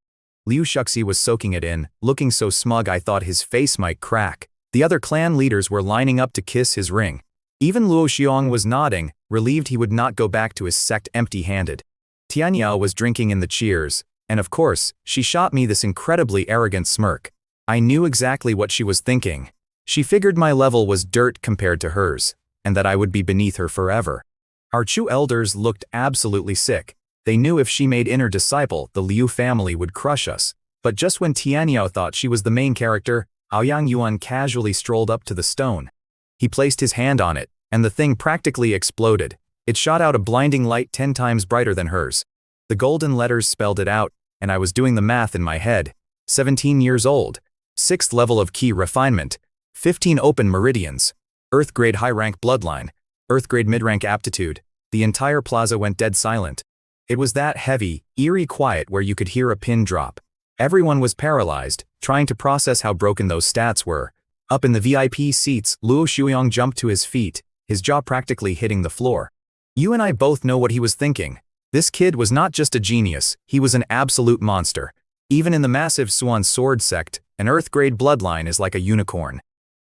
[SPEAKER 1] Liu Shuxi was soaking it in, looking so smug I thought his face might crack. The other clan leaders were lining up to kiss his ring. Even Luo Xiong was nodding, relieved he would not go back to his sect empty-handed. Tianyao was drinking in the cheers, and of course, she shot me this incredibly arrogant smirk. I knew exactly what she was thinking. She figured my level was dirt compared to hers, and that I would be beneath her forever. Our Chu elders looked absolutely sick. They knew if she made inner disciple, the Liu family would crush us. But just when Tianyao thought she was the main character, Aoyang Yuan casually strolled up to the stone. He placed his hand on it, and the thing practically exploded. It shot out a blinding light 10 times brighter than hers. The golden letters spelled it out, and I was doing the math in my head. 17 years old. 6th level of key refinement. 15 open meridians. Earth grade high rank bloodline. Earth grade mid-rank aptitude. The entire plaza went dead silent. It was that heavy, eerie quiet where you could hear a pin drop. Everyone was paralyzed, trying to process how broken those stats were. Up in the VIP seats, Luo Shuyong jumped to his feet, his jaw practically hitting the floor. You and I both know what he was thinking. This kid was not just a genius, he was an absolute monster. Even in the massive Swan Sword sect, an Earth-grade bloodline is like a unicorn.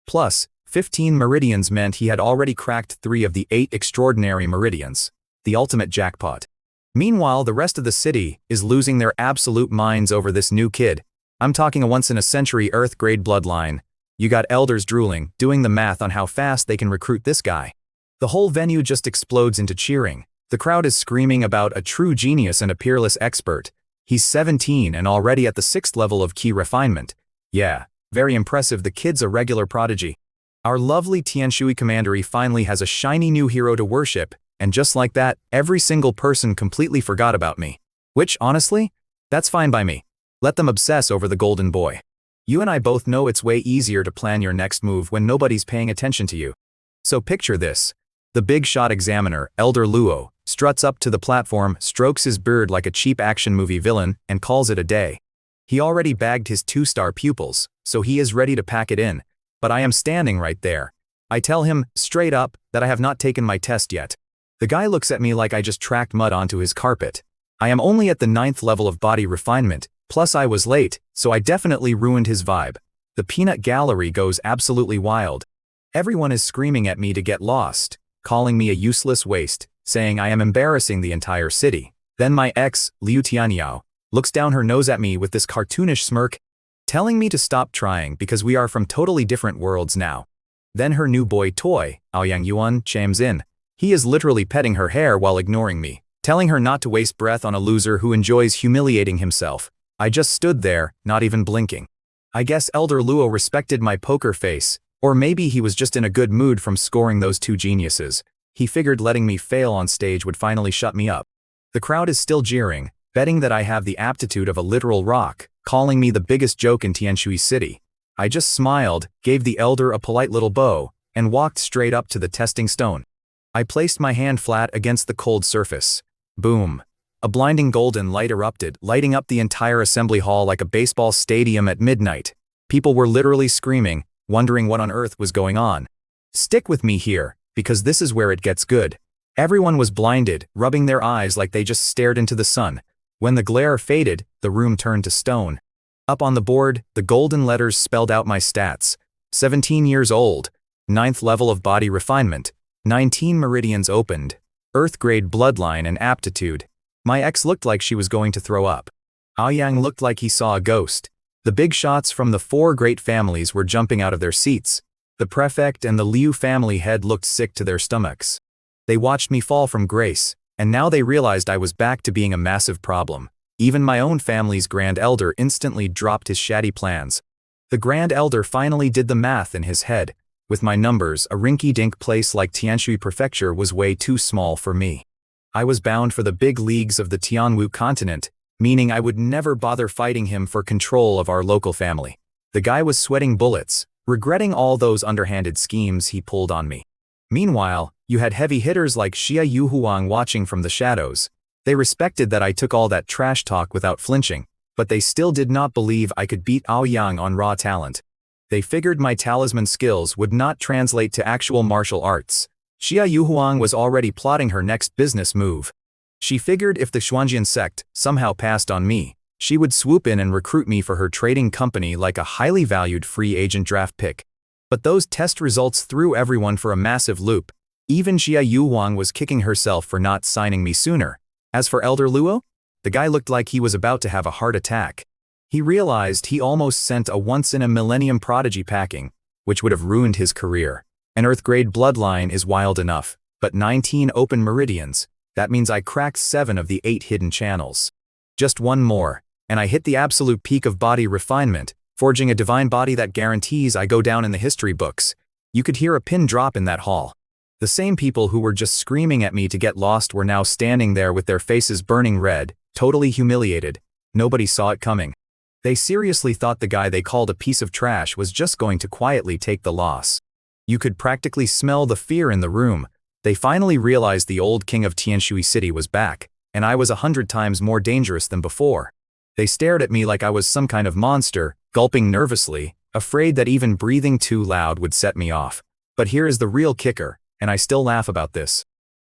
[SPEAKER 1] Plus, 15 meridians meant he had already cracked 3 of the 8 extraordinary meridians. The ultimate jackpot. Meanwhile, the rest of the city is losing their absolute minds over this new kid. I'm talking a once-in-a-century Earth-grade bloodline. You got elders drooling, doing the math on how fast they can recruit this guy. The whole venue just explodes into cheering. The crowd is screaming about a true genius and a peerless expert. He's 17 and already at the 6th level of key refinement. Yeah, very impressive. The kid's a regular prodigy. Our lovely Tianshui commandery finally has a shiny new hero to worship, and just like that, every single person completely forgot about me. Which, honestly, that's fine by me. Let them obsess over the golden boy. You and I both know it's way easier to plan your next move when nobody's paying attention to you. So picture this. The big shot examiner, Elder Luo, struts up to the platform, strokes his beard like a cheap action movie villain, and calls it a day. He already bagged his 2-star pupils, so he is ready to pack it in. But I am standing right there. I tell him, straight up, that I have not taken my test yet. The guy looks at me like I just tracked mud onto his carpet. I am only at the 9th level of body refinement, plus I was late, so I definitely ruined his vibe. The peanut gallery goes absolutely wild. Everyone is screaming at me to get lost, calling me a useless waste, saying I am embarrassing the entire city. Then my ex, Liu Tianyao, looks down her nose at me with this cartoonish smirk, telling me to stop trying because we are from totally different worlds now. Then her new boy toy, Aoyang Yuan, chimes in. He is literally petting her hair while ignoring me, telling her not to waste breath on a loser who enjoys humiliating himself. I just stood there, not even blinking. I guess Elder Luo respected my poker face, or maybe he was just in a good mood from scoring those 2 geniuses. He figured letting me fail on stage would finally shut me up. The crowd is still jeering, betting that I have the aptitude of a literal rock, calling me the biggest joke in Tianshui City. I just smiled, gave the elder a polite little bow, and walked straight up to the testing stone. I placed my hand flat against the cold surface. Boom. A blinding golden light erupted, lighting up the entire assembly hall like a baseball stadium at midnight. People were literally screaming, wondering what on earth was going on. Stick with me here, because this is where it gets good. Everyone was blinded, rubbing their eyes like they just stared into the sun. When the glare faded, the room turned to stone. Up on the board, the golden letters spelled out my stats. 17 years old. 9th level of body refinement. 19 meridians opened. Earth-grade bloodline and aptitude. My ex looked like she was going to throw up. Aoyang looked like he saw a ghost. The big shots from the 4 great families were jumping out of their seats. The prefect and the Liu family head looked sick to their stomachs. They watched me fall from grace, and now they realized I was back to being a massive problem. Even my own family's Grand Elder instantly dropped his shoddy plans. The Grand Elder finally did the math in his head. With my numbers, a rinky-dink place like Tianshui Prefecture was way too small for me. I was bound for the big leagues of the Tianwu continent, meaning I would never bother fighting him for control of our local family. The guy was sweating bullets, regretting all those underhanded schemes he pulled on me. Meanwhile, you had heavy hitters like Xia Yuhuang watching from the shadows. They respected that I took all that trash talk without flinching, but they still did not believe I could beat Aoyang on raw talent. They figured my talisman skills would not translate to actual martial arts. Xia Yuhuang was already plotting her next business move. She figured if the Xuanjian sect somehow passed on me, she would swoop in and recruit me for her trading company like a highly valued free agent draft pick. But those test results threw everyone for a massive loop. Even Xia Yuhuang was kicking herself for not signing me sooner. As for Elder Luo, the guy looked like he was about to have a heart attack. He realized he almost sent a once-in-a-millennium prodigy packing, which would have ruined his career. An Earth-grade bloodline is wild enough, but 19 open meridians, that means I cracked 7 of the 8 hidden channels. Just one more, and I hit the absolute peak of body refinement, forging a divine body that guarantees I go down in the history books. You could hear a pin drop in that hall. The same people who were just screaming at me to get lost were now standing there with their faces burning red, totally humiliated. Nobody saw it coming. They seriously thought the guy they called a piece of trash was just going to quietly take the loss. You could practically smell the fear in the room. They finally realized the old king of Tianshui City was back, and I was 100 times more dangerous than before. They stared at me like I was some kind of monster, gulping nervously, afraid that even breathing too loud would set me off. But here is the real kicker, and I still laugh about this.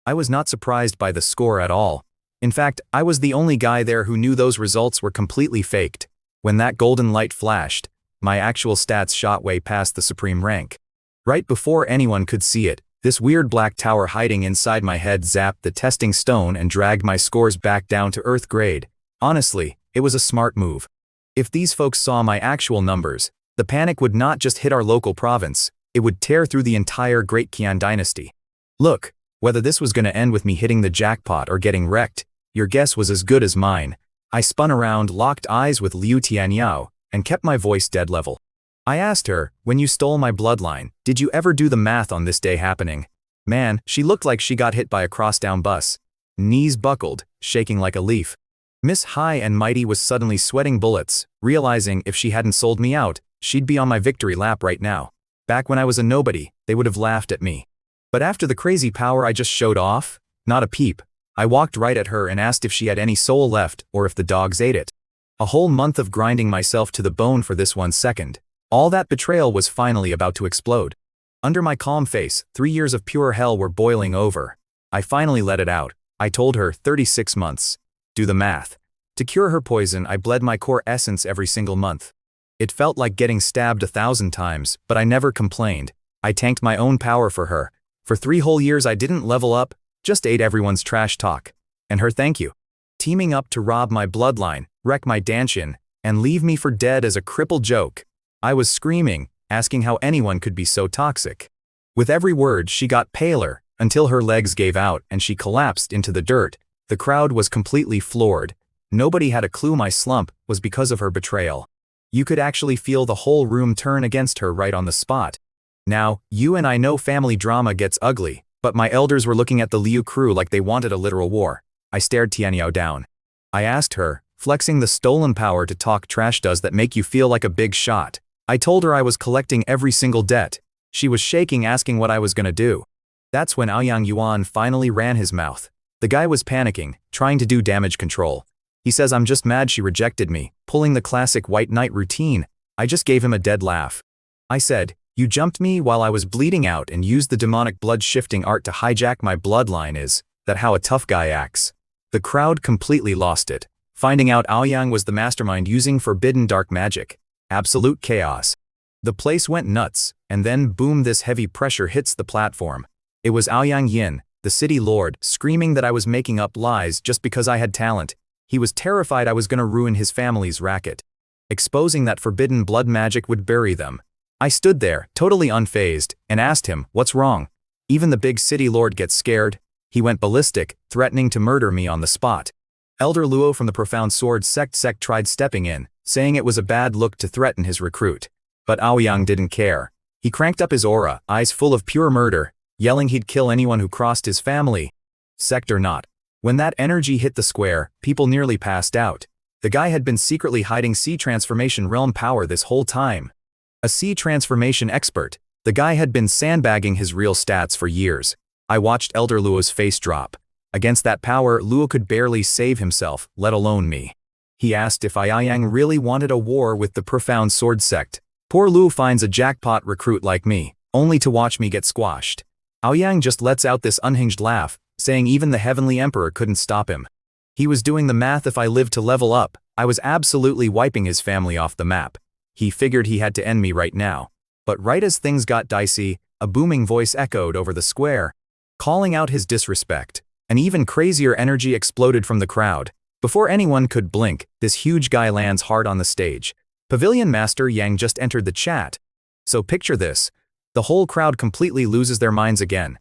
[SPEAKER 1] I was not surprised by the score at all. In fact, I was the only guy there who knew those results were completely faked. When that golden light flashed, my actual stats shot way past the supreme rank. Right before anyone could see it, this weird black tower hiding inside my head zapped the testing stone and dragged my scores back down to Earth grade. Honestly, it was a smart move. If these folks saw my actual numbers, the panic would not just hit our local province, it would tear through the entire Great Qian dynasty. Look, whether this was going to end with me hitting the jackpot or getting wrecked, your guess was as good as mine. I spun around, locked eyes with Liu Tianyao, and kept my voice dead level. I asked her, when you stole my bloodline, did you ever do the math on this day happening? Man, she looked like she got hit by a crosstown bus. Knees buckled, shaking like a leaf. Miss High and Mighty was suddenly sweating bullets, realizing if she hadn't sold me out, she'd be on my victory lap right now. Back when I was a nobody, they would have laughed at me. But after the crazy power I just showed off, not a peep. I walked right at her and asked if she had any soul left or if the dogs ate it. A whole month of grinding myself to the bone for this 1 second. All that betrayal was finally about to explode. Under my calm face, 3 years of pure hell were boiling over. I finally let it out. I told her 36 months. Do the math. To cure her poison, I bled my core essence every single month. It felt like getting stabbed 1,000 times, but I never complained. I tanked my own power for her. For 3 whole years I didn't level up, just ate everyone's trash talk. And her thank you. Teaming up to rob my bloodline, wreck my danshin, and leave me for dead as a cripple joke. I was screaming, asking how anyone could be so toxic. With every word she got paler, until her legs gave out and she collapsed into the dirt. The crowd was completely floored. Nobody had a clue my slump was because of her betrayal. You could actually feel the whole room turn against her right on the spot. Now, you and I know family drama gets ugly, but my elders were looking at the Liu crew like they wanted a literal war. I stared Tianyao down. I asked her, flexing the stolen power to talk trash does that make you feel like a big shot. I told her I was collecting every single debt. She was shaking, asking what I was gonna do. That's when Aoyang Yuan finally ran his mouth. The guy was panicking, trying to do damage control. He says, "I'm just mad she rejected me," pulling the classic white knight routine. I just gave him a dead laugh. I said, "You jumped me while I was bleeding out and used the demonic blood-shifting art to hijack my bloodline. Is that how a tough guy acts?" The crowd completely lost it, finding out Aoyang was the mastermind using forbidden dark magic. Absolute chaos. The place went nuts, and then boom, this heavy pressure hits the platform. It was Aoyang Yin, the city lord, screaming that I was making up lies just because I had talent. He was terrified I was gonna ruin his family's racket, exposing that forbidden blood magic would bury them. I stood there, totally unfazed, and asked him, "What's wrong?" Even the big city lord gets scared. He went ballistic, threatening to murder me on the spot. Elder Luo from the Profound Sword sect tried stepping in, saying it was a bad look to threaten his recruit. But Aoyang didn't care. He cranked up his aura, eyes full of pure murder, yelling he'd kill anyone who crossed his family. Sect or not. When that energy hit the square, people nearly passed out. The guy had been secretly hiding sea transformation realm power this whole time. A sea transformation expert, the guy had been sandbagging his real stats for years. I watched Elder Luo's face drop. Against that power, Luo could barely save himself, let alone me. He asked if Aoyang really wanted a war with the Profound Sword sect. Poor Luo finds a jackpot recruit like me, only to watch me get squashed. Aoyang just lets out this unhinged laugh, saying even the Heavenly Emperor couldn't stop him. He was doing the math. If I lived to level up, I was absolutely wiping his family off the map. He figured he had to end me right now. But right as things got dicey, a booming voice echoed over the square, calling out his disrespect. An even crazier energy exploded from the crowd. Before anyone could blink, this huge guy lands hard on the stage. Pavilion Master Yang just entered the chat. So picture this. The whole crowd completely loses their minds again.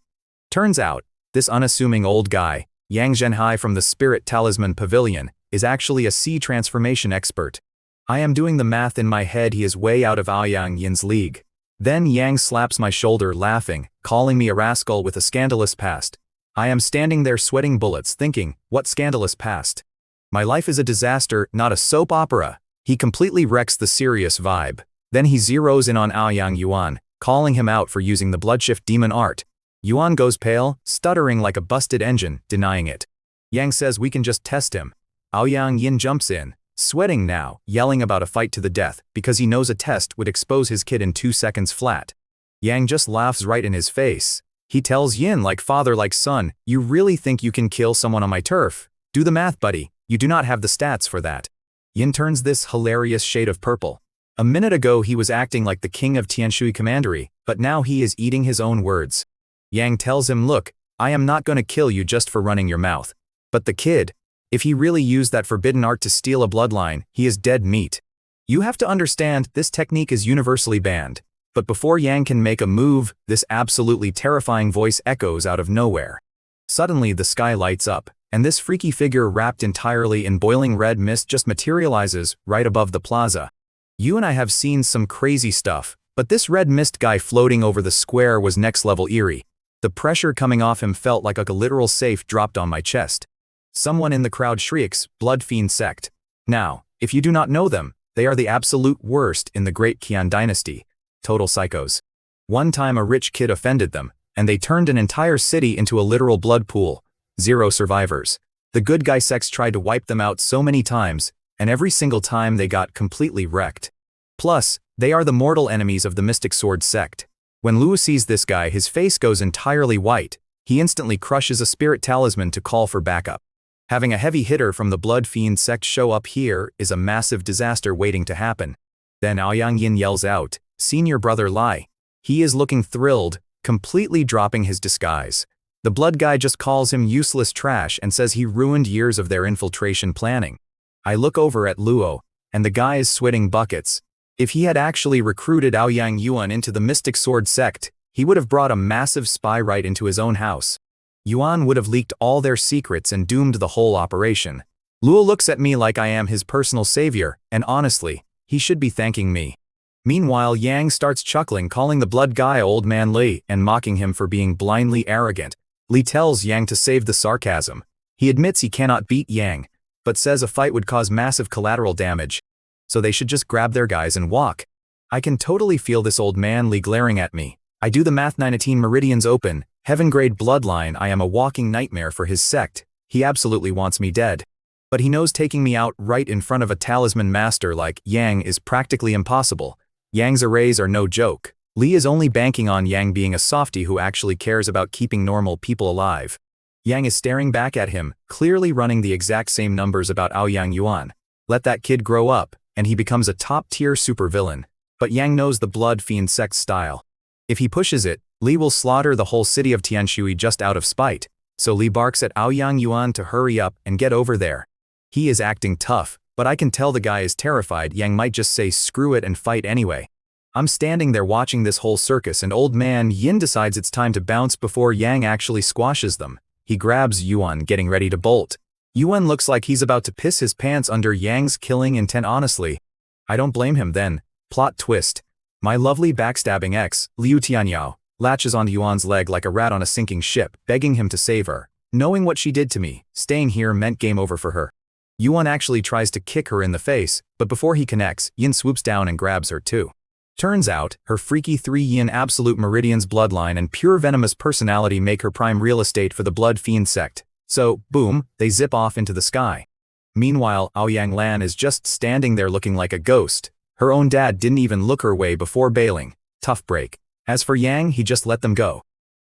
[SPEAKER 1] Turns out, this unassuming old guy, Yang Zhenhai from the Spirit Talisman Pavilion, is actually a sea transformation expert. I am doing the math in my head. He is way out of Aoyang Yin's league. Then Yang slaps my shoulder, laughing, calling me a rascal with a scandalous past. I am standing there sweating bullets, thinking, what scandalous past? My life is a disaster, not a soap opera. He completely wrecks the serious vibe. Then he zeroes in on Aoyang Yuan, calling him out for using the bloodshift demon art. Yuan goes pale, stuttering like a busted engine, denying it. Yang says we can just test him. Aoyang Yin jumps in, sweating now, yelling about a fight to the death because he knows a test would expose his kid in 2 seconds flat. Yang just laughs right in his face. He tells Yin like father like son, "You really think you can kill someone on my turf? Do the math, buddy. You do not have the stats for that." Yin turns this hilarious shade of purple. A minute ago he was acting like the king of Tianshui Commandery, but now he is eating his own words. Yang tells him, "Look, I am not gonna kill you just for running your mouth. But the kid, if he really used that forbidden art to steal a bloodline, he is dead meat. You have to understand, this technique is universally banned." But before Yang can make a move, this absolutely terrifying voice echoes out of nowhere. Suddenly the sky lights up, and this freaky figure wrapped entirely in boiling red mist just materializes right above the plaza. You and I have seen some crazy stuff, but this red mist guy floating over the square was next level eerie. The pressure coming off him felt like a literal safe dropped on my chest. Someone in the crowd shrieks, "Blood Fiend Sect." Now, if you do not know them, they are the absolute worst in the Great Qian Dynasty. Total psychos. One time a rich kid offended them, and they turned an entire city into a literal blood pool. 0 survivors. The good guy sects tried to wipe them out so many times, and every single time they got completely wrecked. Plus, they are the mortal enemies of the Mystic Sword sect. When Luo sees this guy, his face goes entirely white. He instantly crushes a spirit talisman to call for backup. Having a heavy hitter from the Blood Fiend sect show up here is a massive disaster waiting to happen. Then Aoyang Yin yells out, "Senior brother Lai." He is looking thrilled, completely dropping his disguise. The blood guy just calls him useless trash and says he ruined years of their infiltration planning. I look over at Luo, and the guy is sweating buckets. If he had actually recruited Aoyang Yuan into the Mystic Sword sect, he would have brought a massive spy right into his own house. Yuan would have leaked all their secrets and doomed the whole operation. Luo looks at me like I am his personal savior, and honestly, he should be thanking me. Meanwhile, Yang starts chuckling, calling the blood guy Old Man Li and mocking him for being blindly arrogant. Li tells Yang to save the sarcasm. He admits he cannot beat Yang, but says a fight would cause massive collateral damage, so they should just grab their guys and walk. I can totally feel this Old Man Li glaring at me. I do the math. 19 meridians open, heaven-grade bloodline. I am a walking nightmare for his sect. He absolutely wants me dead. But he knows taking me out right in front of a talisman master like Yang is practically impossible. Yang's arrays are no joke. Li is only banking on Yang being a softie who actually cares about keeping normal people alive. Yang is staring back at him, clearly running the exact same numbers about Aoyang Yuan. Let that kid grow up, and he becomes a top-tier supervillain. But Yang knows the Blood Fiend sect style. If he pushes it, Li will slaughter the whole city of Tianshui just out of spite. So Li barks at Aoyang Yuan to hurry up and get over there. He is acting tough, but I can tell the guy is terrified. Yang might just say screw it and fight anyway. I'm standing there watching this whole circus and old man Yin decides it's time to bounce before Yang actually squashes them. He grabs Yuan, getting ready to bolt. Yuan looks like he's about to piss his pants under Yang's killing intent. Honestly, I don't blame him then. Plot twist. My lovely backstabbing ex, Liu Tianyao, latches onto Yuan's leg like a rat on a sinking ship, begging him to save her. Knowing what she did to me, staying here meant game over for her. Yuan actually tries to kick her in the face, but before he connects, Yin swoops down and grabs her too. Turns out, her freaky 3 Yin absolute meridians bloodline and pure venomous personality make her prime real estate for the Blood Fiend sect. So, boom, they zip off into the sky. Meanwhile, Aoyang Lan is just standing there looking like a ghost. Her own dad didn't even look her way before bailing. Tough break. As for Yang, he just let them go.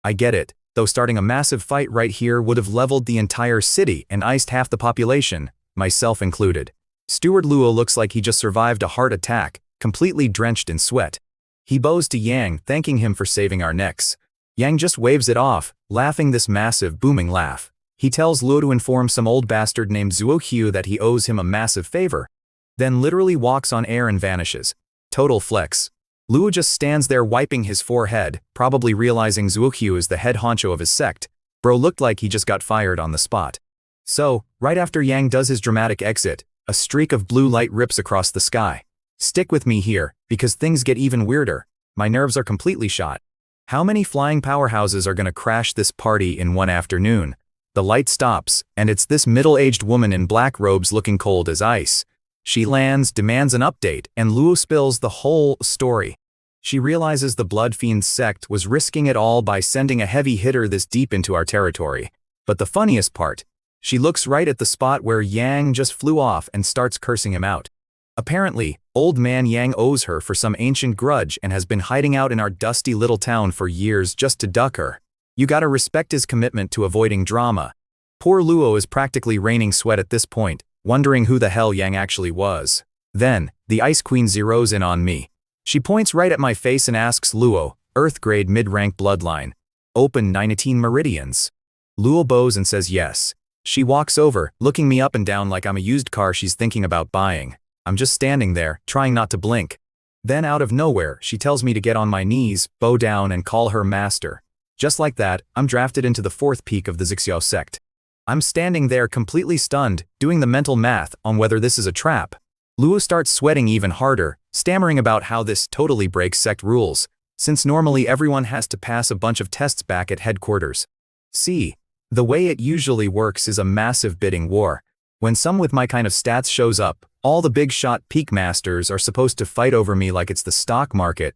[SPEAKER 1] I get it, though starting a massive fight right here would have leveled the entire city and iced half the population, myself included. Steward Luo looks like he just survived a heart attack, completely drenched in sweat. He bows to Yang, thanking him for saving our necks. Yang just waves it off, laughing this massive booming laugh. He tells Luo to inform some old bastard named Zuo Qiu that he owes him a massive favor. Then literally walks on air and vanishes. Total flex. Luo just stands there wiping his forehead, probably realizing Zuo Qiu is the head honcho of his sect. Bro looked like he just got fired on the spot. So, right after Yang does his dramatic exit, a streak of blue light rips across the sky. Stick with me here, because things get even weirder. My nerves are completely shot. How many flying powerhouses are gonna crash this party in one afternoon? The light stops, and it's this middle-aged woman in black robes looking cold as ice. She lands, demands an update, and Luo spills the whole story. She realizes the Blood Fiend sect was risking it all by sending a heavy hitter this deep into our territory. But the funniest part, she looks right at the spot where Yang just flew off and starts cursing him out. Apparently, old man Yang owes her for some ancient grudge and has been hiding out in our dusty little town for years just to duck her. You gotta respect his commitment to avoiding drama. Poor Luo is practically raining sweat at this point, wondering who the hell Yang actually was. Then, the Ice Queen zeroes in on me. She points right at my face and asks Luo, Earth-grade mid-rank bloodline. Open 19 meridians. Luo bows and says yes. She walks over, looking me up and down like I'm a used car she's thinking about buying. I'm just standing there, trying not to blink. Then out of nowhere, she tells me to get on my knees, bow down and call her master. Just like that, I'm drafted into the 4th peak of the Zixiao sect. I'm standing there completely stunned, doing the mental math on whether this is a trap. Luo starts sweating even harder, stammering about how this totally breaks sect rules, since normally everyone has to pass a bunch of tests back at headquarters. See, the way it usually works is a massive bidding war. When some with my kind of stats shows up, all the big shot peak masters are supposed to fight over me like it's the stock market,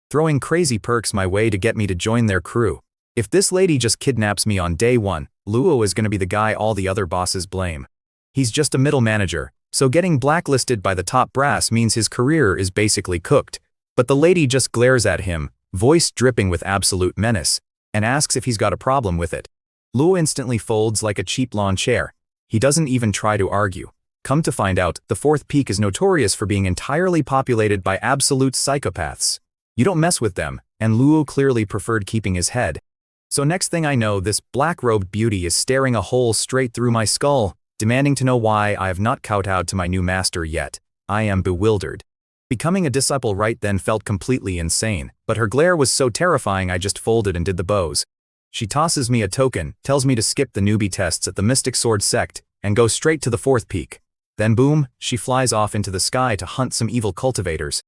[SPEAKER 1] throwing crazy perks my way to get me to join their crew. If this lady just kidnaps me on day 1, Luo is gonna be the guy all the other bosses blame. He's just a middle manager, so getting blacklisted by the top brass means his career is basically cooked. But the lady just glares at him, voice dripping with absolute menace, and asks if he's got a problem with it. Luo instantly folds like a cheap lawn chair. He doesn't even try to argue. Come to find out, the 4th peak is notorious for being entirely populated by absolute psychopaths. You don't mess with them, and Luo clearly preferred keeping his head. So next thing I know, this black-robed beauty is staring a hole straight through my skull, demanding to know why I have not kowtowed to my new master yet. I am bewildered. Becoming a disciple right then felt completely insane, but her glare was so terrifying I just folded and did the bows. She tosses me a token, tells me to skip the newbie tests at the Mystic Sword sect, and go straight to the 4th peak. Then boom, she flies off into the sky to hunt some evil cultivators.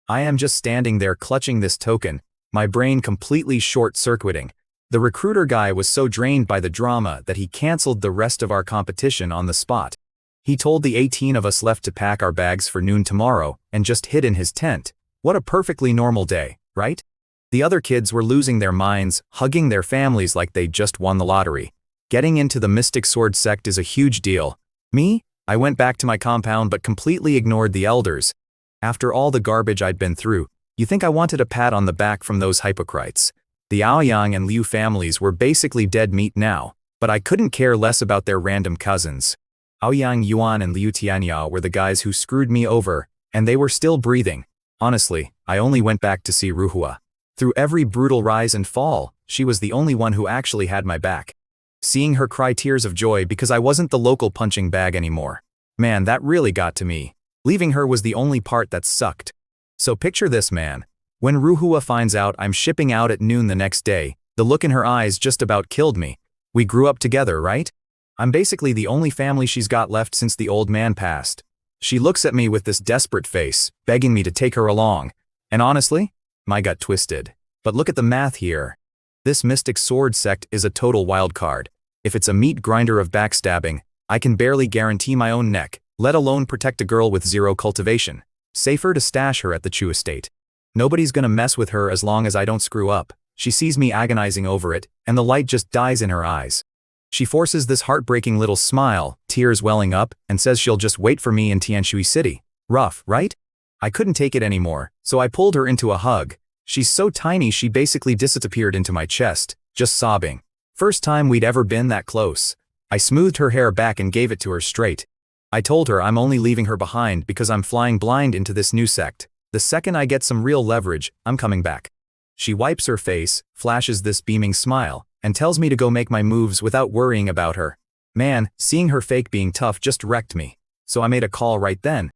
[SPEAKER 1] I am just standing there clutching this token, my brain completely short-circuiting. The recruiter guy was so drained by the drama that he canceled the rest of our competition on the spot. He told the 18 of us left to pack our bags for noon tomorrow and just hid in his tent. What a perfectly normal day, right? The other kids were losing their minds, hugging their families like they'd just won the lottery. Getting into the Mystic Sword sect is a huge deal. Me? I went back to my compound but completely ignored the elders. After all the garbage I'd been through, you think I wanted a pat on the back from those hypocrites. The Aoyang and Liu families were basically dead meat now, but I couldn't care less about their random cousins. Aoyang Yuan and Liu Tianya were the guys who screwed me over, and they were still breathing. Honestly, I only went back to see Ruhua. Through every brutal rise and fall, she was the only one who actually had my back. Seeing her cry tears of joy because I wasn't the local punching bag anymore. Man, that really got to me. Leaving her was the only part that sucked. So picture this, man. When Ruhua finds out I'm shipping out at noon the next day, the look in her eyes just about killed me. We grew up together, right? I'm basically the only family she's got left since the old man passed. She looks at me with this desperate face, begging me to take her along. And honestly, my gut twisted. But look at the math here. This Mystic Sword sect is a total wild card. If it's a meat grinder of backstabbing, I can barely guarantee my own neck, let alone protect a girl with 0 cultivation. Safer to stash her at the Chu estate. Nobody's gonna mess with her as long as I don't screw up. She sees me agonizing over it, and the light just dies in her eyes. She forces this heartbreaking little smile, tears welling up, and says she'll just wait for me in Tianshui City. Rough, right? I couldn't take it anymore, so I pulled her into a hug. She's so tiny she basically disappeared into my chest, just sobbing. First time we'd ever been that close. I smoothed her hair back and gave it to her straight. I told her I'm only leaving her behind because I'm flying blind into this new sect. The second I get some real leverage, I'm coming back. She wipes her face, flashes this beaming smile, and tells me to go make my moves without worrying about her. Man, seeing her fake being tough just wrecked me. So I made a call right then.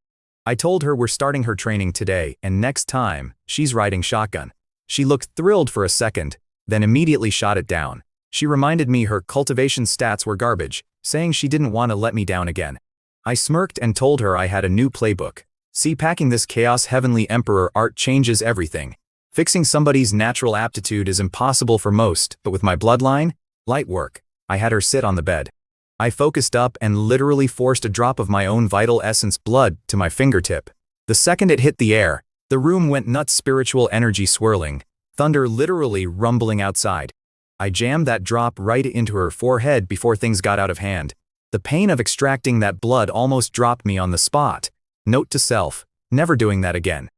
[SPEAKER 1] I told her we're starting her training today, and next time, she's riding shotgun. She looked thrilled for a second, then immediately shot it down. She reminded me her cultivation stats were garbage, saying she didn't want to let me down again. I smirked and told her I had a new playbook. See, packing this Chaos Heavenly Emperor art changes everything. Fixing somebody's natural aptitude is impossible for most, but with my bloodline, light work. I had her sit on the bed. I focused up and literally forced a drop of my own vital essence blood to my fingertip. The second it hit the air, the room went nuts, spiritual energy swirling, thunder literally rumbling outside. I jammed that drop right into her forehead before things got out of hand. The pain of extracting that blood almost dropped me on the spot. Note to self, never doing that again.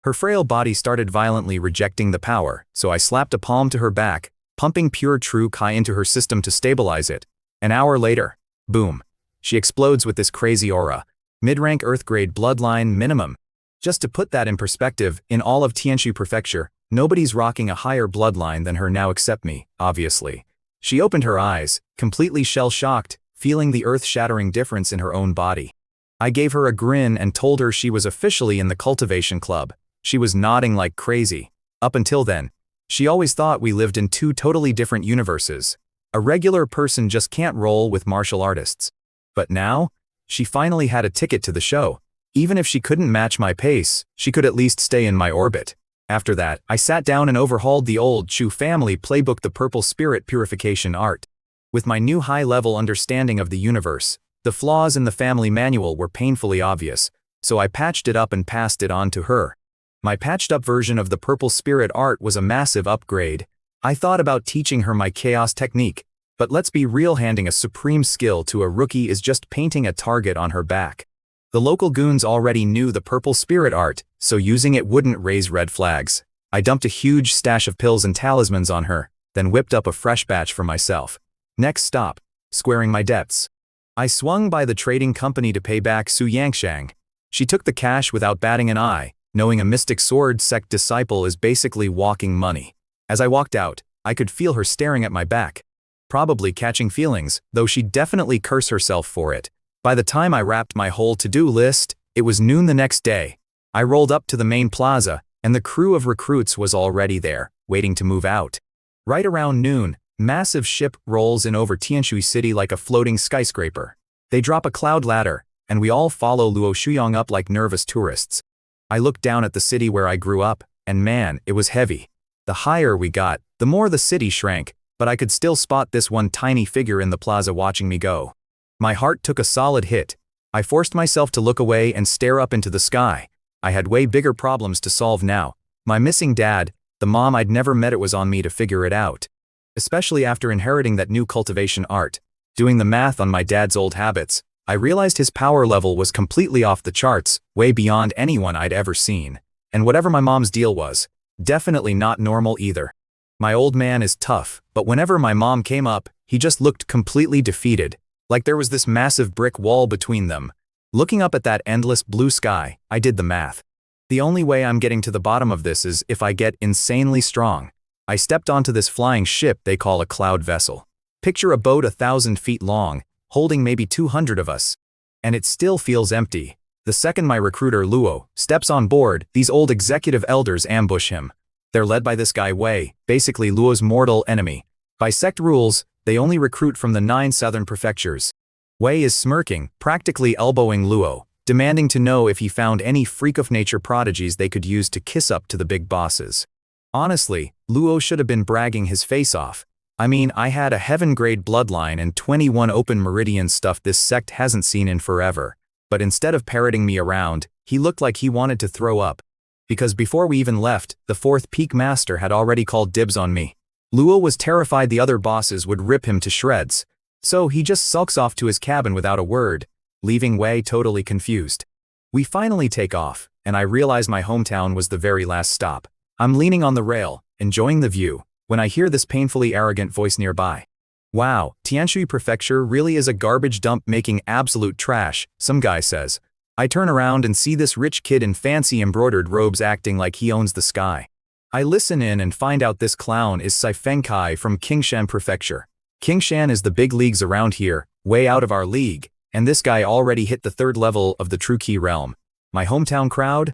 [SPEAKER 1] Her frail body started violently rejecting the power, so I slapped a palm to her back, pumping pure true Kai into her system to stabilize it. An hour later, boom. She explodes with this crazy aura. Mid-rank Earth-grade bloodline minimum. Just to put that in perspective, in all of Tianshu Prefecture, nobody's rocking a higher bloodline than her now except me, obviously. She opened her eyes, completely shell-shocked, feeling the earth-shattering difference in her own body. I gave her a grin and told her she was officially in the cultivation club. She was nodding like crazy. Up until then, she always thought we lived in 2 totally different universes. A regular person just can't roll with martial artists. But now, she finally had a ticket to the show. Even if she couldn't match my pace, she could at least stay in my orbit. After that, I sat down and overhauled the old Chu family playbook, the Purple Spirit Purification Art. With my new high-level understanding of the universe, the flaws in the family manual were painfully obvious, so I patched it up and passed it on to her. My patched-up version of the Purple Spirit art was a massive upgrade. I thought about teaching her my chaos technique, but let's be real, handing a supreme skill to a rookie is just painting a target on her back. The local goons already knew the Purple Spirit art, so using it wouldn't raise red flags. I dumped a huge stash of pills and talismans on her, then whipped up a fresh batch for myself. Next stop, squaring my debts. I swung by the trading company to pay back Su Yangshang. She took the cash without batting an eye, knowing a Mystic Sword sect disciple is basically walking money. As I walked out, I could feel her staring at my back. Probably catching feelings, though she'd definitely curse herself for it. By the time I wrapped my whole to-do list, it was noon the next day. I rolled up to the main plaza, and the crew of recruits was already there, waiting to move out. Right around noon, massive ship rolls in over Tianshui City like a floating skyscraper. They drop a cloud ladder, and we all follow Luo Shuyong up like nervous tourists. I looked down at the city where I grew up, and man, it was heavy. The higher we got, the more the city shrank, but I could still spot this one tiny figure in the plaza watching me go. My heart took a solid hit. I forced myself to look away and stare up into the sky. I had way bigger problems to solve now. My missing dad, The mom I'd never met, it was on me to figure it out. Especially after inheriting that new cultivation art. Doing the math on my dad's old habits, I realized his power level was completely off the charts, way beyond anyone I'd ever seen. And whatever my mom's deal was, definitely not normal either. My old man is tough, but whenever my mom came up, he just looked completely defeated, like there was this massive brick wall between them. Looking up at that endless blue sky, I did the math. The only way I'm getting to the bottom of this is if I get insanely strong. I stepped onto this flying ship they call a cloud vessel. Picture a boat 1,000 feet long, holding maybe 200 of us. And it still feels empty. The second my recruiter Luo steps on board, these old executive elders ambush him. They're led by this guy Wei, basically Luo's mortal enemy. By sect rules, they only recruit from the 9 southern prefectures. Wei is smirking, practically elbowing Luo, demanding to know if he found any freak of nature prodigies they could use to kiss up to the big bosses. Honestly, Luo should have been bragging his face off. I mean, I had a heaven-grade bloodline and 21 open meridian stuff this sect hasn't seen in forever. But instead of parroting me around, he looked like he wanted to throw up. Because before we even left, the 4th peak master had already called dibs on me. Luo was terrified the other bosses would rip him to shreds. So he just sulks off to his cabin without a word, leaving Wei totally confused. We finally take off, and I realize my hometown was the very last stop. I'm leaning on the rail, enjoying the view, when I hear this painfully arrogant voice nearby. Wow, Tianshui Prefecture really is a garbage dump making absolute trash, some guy says. I turn around and see this rich kid in fancy embroidered robes acting like he owns the sky. I listen in and find out this clown is Saifeng Kai from Qingshan Prefecture. Qingshan is the big leagues around here, way out of our league, and this guy already hit the 3rd level of the True Key realm. My hometown crowd?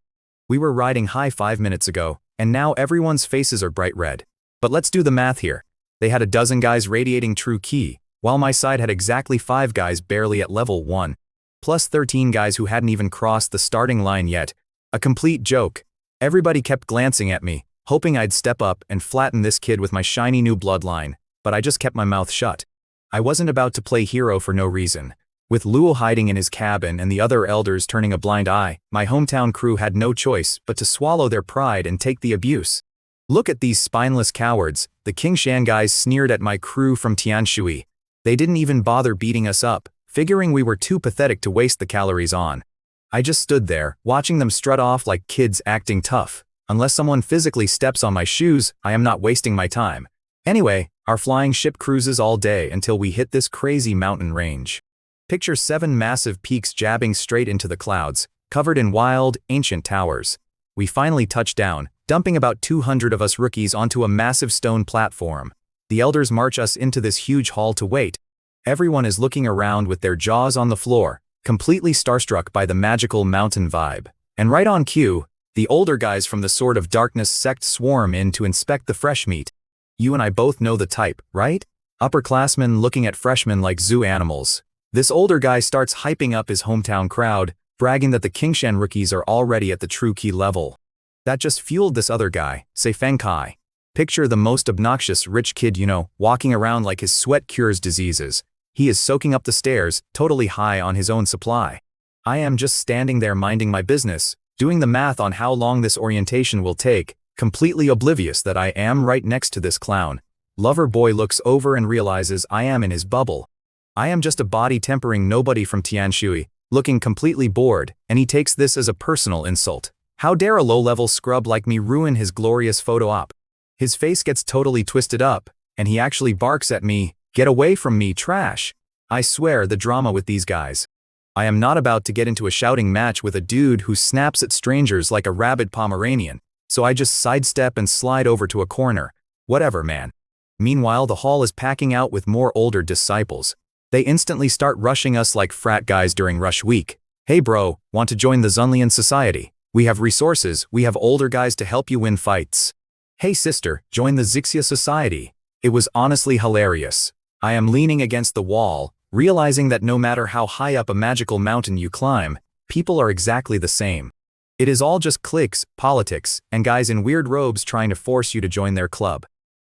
[SPEAKER 1] We were riding high 5 minutes ago, and now everyone's faces are bright red. But let's do the math here. They had a dozen guys radiating True Key, while my side had exactly 5 guys barely at level 1, plus 13 guys who hadn't even crossed the starting line yet. A complete joke. Everybody kept glancing at me, hoping I'd step up and flatten this kid with my shiny new bloodline, but I just kept my mouth shut. I wasn't about to play hero for no reason. With Luo hiding in his cabin and the other elders turning a blind eye, my hometown crew had no choice but to swallow their pride and take the abuse. Look at these spineless cowards, the Qingshan guys sneered at my crew from Tianshui. They didn't even bother beating us up, figuring we were too pathetic to waste the calories on. I just stood there, watching them strut off like kids acting tough. Unless someone physically steps on my shoes, I am not wasting my time. Anyway, our flying ship cruises all day until we hit this crazy mountain range. Picture 7 massive peaks jabbing straight into the clouds, covered in wild, ancient towers. We finally touch down, dumping about 200 of us rookies onto a massive stone platform. The elders march us into this huge hall to wait. Everyone is looking around with their jaws on the floor, completely starstruck by the magical mountain vibe. And right on cue, the older guys from the Sword of Darkness sect swarm in to inspect the fresh meat. You and I both know the type, right? Upperclassmen looking at freshmen like zoo animals. This older guy starts hyping up his hometown crowd, bragging that the Qingshan rookies are already at the True Key level. That just fueled this other guy, Saifeng Kai. Picture the most obnoxious rich kid you know, walking around like his sweat cures diseases. He is soaking up the stairs, totally high on his own supply. I am just standing there minding my business, doing the math on how long this orientation will take, completely oblivious that I am right next to this clown. Lover boy looks over and realizes I am in his bubble. I am just a body-tempering nobody from Tianshui, looking completely bored, and he takes this as a personal insult. How dare a low-level scrub like me ruin his glorious photo op? His face gets totally twisted up, and he actually barks at me, "Get away from me, trash!" I swear the drama with these guys. I am not about to get into a shouting match with a dude who snaps at strangers like a rabid Pomeranian, so I just sidestep and slide over to a corner. Whatever, man. Meanwhile, the hall is packing out with more older disciples. They instantly start rushing us like frat guys during rush week. "Hey bro, want to join the Zunlian Society? We have resources, we have older guys to help you win fights. Hey sister, join the Zixia Society." It was honestly hilarious. I am leaning against the wall, realizing that no matter how high up a magical mountain you climb, people are exactly the same. It is all just cliques, politics, and guys in weird robes trying to force you to join their club.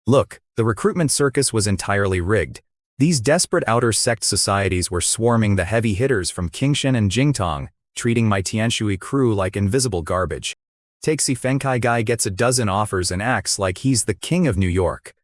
[SPEAKER 1] Look, the recruitment circus was entirely rigged. These desperate outer sect societies were swarming the heavy hitters from Qingshan and Jingtong, treating my Tianshui crew like invisible garbage. Takesy Fenkai guy gets a dozen offers and acts like he's the king of New York.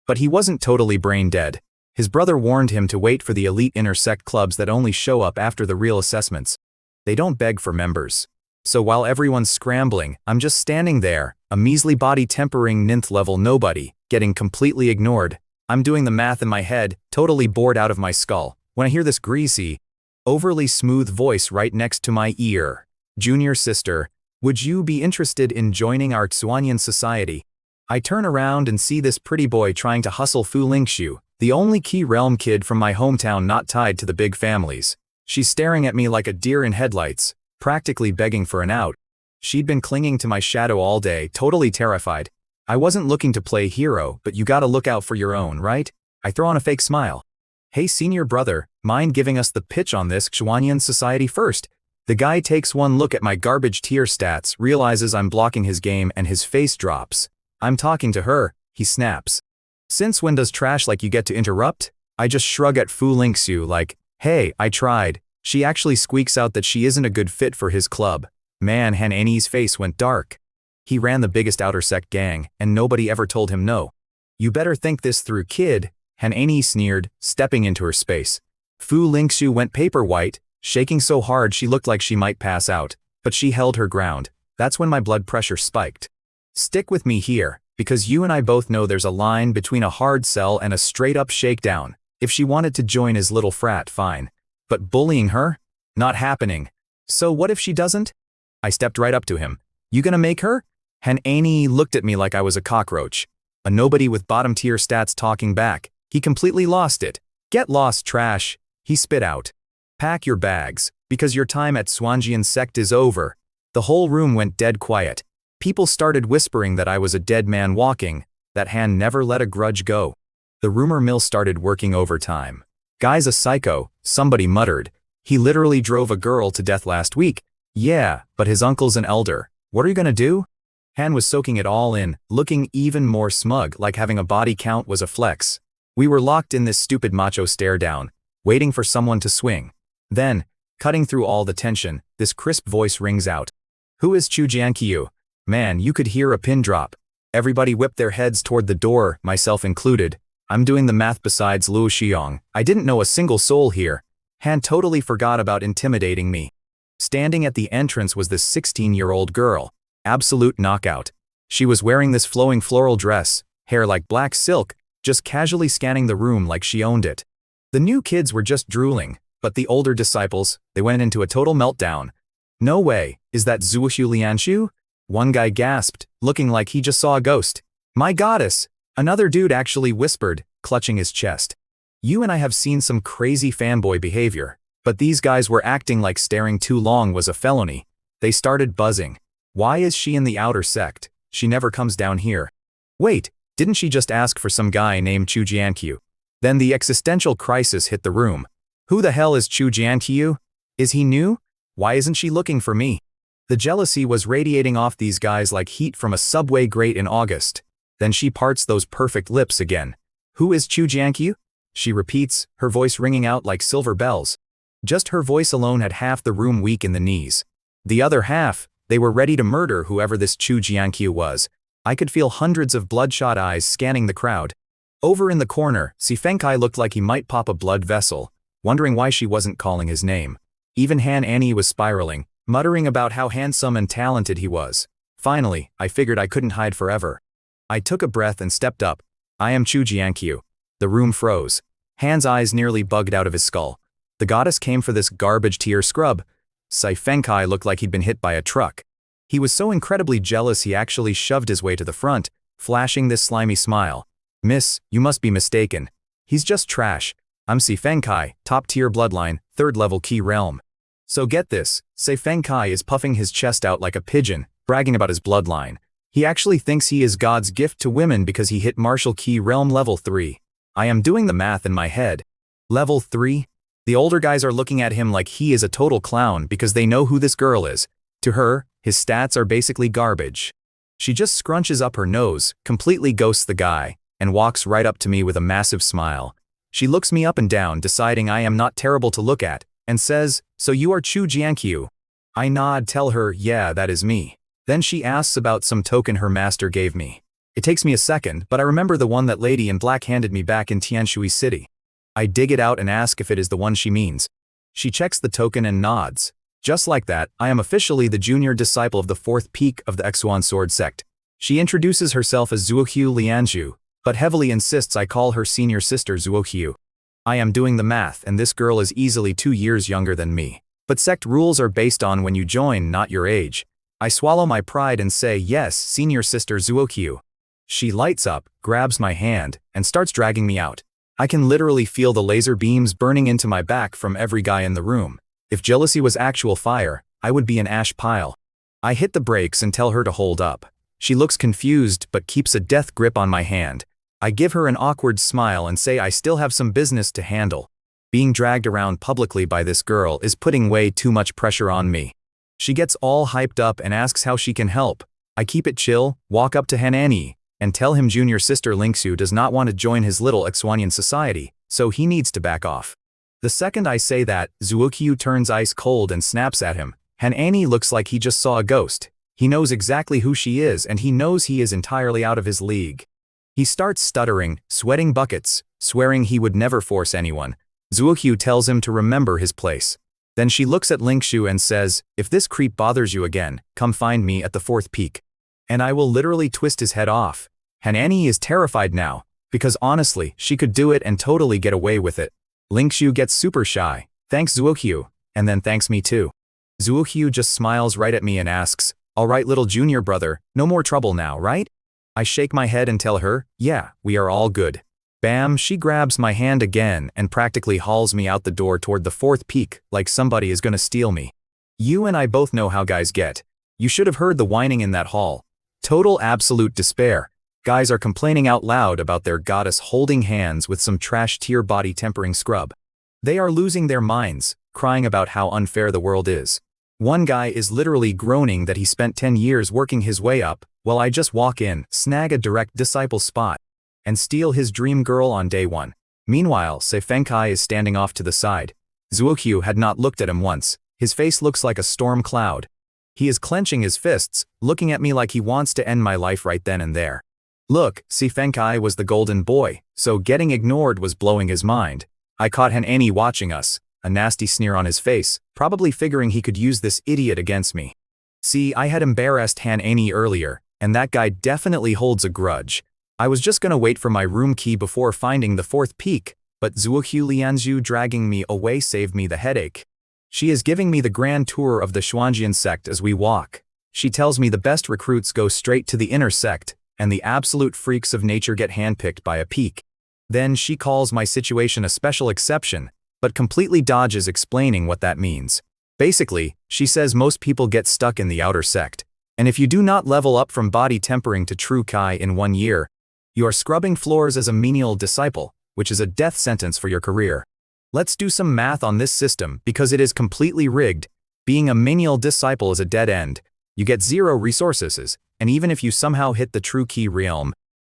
[SPEAKER 1] But he wasn't totally brain dead. His brother warned him to wait for the elite intersect clubs that only show up after the real assessments. They don't beg for members. So while everyone's scrambling, I'm just standing there, a measly body tempering ninth level nobody, getting completely ignored. I'm doing the math in my head, totally bored out of my skull, when I hear this greasy, overly smooth voice right next to my ear. Junior sister, would you be interested in joining our Xuanyan society? I turn around and see this pretty boy trying to hustle Fu Lingxiu, the only key realm kid from my hometown not tied to the big families. She's staring at me like a deer in headlights, practically begging for an out. She'd been clinging to my shadow all day, totally terrified. I wasn't looking to play hero, but you gotta look out for your own, right? I throw on a fake smile. Hey senior brother, mind giving us the pitch on this Xuanyan society first? The guy takes one look at my garbage tier stats, realizes I'm blocking his game, and his face drops. I'm talking to her, he snaps. Since when does trash like you get to interrupt? I just shrug at Fu Lingxiu like, hey, I tried. She actually squeaks out that she isn't a good fit for his club. Man, Han Annie's face went dark. He ran the biggest outer sect gang, and nobody ever told him no. You better think this through, kid, Han Annie sneered, stepping into her space. Fu Lingxiu went paper white, shaking so hard she looked like she might pass out, but she held her ground. That's when my blood pressure spiked. Stick with me here, because you and I both know there's a line between a hard sell and a straight-up shakedown. If she wanted to join his little frat, fine. But bullying her? Not happening. So what if she doesn't? I stepped right up to him. You gonna make her? Han Annie looked at me like I was a cockroach. A nobody with bottom-tier stats talking back. He completely lost it. Get lost, trash. He spit out. Pack your bags, because your time at Xuanjian sect is over. The whole room went dead quiet. People started whispering that I was a dead man walking, that Han never let a grudge go. The rumor mill started working overtime. Guy's a psycho, somebody muttered. He literally drove a girl to death last week. Yeah, but his uncle's an elder. What are you gonna do? Han was soaking it all in, looking even more smug, like having a body count was a flex. We were locked in this stupid macho stare down, waiting for someone to swing. Then, cutting through all the tension, this crisp voice rings out. Who is Chu Jiankyu? Man, you could hear a pin drop. Everybody whipped their heads toward the door, myself included. I'm doing the math besides Luo Xiong. I didn't know a single soul here. Han totally forgot about intimidating me. Standing at the entrance was this 16-year-old girl. Absolute knockout. She was wearing this flowing floral dress, hair like black silk, just casually scanning the room like she owned it. The new kids were just drooling, but the older disciples, they went into a total meltdown. No way, is that Zuoxiu Lianshu? One guy gasped, looking like he just saw a ghost. My goddess! Another dude actually whispered, clutching his chest. You and I have seen some crazy fanboy behavior, but these guys were acting like staring too long was a felony. They started buzzing. Why is she in the outer sect? She never comes down here. Wait, didn't she just ask for some guy named Chu Jiankyu? Then the existential crisis hit the room. Who the hell is Chu Jiankyu? Is he new? Why isn't she looking for me? The jealousy was radiating off these guys like heat from a subway grate in August. Then she parts those perfect lips again. Who is Chu Jiankyu? She repeats, her voice ringing out like silver bells. Just her voice alone had half the room weak in the knees. The other half, they were ready to murder whoever this Chu Jiankyu was. I could feel hundreds of bloodshot eyes scanning the crowd. Over in the corner, Si Fengkai looked like he might pop a blood vessel, wondering why she wasn't calling his name. Even Han Annie was spiraling, muttering about how handsome and talented he was. Finally, I figured I couldn't hide forever. I took a breath and stepped up. I am Chu Jiankyu. The room froze. Han's eyes nearly bugged out of his skull. The goddess came for this garbage tier scrub. Si Fengkai looked like he'd been hit by a truck. He was so incredibly jealous he actually shoved his way to the front, flashing this slimy smile. Miss, you must be mistaken. He's just trash. I'm Si Fengkai, top tier bloodline, 3rd level key realm. So get this, Si Fengkai is puffing his chest out like a pigeon, bragging about his bloodline. He actually thinks he is God's gift to women because he hit martial key realm level 3. I am doing the math in my head. Level 3? The older guys are looking at him like he is a total clown because they know who this girl is. To her, his stats are basically garbage. She just scrunches up her nose, completely ghosts the guy, and walks right up to me with a massive smile. She looks me up and down, deciding I am not terrible to look at, and says, "So you are Chu Jiankyu?" I nod, tell her, "Yeah, that is me." Then she asks about some token her master gave me. It takes me a second, but I remember the one that lady in black handed me back in Tianshui City. I dig it out and ask if it is the one she means. She checks the token and nods. Just like that, I am officially the junior disciple of the fourth peak of the Xuan Sword sect. She introduces herself as Zuoqiu Lianzhu, but heavily insists I call her senior sister Zuoqiu. I am doing the math, and this girl is easily 2 years younger than me. But sect rules are based on when you join, not your age. I swallow my pride and say, yes, senior sister Zuoqiu. She lights up, grabs my hand, and starts dragging me out. I can literally feel the laser beams burning into my back from every guy in the room. If jealousy was actual fire, I would be an ash pile. I hit the brakes and tell her to hold up. She looks confused but keeps a death grip on my hand. I give her an awkward smile and say I still have some business to handle. Being dragged around publicly by this girl is putting way too much pressure on me. She gets all hyped up and asks how she can help. I keep it chill, walk up to Hanani, and tell him junior sister Lingxiu does not want to join his little Xuanian society, so he needs to back off. The second I say that, Zuoqiu turns ice cold and snaps at him. Hanani looks like he just saw a ghost. He knows exactly who she is and he knows he is entirely out of his league. He starts stuttering, sweating buckets, swearing he would never force anyone. Zuoqiu tells him to remember his place. Then she looks at Lingxiu and says, if this creep bothers you again, come find me at the fourth peak. And I will literally twist his head off. Hanani is terrified now, because honestly, she could do it and totally get away with it. Lingxiu gets super shy, thanks Zuoqiu, and then thanks me too. Zuoqiu just smiles right at me and asks, alright little junior brother, no more trouble now, right? I shake my head and tell her, yeah, we are all good. Bam, she grabs my hand again and practically hauls me out the door toward the fourth peak like somebody is gonna steal me. You and I both know how guys get. You should have heard the whining in that hall. Total absolute despair. Guys are complaining out loud about their goddess holding hands with some trash tier body tempering scrub. They are losing their minds, crying about how unfair the world is. One guy is literally groaning that he spent 10 years working his way up, while I just walk in, snag a direct disciple spot, and steal his dream girl on day one. Meanwhile, Se Fengkai is standing off to the side. Zuoqiu had not looked at him once. His face looks like a storm cloud. He is clenching his fists, looking at me like he wants to end my life right then and there. Look, Si Fengkai was the golden boy, so getting ignored was blowing his mind. I caught Hanani watching us, a nasty sneer on his face, probably figuring he could use this idiot against me. See, I had embarrassed Hanani earlier, and that guy definitely holds a grudge. I was just gonna wait for my room key before finding the fourth peak, but Zuoqiu Lianzhu dragging me away saved me the headache. She is giving me the grand tour of the Xuanjian sect as we walk. She tells me the best recruits go straight to the inner sect, and the absolute freaks of nature get handpicked by a peak. Then she calls my situation a special exception, but completely dodges explaining what that means. Basically, she says most people get stuck in the outer sect, and if you do not level up from body tempering to true Kai in 1 year, you are scrubbing floors as a menial disciple, which is a death sentence for your career. Let's do some math on this system because it is completely rigged. Being a menial disciple is a dead end. You get 0 resources, and even if you somehow hit the true key realm,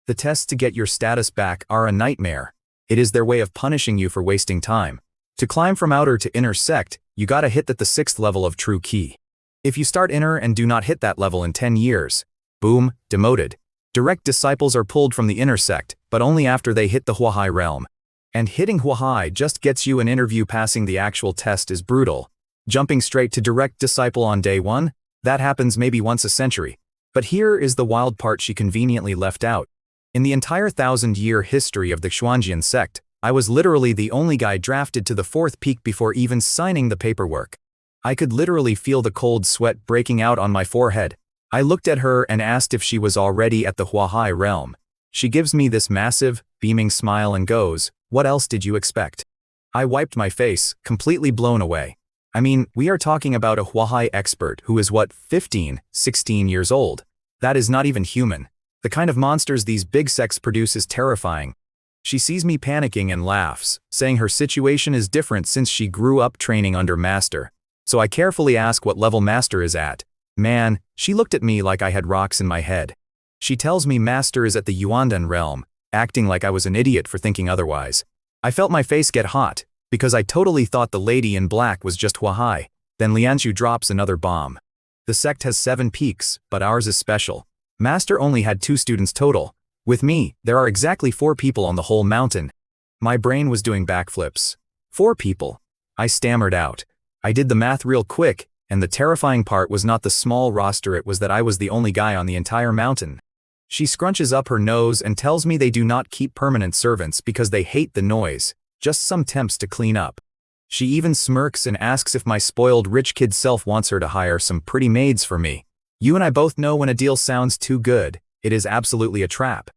[SPEAKER 1] the tests to get your status back are a nightmare. It is their way of punishing you for wasting time. To climb from outer to inner sect, you gotta hit at the 6th level of true key. If you start inner and do not hit that level in 10 years, boom, demoted. Direct disciples are pulled from the inner sect, but only after they hit the Huahai realm. And hitting Huahai just gets you an interview. Passing the actual test is brutal. Jumping straight to direct disciple on day 1? That happens maybe once a century. But here is the wild part she conveniently left out. In the entire 1,000-year history of the Xuanjian sect, I was literally the only guy drafted to the 4th peak before even signing the paperwork. I could literally feel the cold sweat breaking out on my forehead. I looked at her and asked if she was already at the Huahai realm. She gives me this massive, beaming smile and goes, "What else did you expect?" I wiped my face, completely blown away. I mean, we are talking about a Huahai expert who is what, 15, 16 years old. That is not even human. The kind of monsters these big sects produce is terrifying. She sees me panicking and laughs, saying her situation is different since she grew up training under Master. So I carefully ask what level Master is at. Man, she looked at me like I had rocks in my head. She tells me Master is at the Yuandan realm, acting like I was an idiot for thinking otherwise. I felt my face get hot, because I totally thought the lady in black was just Huahai. Then Lianzhu drops another bomb. The sect has 7 peaks, but ours is special. Master only had 2 students total. With me, there are exactly 4 people on the whole mountain. My brain was doing backflips. 4 people. I stammered out. I did the math real quick, and the terrifying part was not the small roster, it was that I was the only guy on the entire mountain. She scrunches up her nose and tells me they do not keep permanent servants because they hate the noise, just some temps to clean up. She even smirks and asks if my spoiled rich kid self wants her to hire some pretty maids for me. You and I both know when a deal sounds too good, it is absolutely a trap.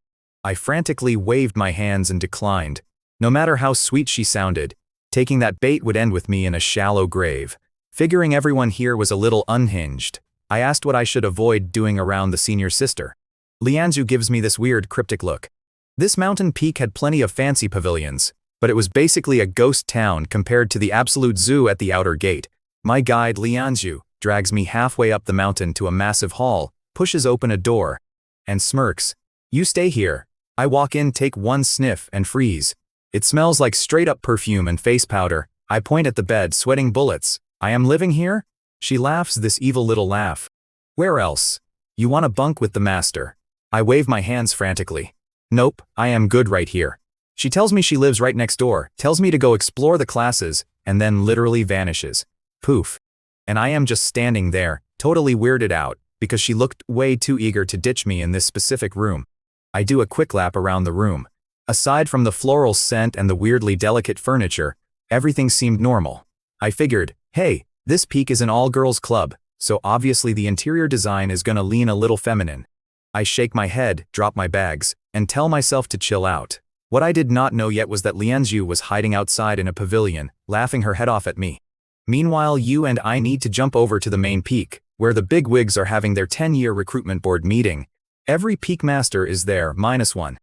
[SPEAKER 1] I frantically waved my hands and declined. No matter how sweet she sounded, taking that bait would end with me in a shallow grave. Figuring everyone here was a little unhinged, I asked what I should avoid doing around the senior sister. Lianzhu gives me this weird cryptic look. This mountain peak had plenty of fancy pavilions, but it was basically a ghost town compared to the absolute zoo at the outer gate. My guide, Lianzhu, drags me halfway up the mountain to a massive hall, pushes open a door, and smirks. You stay here. I walk in, take one sniff, and freeze. It smells like straight-up perfume and face powder. I point at the bed, sweating bullets. I am living here? She laughs this evil little laugh. Where else? You want to bunk with the master? I wave my hands frantically. Nope, I am good right here. She tells me she lives right next door, tells me to go explore the classes, and then literally vanishes. Poof. And I am just standing there, totally weirded out, because she looked way too eager to ditch me in this specific room. I do a quick lap around the room. Aside from the floral scent and the weirdly delicate furniture, everything seemed normal. I figured, hey, this peak is an all-girls club, so obviously the interior design is gonna lean a little feminine. I shake my head, drop my bags, and tell myself to chill out. What I did not know yet was that Lianzhu was hiding outside in a pavilion, laughing her head off at me. Meanwhile, you and I need to jump over to the main peak, where the bigwigs are having their 10-year recruitment board meeting. Every peak master is there, -1.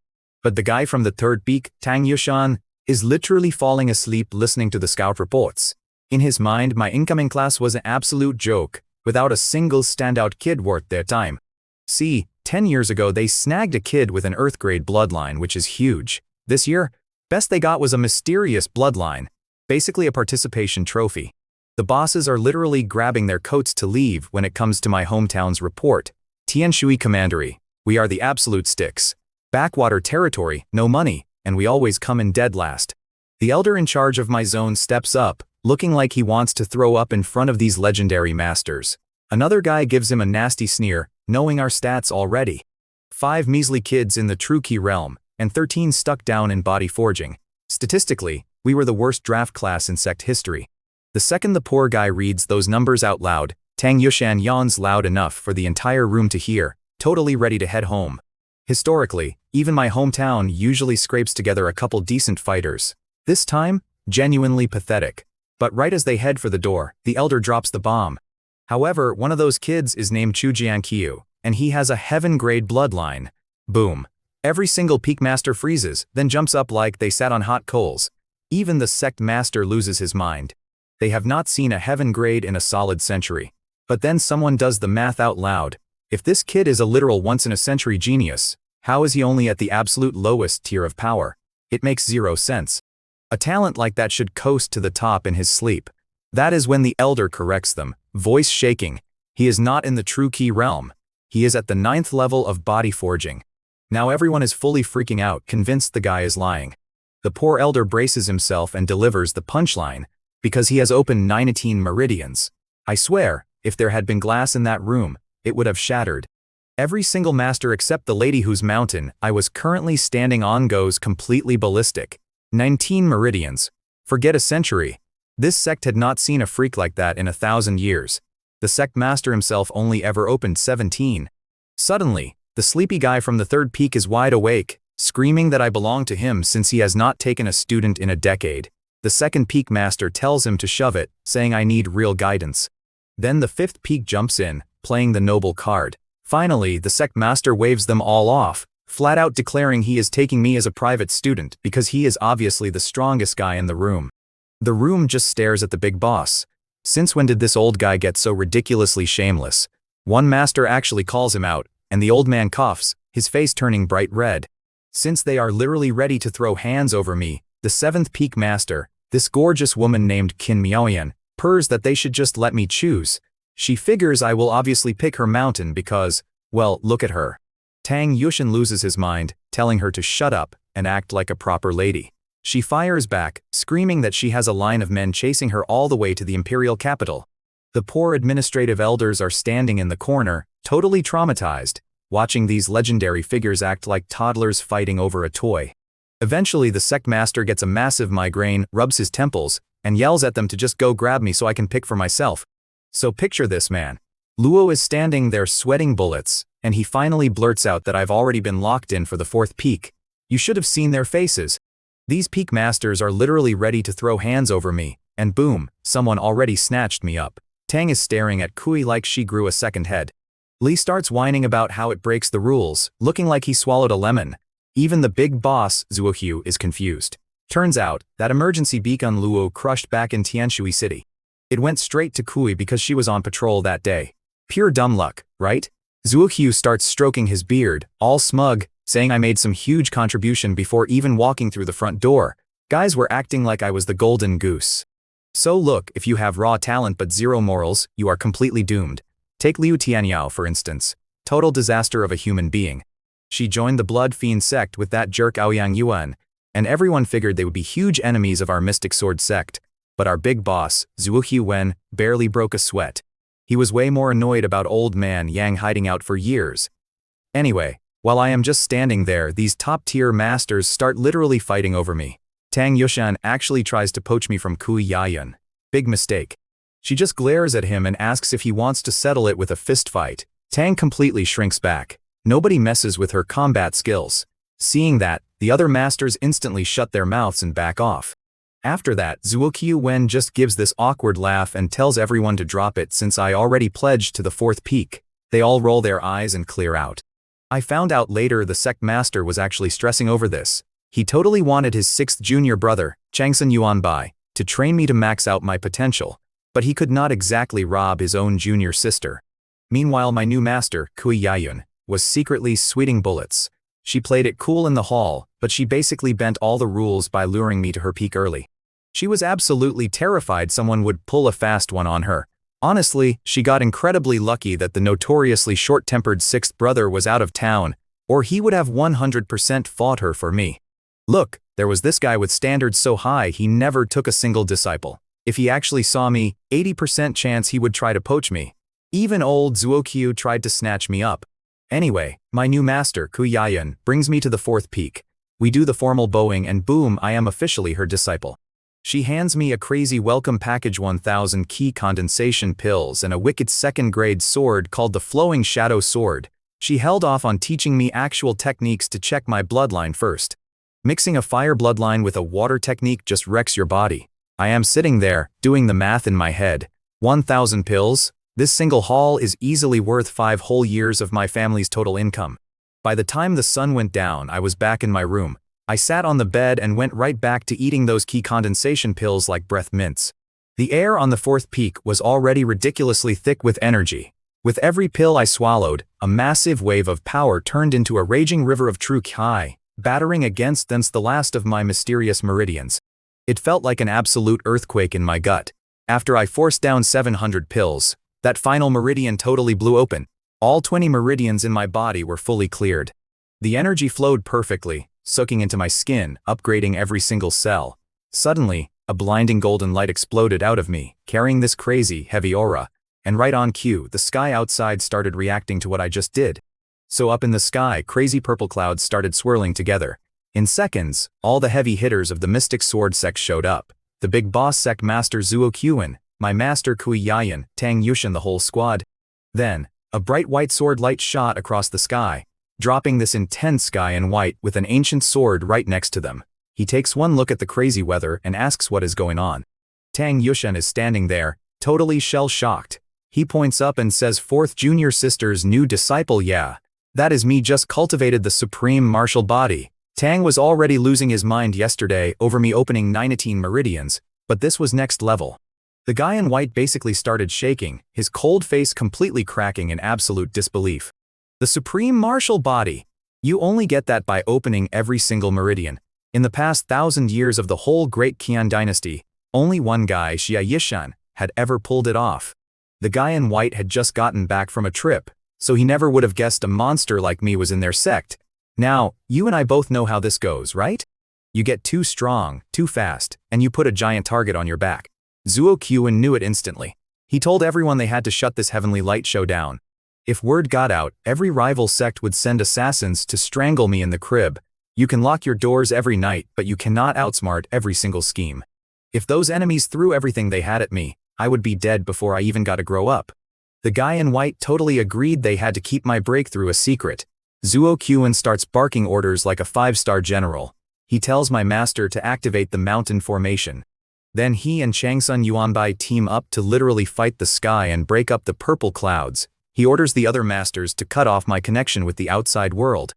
[SPEAKER 1] But the guy from the 3rd peak, Tang Yushan, is literally falling asleep listening to the scout reports. In his mind, my incoming class was an absolute joke, without a single standout kid worth their time. See, 10 years ago they snagged a kid with an Earth grade bloodline, which is huge. This year, best they got was a mysterious bloodline, basically a participation trophy. The bosses are literally grabbing their coats to leave when it comes to my hometown's report. Tianshui Commandery, we are the absolute sticks. Backwater territory, no money, and we always come in dead last. The elder in charge of my zone steps up, looking like he wants to throw up in front of these legendary masters. Another guy gives him a nasty sneer, knowing our stats already. 5 measly kids in the true key realm, and 13 stuck down in body forging. Statistically, we were the worst draft class in sect history. The second the poor guy reads those numbers out loud, Tang Yushan yawns loud enough for the entire room to hear, totally ready to head home. Historically, even my hometown usually scrapes together a couple decent fighters. This time, genuinely pathetic. But right as they head for the door, the elder drops the bomb. However, one of those kids is named Chu Jiankyu, and he has a heaven-grade bloodline. Boom. Every single peak master freezes, then jumps up like they sat on hot coals. Even the sect master loses his mind. They have not seen a heaven grade in a solid century. But then someone does the math out loud. If this kid is a literal once-in-a-century genius, how is he only at the absolute lowest tier of power? It makes 0 sense. A talent like that should coast to the top in his sleep. That is when the elder corrects them, voice shaking. He is not in the true key realm. He is at the 9th level of body forging. Now everyone is fully freaking out, convinced the guy is lying. The poor elder braces himself and delivers the punchline, because he has opened 19 meridians. I swear, if there had been glass in that room, it would have shattered. Every single master except the lady whose mountain I was currently standing on goes completely ballistic. 19 meridians. Forget a century. This sect had not seen a freak like that in 1,000 years. The sect master himself only ever opened 17. Suddenly, the sleepy guy from the 3rd peak is wide awake, screaming that I belong to him since he has not taken a student in a decade. The 2nd peak master tells him to shove it, saying I need real guidance. Then the 5th peak jumps in, playing the noble card. Finally, the sect master waves them all off, flat out declaring he is taking me as a private student because he is obviously the strongest guy in the room. The room just stares at the big boss. Since when did this old guy get so ridiculously shameless? One master actually calls him out, and the old man coughs, his face turning bright red. Since they are literally ready to throw hands over me, the 7th peak master, this gorgeous woman named Qin Miaoyan, purrs that they should just let me choose. She figures I will obviously pick her mountain because, well, look at her. Tang Yushan loses his mind, telling her to shut up and act like a proper lady. She fires back, screaming that she has a line of men chasing her all the way to the imperial capital. The poor administrative elders are standing in the corner, totally traumatized, watching these legendary figures act like toddlers fighting over a toy. Eventually the sect master gets a massive migraine, rubs his temples, and yells at them to just go grab me so I can pick for myself. So picture this man. Luo is standing there sweating bullets, and he finally blurts out that I've already been locked in for the 4th peak. You should have seen their faces. These peak masters are literally ready to throw hands over me, and boom, someone already snatched me up. Tang is staring at Kui like she grew a second head. Li starts whining about how it breaks the rules, looking like he swallowed a lemon. Even the big boss, Zuohyu, is confused. Turns out, that emergency beacon Luo crushed back in Tianshui City. It went straight to Kui because she was on patrol that day. Pure dumb luck, right? Zuohyu starts stroking his beard, all smug, saying I made some huge contribution before even walking through the front door. Guys were acting like I was the golden goose. So look, if you have raw talent but zero morals, you are completely doomed. Take Liu Tianyao for instance. Total disaster of a human being. She joined the Blood Fiend sect with that jerk Aoyang Yuan, and everyone figured they would be huge enemies of our Mystic Sword sect. But our big boss, Zuohyu Wen, barely broke a sweat. He was way more annoyed about old man Yang hiding out for years. Anyway, while I am just standing there, these top-tier masters start literally fighting over me. Tang Yushan actually tries to poach me from Kui Yayan. Big mistake. She just glares at him and asks if he wants to settle it with a fist fight. Tang completely shrinks back. Nobody messes with her combat skills. Seeing that, the other masters instantly shut their mouths and back off. After that, Zuohyu Wen just gives this awkward laugh and tells everyone to drop it since I already pledged to the 4th peak. They all roll their eyes and clear out. I found out later the sect master was actually stressing over this. He totally wanted his 6th junior brother, Changsun Yuanbai, to train me to max out my potential, but he could not exactly rob his own junior sister. Meanwhile my new master, Kui Yayun, was secretly sweating bullets. She played it cool in the hall, but she basically bent all the rules by luring me to her peak early. She was absolutely terrified someone would pull a fast one on her. Honestly, she got incredibly lucky that the notoriously short-tempered 6th brother was out of town, or he would have 100% fought her for me. Look, there was this guy with standards so high he never took a single disciple. If he actually saw me, 80% chance he would try to poach me. Even old Zuohyu tried to snatch me up. Anyway, my new master, Kui Yayan, brings me to the 4th peak. We do the formal bowing and boom, I am officially her disciple. She hands me a crazy welcome package 1000 key condensation pills and a wicked 2nd grade sword called the Flowing Shadow Sword. She held off on teaching me actual techniques to check my bloodline first. Mixing a fire bloodline with a water technique just wrecks your body. I am sitting there, doing the math in my head. 1000 pills? This single haul is easily worth 5 whole years of my family's total income. By the time the sun went down, I was back in my room. I sat on the bed and went right back to eating those key condensation pills like breath mints. The air on the 4th peak was already ridiculously thick with energy. With every pill I swallowed, a massive wave of power turned into a raging river of true Kai, battering against the last of my mysterious meridians. It felt like an absolute earthquake in my gut. After I forced down 700 pills, that final meridian totally blew open. All 20 meridians in my body were fully cleared. The energy flowed perfectly, soaking into my skin, upgrading every single cell. Suddenly, a blinding golden light exploded out of me, carrying this crazy, heavy aura. And right on cue, the sky outside started reacting to what I just did. So up in the sky, crazy purple clouds started swirling together. In seconds, all the heavy hitters of the Mystic Sword sect showed up. The big boss sect master Zuohyu Wen, my master Kui Yayan, Tang Yushan, the whole squad. Then, a bright white sword light shot across the sky, dropping this intense sky in white with an ancient sword right next to them. He takes one look at the crazy weather and asks what is going on. Tang Yushan is standing there, totally shell-shocked. He points up and says 4th junior sister's new disciple, yeah. That is me, just cultivated the supreme martial body. Tang was already losing his mind yesterday over me opening 19 meridians, but this was next level. The guy in white basically started shaking, his cold face completely cracking in absolute disbelief. The supreme martial body. You only get that by opening every single meridian. In the past 1,000 years of the whole great Qian dynasty, only one guy, Xia Yishan, had ever pulled it off. The guy in white had just gotten back from a trip, so he never would have guessed a monster like me was in their sect. Now, you and I both know how this goes, right? You get too strong, too fast, and you put a giant target on your back. Zuo Qian knew it instantly. He told everyone they had to shut this heavenly light show down. If word got out, every rival sect would send assassins to strangle me in the crib. You can lock your doors every night, but you cannot outsmart every single scheme. If those enemies threw everything they had at me, I would be dead before I even got to grow up. The guy in white totally agreed they had to keep my breakthrough a secret. Zuo Qian starts barking orders like a 5-star general. He tells my master to activate the mountain formation. Then he and Changsun Yuanbai team up to literally fight the sky and break up the purple clouds. He orders the other masters to cut off my connection with the outside world.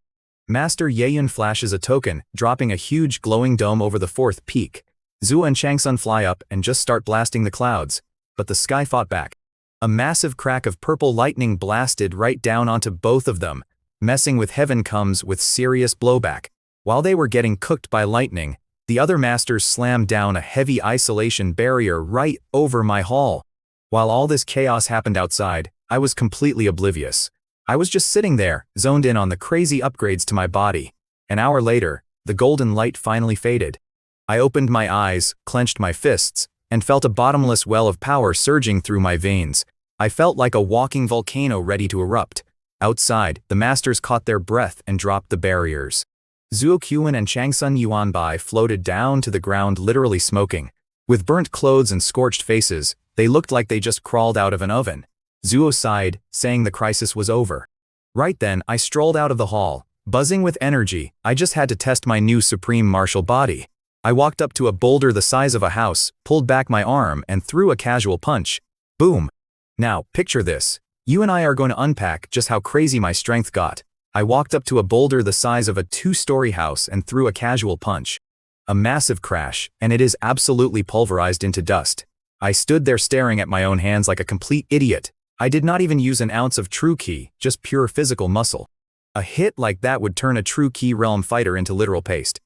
[SPEAKER 1] Master Yeyun flashes a token, dropping a huge glowing dome over the 4th peak. Zuo and Changsun fly up and just start blasting the clouds. But the sky fought back. A massive crack of purple lightning blasted right down onto both of them. Messing with heaven comes with serious blowback. While they were getting cooked by lightning, the other masters slammed down a heavy isolation barrier right over my hall. While all this chaos happened outside, I was completely oblivious. I was just sitting there, zoned in on the crazy upgrades to my body. An hour later, the golden light finally faded. I opened my eyes, clenched my fists, and felt a bottomless well of power surging through my veins. I felt like a walking volcano ready to erupt. Outside, the masters caught their breath and dropped the barriers. Zuo Qian and Changsun Yuanbai floated down to the ground, literally smoking. With burnt clothes and scorched faces, they looked like they just crawled out of an oven. Zuo sighed, saying the crisis was over. Right then, I strolled out of the hall. Buzzing with energy, I just had to test my new supreme martial body. I walked up to a boulder the size of a house, pulled back my arm, and threw a casual punch. Boom! Now, picture this. You and I are going to unpack just how crazy my strength got. I walked up to a boulder the size of a 2-story house and threw a casual punch. A massive crash, and it is absolutely pulverized into dust. I stood there staring at my own hands like a complete idiot. I did not even use an ounce of true ki, just pure physical muscle. A hit like that would turn a true ki realm fighter into literal paste.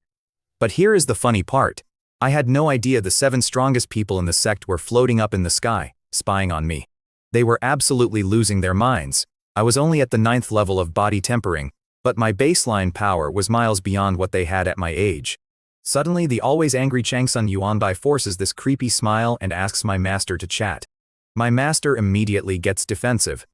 [SPEAKER 1] But here is the funny part. I had no idea the 7 strongest people in the sect were floating up in the sky, spying on me. They were absolutely losing their minds. I was only at the 9th level of body tempering, but my baseline power was miles beyond what they had at my age. Suddenly, the always angry Changsun Yuanbai forces this creepy smile and asks my master to chat. My master immediately gets defensive.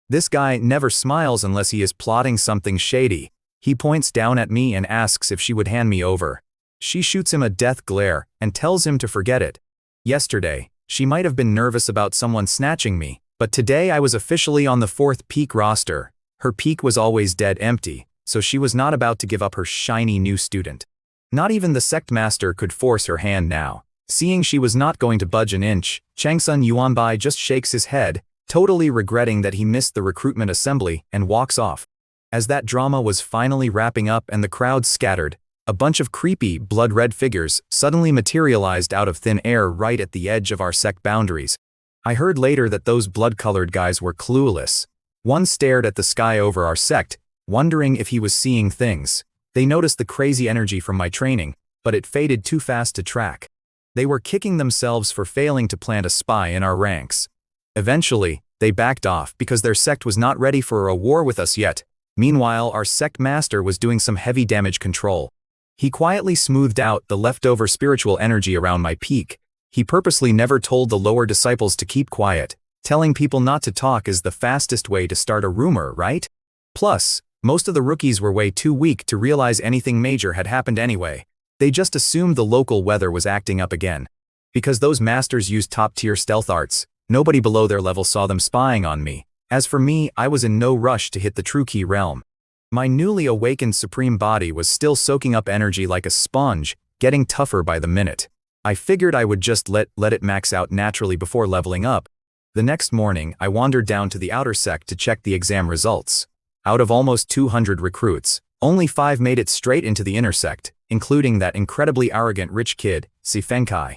[SPEAKER 1] This guy never smiles unless he is plotting something shady. He points down at me and asks if she would hand me over. She shoots him a death glare and tells him to forget it. Yesterday, she might have been nervous about someone snatching me, but today I was officially on the 4th peak roster. Her peak was always dead empty, so she was not about to give up her shiny new student. Not even the sect master could force her hand now. Seeing she was not going to budge an inch, Changsun Yuanbai just shakes his head, totally regretting that he missed the recruitment assembly, and walks off. As that drama was finally wrapping up and the crowd scattered, a bunch of creepy, blood-red figures suddenly materialized out of thin air right at the edge of our sect boundaries. I heard later that those blood-colored guys were clueless. One stared at the sky over our sect, wondering if he was seeing things. They noticed the crazy energy from my training, but it faded too fast to track. They were kicking themselves for failing to plant a spy in our ranks. Eventually, they backed off because their sect was not ready for a war with us yet. Meanwhile, our sect master was doing some heavy damage control. He quietly smoothed out the leftover spiritual energy around my peak. He purposely never told the lower disciples to keep quiet. Telling people not to talk is the fastest way to start a rumor, right? Plus, most of the rookies were way too weak to realize anything major had happened anyway. They just assumed the local weather was acting up again. Because those masters used top-tier stealth arts, nobody below their level saw them spying on me. As for me, I was in no rush to hit the true key realm. My newly awakened supreme body was still soaking up energy like a sponge, getting tougher by the minute. I figured I would just let it max out naturally before leveling up. The next morning, I wandered down to the outer sect to check the exam results. Out of almost 200 recruits, only 5 made it straight into the inner sect, including that incredibly arrogant rich kid, Si Fengkai.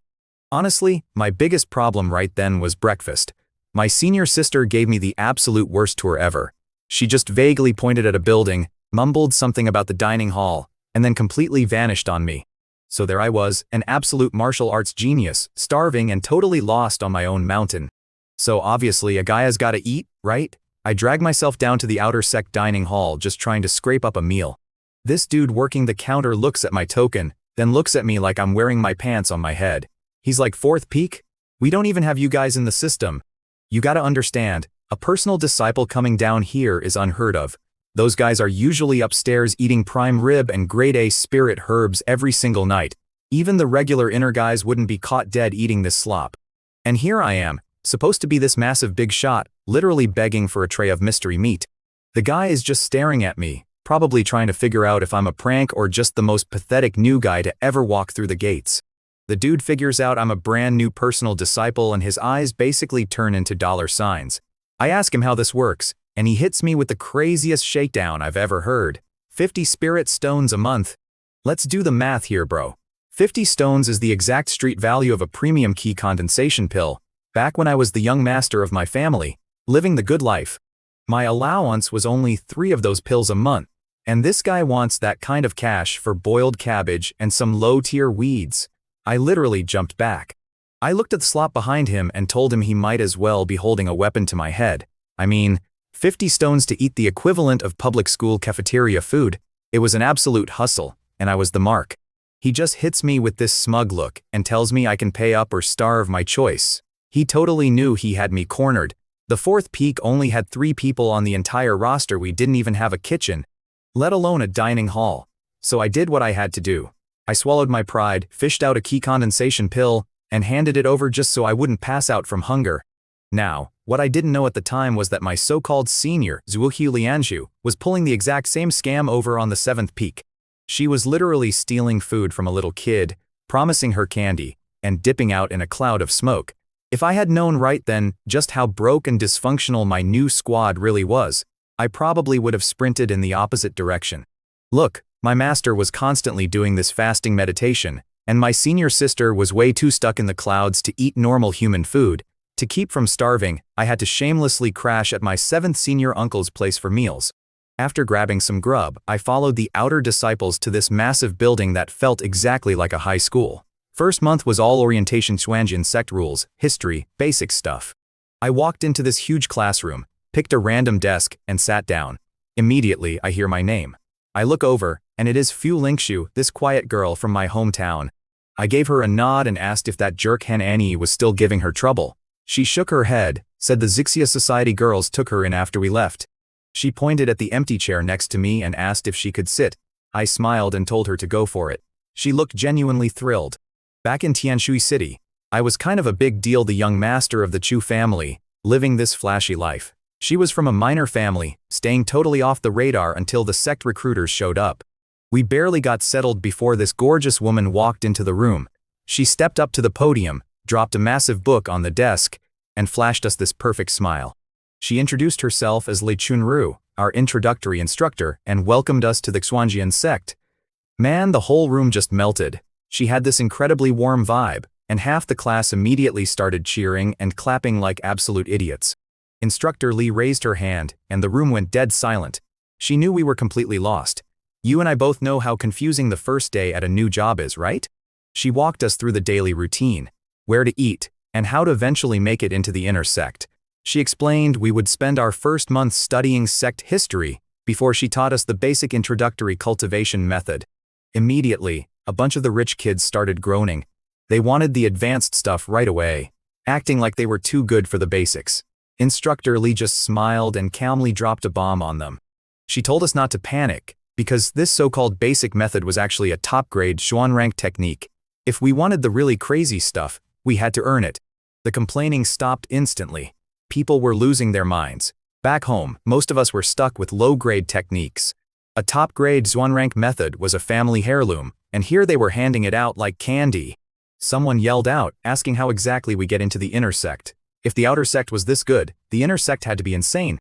[SPEAKER 1] Honestly, my biggest problem right then was breakfast. My senior sister gave me the absolute worst tour ever. She just vaguely pointed at a building, mumbled something about the dining hall, and then completely vanished on me. So there I was, an absolute martial arts genius, starving and totally lost on my own mountain. So obviously a guy has got to eat, right? I drag myself down to the outer sect dining hall just trying to scrape up a meal. This dude working the counter looks at my token, then looks at me like I'm wearing my pants on my head. He's like, "Fourth peak? We don't even have you guys in the system." You gotta understand, a personal disciple coming down here is unheard of. Those guys are usually upstairs eating prime rib and grade A spirit herbs every single night. Even the regular inner guys wouldn't be caught dead eating this slop. And here I am, supposed to be this massive big shot, literally begging for a tray of mystery meat. The guy is just staring at me, probably trying to figure out if I'm a prank or just the most pathetic new guy to ever walk through the gates. The dude figures out I'm a brand new personal disciple and his eyes basically turn into dollar signs. I ask him how this works, and he hits me with the craziest shakedown I've ever heard. 50 spirit stones a month. Let's do the math here, bro. 50 stones is the exact street value of a premium key condensation pill, back when I was the young master of my family, living the good life. My allowance was only 3 of those pills a month, and this guy wants that kind of cash for boiled cabbage and some low-tier weeds. I literally jumped back. I looked at the slot behind him and told him he might as well be holding a weapon to my head. I mean, 50 stones to eat the equivalent of public school cafeteria food. It was an absolute hustle, and I was the mark. He just hits me with this smug look and tells me I can pay up or starve, my choice. He totally knew he had me cornered. The fourth peak only had 3 people on the entire roster. We didn't even have a kitchen, let alone a dining hall. So I did what I had to do. I swallowed my pride, fished out a key condensation pill, and handed it over just so I wouldn't pass out from hunger. Now, what I didn't know at the time was that my so-called senior, Zuohi Lianzhu, was pulling the exact same scam over on the 7th peak. She was literally stealing food from a little kid, promising her candy, and dipping out in a cloud of smoke. If I had known right then just how broke and dysfunctional my new squad really was, I probably would have sprinted in the opposite direction. Look, my master was constantly doing this fasting meditation, and my senior sister was way too stuck in the clouds to eat normal human food. To keep from starving, I had to shamelessly crash at my 7th senior uncle's place for meals. After grabbing some grub, I followed the outer disciples to this massive building that felt exactly like a high school. First month was all orientation, Xuanjian sect rules, history, basic stuff. I walked into this huge classroom, picked a random desk, and sat down. Immediately, I hear my name. I look over, and it is Fu Lingxiu, this quiet girl from my hometown. I gave her a nod and asked if that jerk Hen Annie was still giving her trouble. She shook her head, said the Zixia Society girls took her in after we left. She pointed at the empty chair next to me and asked if she could sit. I smiled and told her to go for it. She looked genuinely thrilled. Back in Tianshui City, I was kind of a big deal, the young master of the Chu family, living this flashy life. She was from a minor family, staying totally off the radar until the sect recruiters showed up. We barely got settled before this gorgeous woman walked into the room. She stepped up to the podium, dropped a massive book on the desk, and flashed us this perfect smile. She introduced herself as Lei Chunru, our introductory instructor, and welcomed us to the Xuanjian sect. Man, the whole room just melted. She had this incredibly warm vibe, and half the class immediately started cheering and clapping like absolute idiots. Instructor Lee raised her hand, and the room went dead silent. She knew we were completely lost. You and I both know how confusing the first day at a new job is, right? She walked us through the daily routine, where to eat, and how to eventually make it into the inner sect. She explained we would spend our first month studying sect history before she taught us the basic introductory cultivation method. Immediately, a bunch of the rich kids started groaning. They wanted the advanced stuff right away, acting like they were too good for the basics. Instructor Lee just smiled and calmly dropped a bomb on them. She told us not to panic, because this so-called basic method was actually a top-grade Xuanrank technique. If we wanted the really crazy stuff, we had to earn it. The complaining stopped instantly. People were losing their minds. Back home, most of us were stuck with low-grade techniques. A top-grade Xuanrank method was a family heirloom, and here they were handing it out like candy. Someone yelled out, asking how exactly we get into the inner sect. If the outer sect was this good, the inner sect had to be insane.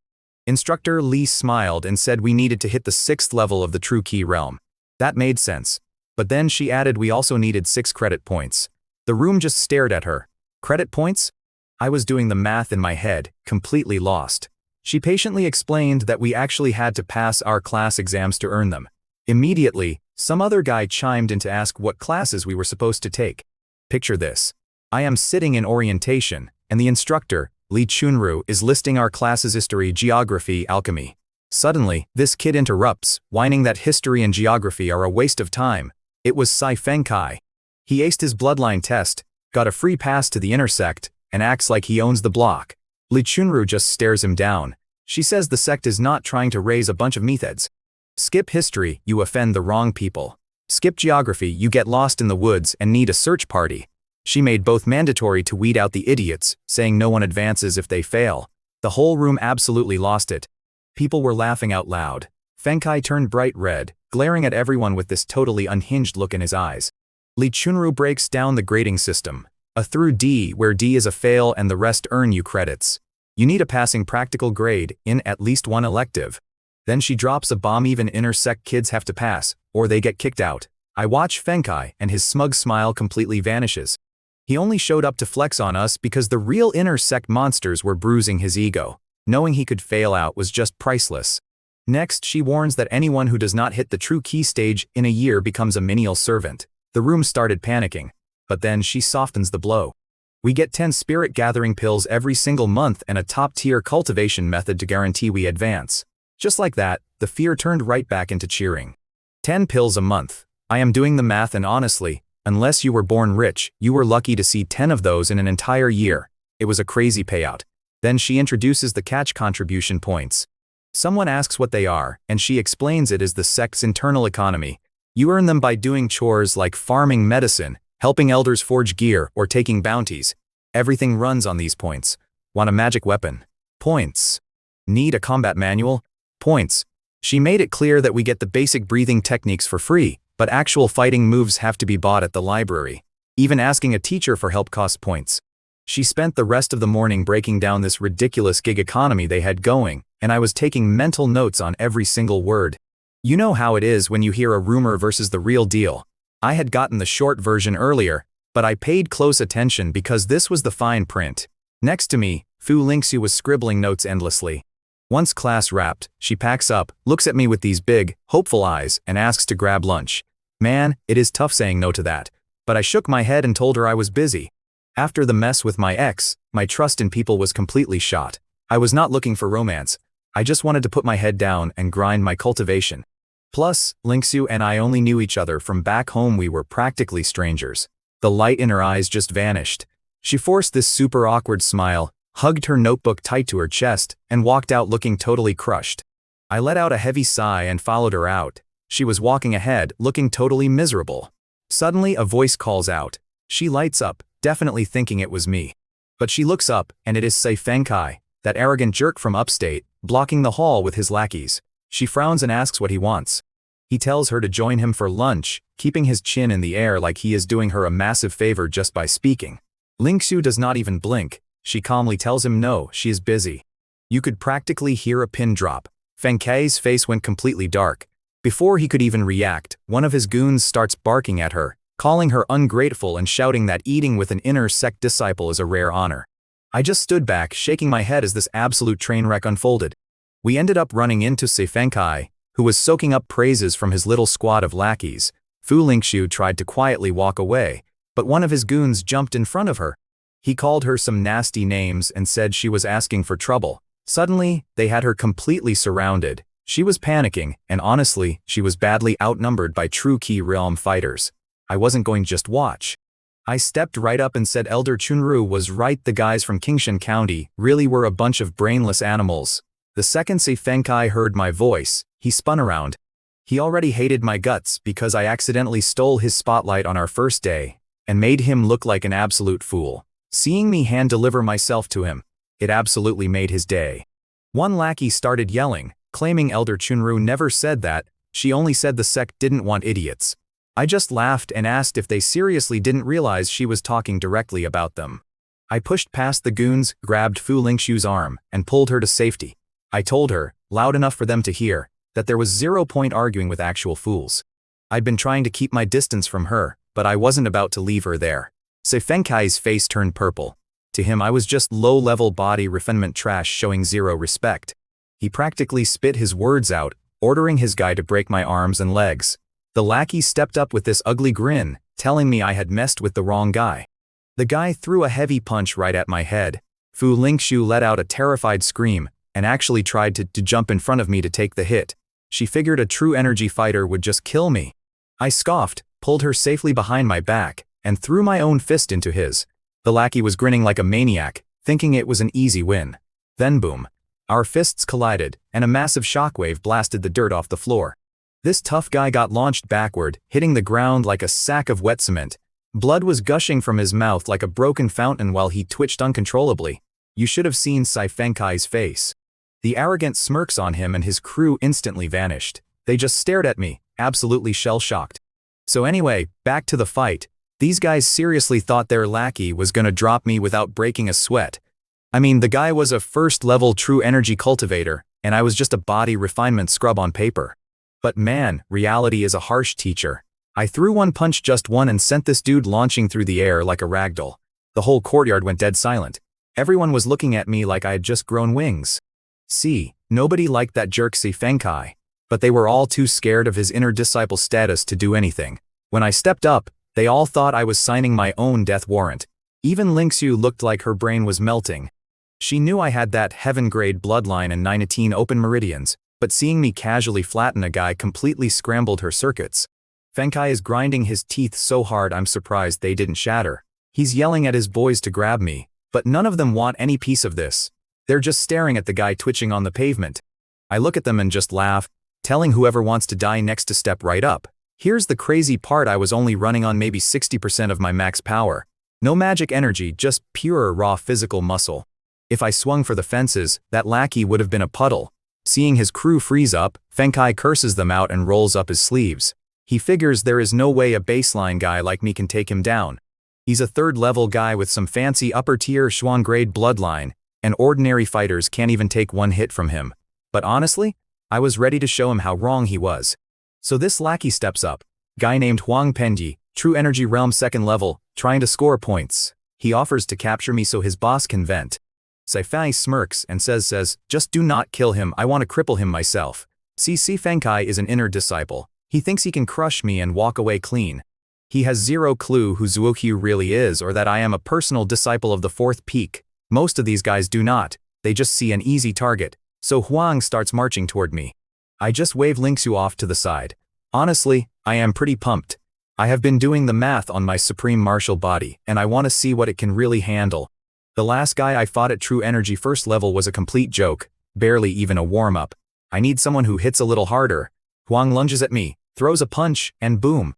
[SPEAKER 1] Instructor Lee smiled and said we needed to hit the 6th level of the True Key realm. That made sense. But then she added we also needed 6 credit points. The room just stared at her. Credit points? I was doing the math in my head, completely lost. She patiently explained that we actually had to pass our class exams to earn them. Immediately, some other guy chimed in to ask what classes we were supposed to take. Picture this. I am sitting in orientation, and the instructor, Lee Chunru is listing our class's history, geography, alchemy. Suddenly, this kid interrupts, whining that history and geography are a waste of time. It was Sai Fengkai. He aced his bloodline test, got a free pass to the intersect, and acts like he owns the block. Lee Chunru just stares him down. She says the sect is not trying to raise a bunch of meatheads. Skip history, you offend the wrong people. Skip geography, you get lost in the woods and need a search party. She made both mandatory to weed out the idiots, saying no one advances if they fail. The whole room absolutely lost it. People were laughing out loud. Fengkai turned bright red, glaring at everyone with this totally unhinged look in his eyes. Lee Chunru breaks down the grading system. A through D, where D is a fail and the rest earn you credits. You need a passing practical grade in at least one elective. Then she drops a bomb: even intersect kids have to pass, or they get kicked out. I watch Fengkai and his smug smile completely vanishes. He only showed up to flex on us because the real intersect monsters were bruising his ego. Knowing he could fail out was just priceless. Next, she warns that anyone who does not hit the true key stage in a year becomes a menial servant. The room started panicking, but then she softens the blow. We get 10 spirit gathering pills every single month and a top-tier cultivation method to guarantee we advance. Just like that, the fear turned right back into cheering. 10 pills a month. I am doing the math, and honestly, unless you were born rich, you were lucky to see 10 of those in an entire year. It was a crazy payout. Then she introduces the catch contribution points. Someone asks what they are, and she explains it as the sect's internal economy. You earn them by doing chores like farming medicine, helping elders forge gear, or taking bounties. Everything runs on these points. Want a magic weapon? Points. Need a combat manual? Points. She made it clear that we get the basic breathing techniques for free, but actual fighting moves have to be bought at the library. Even asking a teacher for help costs points. She spent the rest of the morning breaking down this ridiculous gig economy they had going, and I was taking mental notes on every single word. You know how it is when you hear a rumor versus the real deal. I had gotten the short version earlier, but I paid close attention because this was the fine print. Next to me, Fu Lingxiu was scribbling notes endlessly. Once class wrapped, she packs up, looks at me with these big, hopeful eyes, and asks to grab lunch. Man, it is tough saying no to that. But I shook my head and told her I was busy. After the mess with my ex, my trust in people was completely shot. I was not looking for romance. I just wanted to put my head down and grind my cultivation. Plus, Lingxiu and I only knew each other from back home. We were practically strangers. The light in her eyes just vanished. She forced this super awkward smile, hugged her notebook tight to her chest, and walked out looking totally crushed. I let out a heavy sigh and followed her out. She was walking ahead, looking totally miserable. Suddenly, a voice calls out. She lights up, definitely thinking it was me. But she looks up, and it is Sai Fengkai, that arrogant jerk from upstate, blocking the hall with his lackeys. She frowns and asks what he wants. He tells her to join him for lunch, keeping his chin in the air like he is doing her a massive favor just by speaking. Lingxiu does not even blink. She calmly tells him no, she is busy. You could practically hear a pin drop. Fengkai's face went completely dark. Before he could even react, one of his goons starts barking at her, calling her ungrateful and shouting that eating with an inner sect disciple is a rare honor. I just stood back, shaking my head as this absolute train wreck unfolded. We ended up running into Sai Fengkai, who was soaking up praises from his little squad of lackeys. Fu Lingxiu tried to quietly walk away, but one of his goons jumped in front of her. He called her some nasty names and said she was asking for trouble. Suddenly, they had her completely surrounded. She was panicking, and honestly, she was badly outnumbered by true Key Realm fighters. I wasn't going to just watch. I stepped right up and said Elder Chunru was right, the guys from Qingshan County really were a bunch of brainless animals. The second Sai Fengkai heard my voice, he spun around. He already hated my guts because I accidentally stole his spotlight on our first day, and made him look like an absolute fool. Seeing me hand-deliver myself to him, it absolutely made his day. One lackey started yelling, claiming Elder Chunru never said that, she only said the sect didn't want idiots. I just laughed and asked if they seriously didn't realize she was talking directly about them. I pushed past the goons, grabbed Fu Lingxiu's arm, and pulled her to safety. I told her, loud enough for them to hear, that there was 0 point arguing with actual fools. I'd been trying to keep my distance from her, but I wasn't about to leave her there. Sai Fengkai's face turned purple. To him I was just low-level body refinement trash showing 0 respect. He practically spit his words out, ordering his guy to break my arms and legs. The lackey stepped up with this ugly grin, telling me I had messed with the wrong guy. The guy threw a heavy punch right at my head. Fu Lingxiu let out a terrified scream and actually tried to jump in front of me to take the hit. She figured a true energy fighter would just kill me. I scoffed, pulled her safely behind my back, and threw my own fist into his. The lackey was grinning like a maniac, thinking it was an easy win. Then boom. Our fists collided, and a massive shockwave blasted the dirt off the floor. This tough guy got launched backward, hitting the ground like a sack of wet cement. Blood was gushing from his mouth like a broken fountain while he twitched uncontrollably. You should have seen Sai Fenkai's face. The arrogant smirks on him and his crew instantly vanished. They just stared at me, absolutely shell-shocked. So anyway, back to the fight. These guys seriously thought their lackey was gonna drop me without breaking a sweat. I mean, the guy was a first-level true energy cultivator, and I was just a body refinement scrub on paper. But man, reality is a harsh teacher. I threw one punch, just one, and sent this dude launching through the air like a ragdoll. The whole courtyard went dead silent. Everyone was looking at me like I had just grown wings. See, nobody liked that jerk Sai Fenkai, but they were all too scared of his inner disciple status to do anything. When I stepped up, they all thought I was signing my own death warrant. Even Lingxiu looked like her brain was melting. She knew I had that heaven-grade bloodline and 19 open meridians, but seeing me casually flatten a guy completely scrambled her circuits. Fenkai is grinding his teeth so hard I'm surprised they didn't shatter. He's yelling at his boys to grab me, but none of them want any piece of this. They're just staring at the guy twitching on the pavement. I look at them and just laugh, telling whoever wants to die next to step right up. Here's the crazy part: I was only running on maybe 60% of my max power. No magic energy, just pure raw physical muscle. If I swung for the fences, that lackey would have been a puddle. Seeing his crew freeze up, Fenkai curses them out and rolls up his sleeves. He figures there is no way a baseline guy like me can take him down. He's a third-level guy with some fancy upper-tier Xuan-grade bloodline, and ordinary fighters can't even take one hit from him. But honestly, I was ready to show him how wrong he was. So this lackey steps up. Guy named Huang Penji, True Energy Realm 2nd level, trying to score points. He offers to capture me so his boss can vent. Sai Fei smirks and says, just do not kill him, I want to cripple him myself. See, Sai Fenkai is an inner disciple. He thinks he can crush me and walk away clean. He has zero clue who Zuokyu really is, or that I am a personal disciple of the 4th peak. Most of these guys do not. They just see an easy target. So Huang starts marching toward me. I just wave Lingxiu off to the side. Honestly, I am pretty pumped. I have been doing the math on my supreme martial body, and I want to see what it can really handle. The last guy I fought at True Energy 1st level was a complete joke, barely even a warm-up. I need someone who hits a little harder. Huang lunges at me, throws a punch, and boom.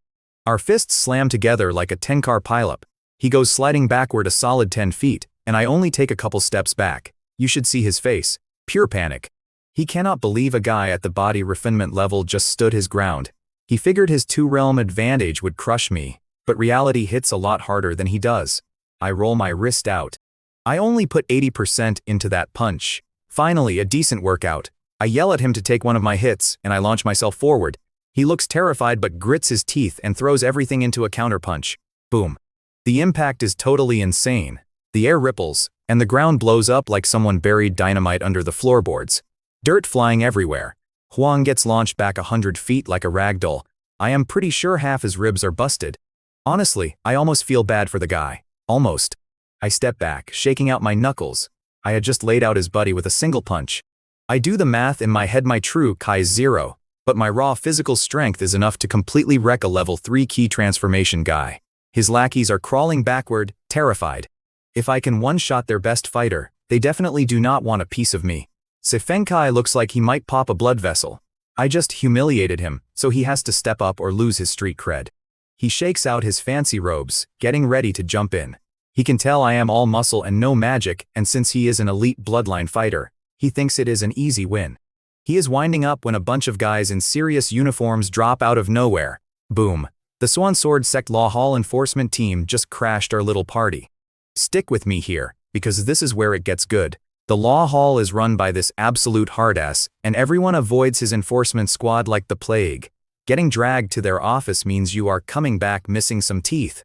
[SPEAKER 1] Our fists slam together like a 10-car pileup. He goes sliding backward a solid 10 feet, and I only take a couple steps back. You should see his face. Pure panic. He cannot believe a guy at the body refinement level just stood his ground. He figured his 2-realm advantage would crush me, but reality hits a lot harder than he does. I roll my wrist out. I only put 80% into that punch. Finally, a decent workout. I yell at him to take one of my hits, and I launch myself forward. He looks terrified but grits his teeth and throws everything into a counterpunch. Boom. The impact is totally insane. The air ripples, and the ground blows up like someone buried dynamite under the floorboards. Dirt flying everywhere. Huang gets launched back 100 feet like a ragdoll. I am pretty sure half his ribs are busted. Honestly, I almost feel bad for the guy. Almost. I step back, shaking out my knuckles. I had just laid out his buddy with a single punch. I do the math in my head. My true Kai is 0, but my raw physical strength is enough to completely wreck a level 3 key transformation guy. His lackeys are crawling backward, terrified. If I can one-shot their best fighter, they definitely do not want a piece of me. Sai Fenkai looks like he might pop a blood vessel. I just humiliated him, so he has to step up or lose his street cred. He shakes out his fancy robes, getting ready to jump in. He can tell I am all muscle and no magic, and since he is an elite bloodline fighter, he thinks it is an easy win. He is winding up when a bunch of guys in serious uniforms drop out of nowhere. Boom. The Swan Sword Sect Law Hall enforcement team just crashed our little party. Stick with me here, because this is where it gets good. The Law Hall is run by this absolute hardass, and everyone avoids his enforcement squad like the plague. Getting dragged to their office means you are coming back missing some teeth.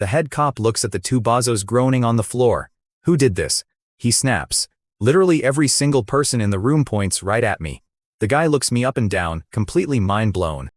[SPEAKER 1] The head cop looks at the 2 bozos groaning on the floor. Who did this? He snaps. Literally every single person in the room points right at me. The guy looks me up and down, completely mind blown.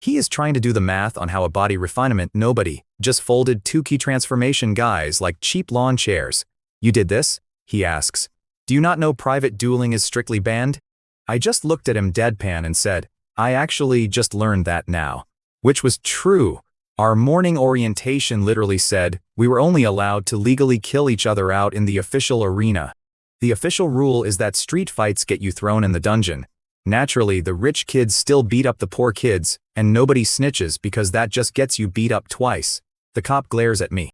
[SPEAKER 1] He is trying to do the math on how a body refinement nobody just folded 2 key transformation guys like cheap lawn chairs. You did this? he asks. Do you not know private dueling is strictly banned? I just looked at him deadpan and said, I actually just learned that now. Which was true. Our morning orientation literally said we were only allowed to legally kill each other out in the official arena. The official rule is that street fights get you thrown in the dungeon. Naturally, the rich kids still beat up the poor kids, and nobody snitches because that just gets you beat up twice. The cop glares at me.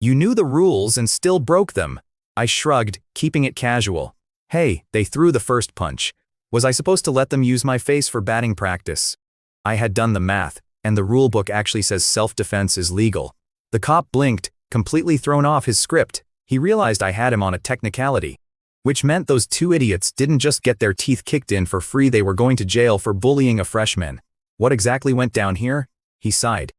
[SPEAKER 1] You knew the rules and still broke them. I shrugged, keeping it casual. Hey, they threw the first punch. Was I supposed to let them use my face for batting practice? I had done the math, and the rulebook actually says self-defense is legal. The cop blinked, completely thrown off his script. He realized I had him on a technicality. Which meant those two idiots didn't just get their teeth kicked in for free, they were going to jail for bullying a freshman. What exactly went down here? He sighed.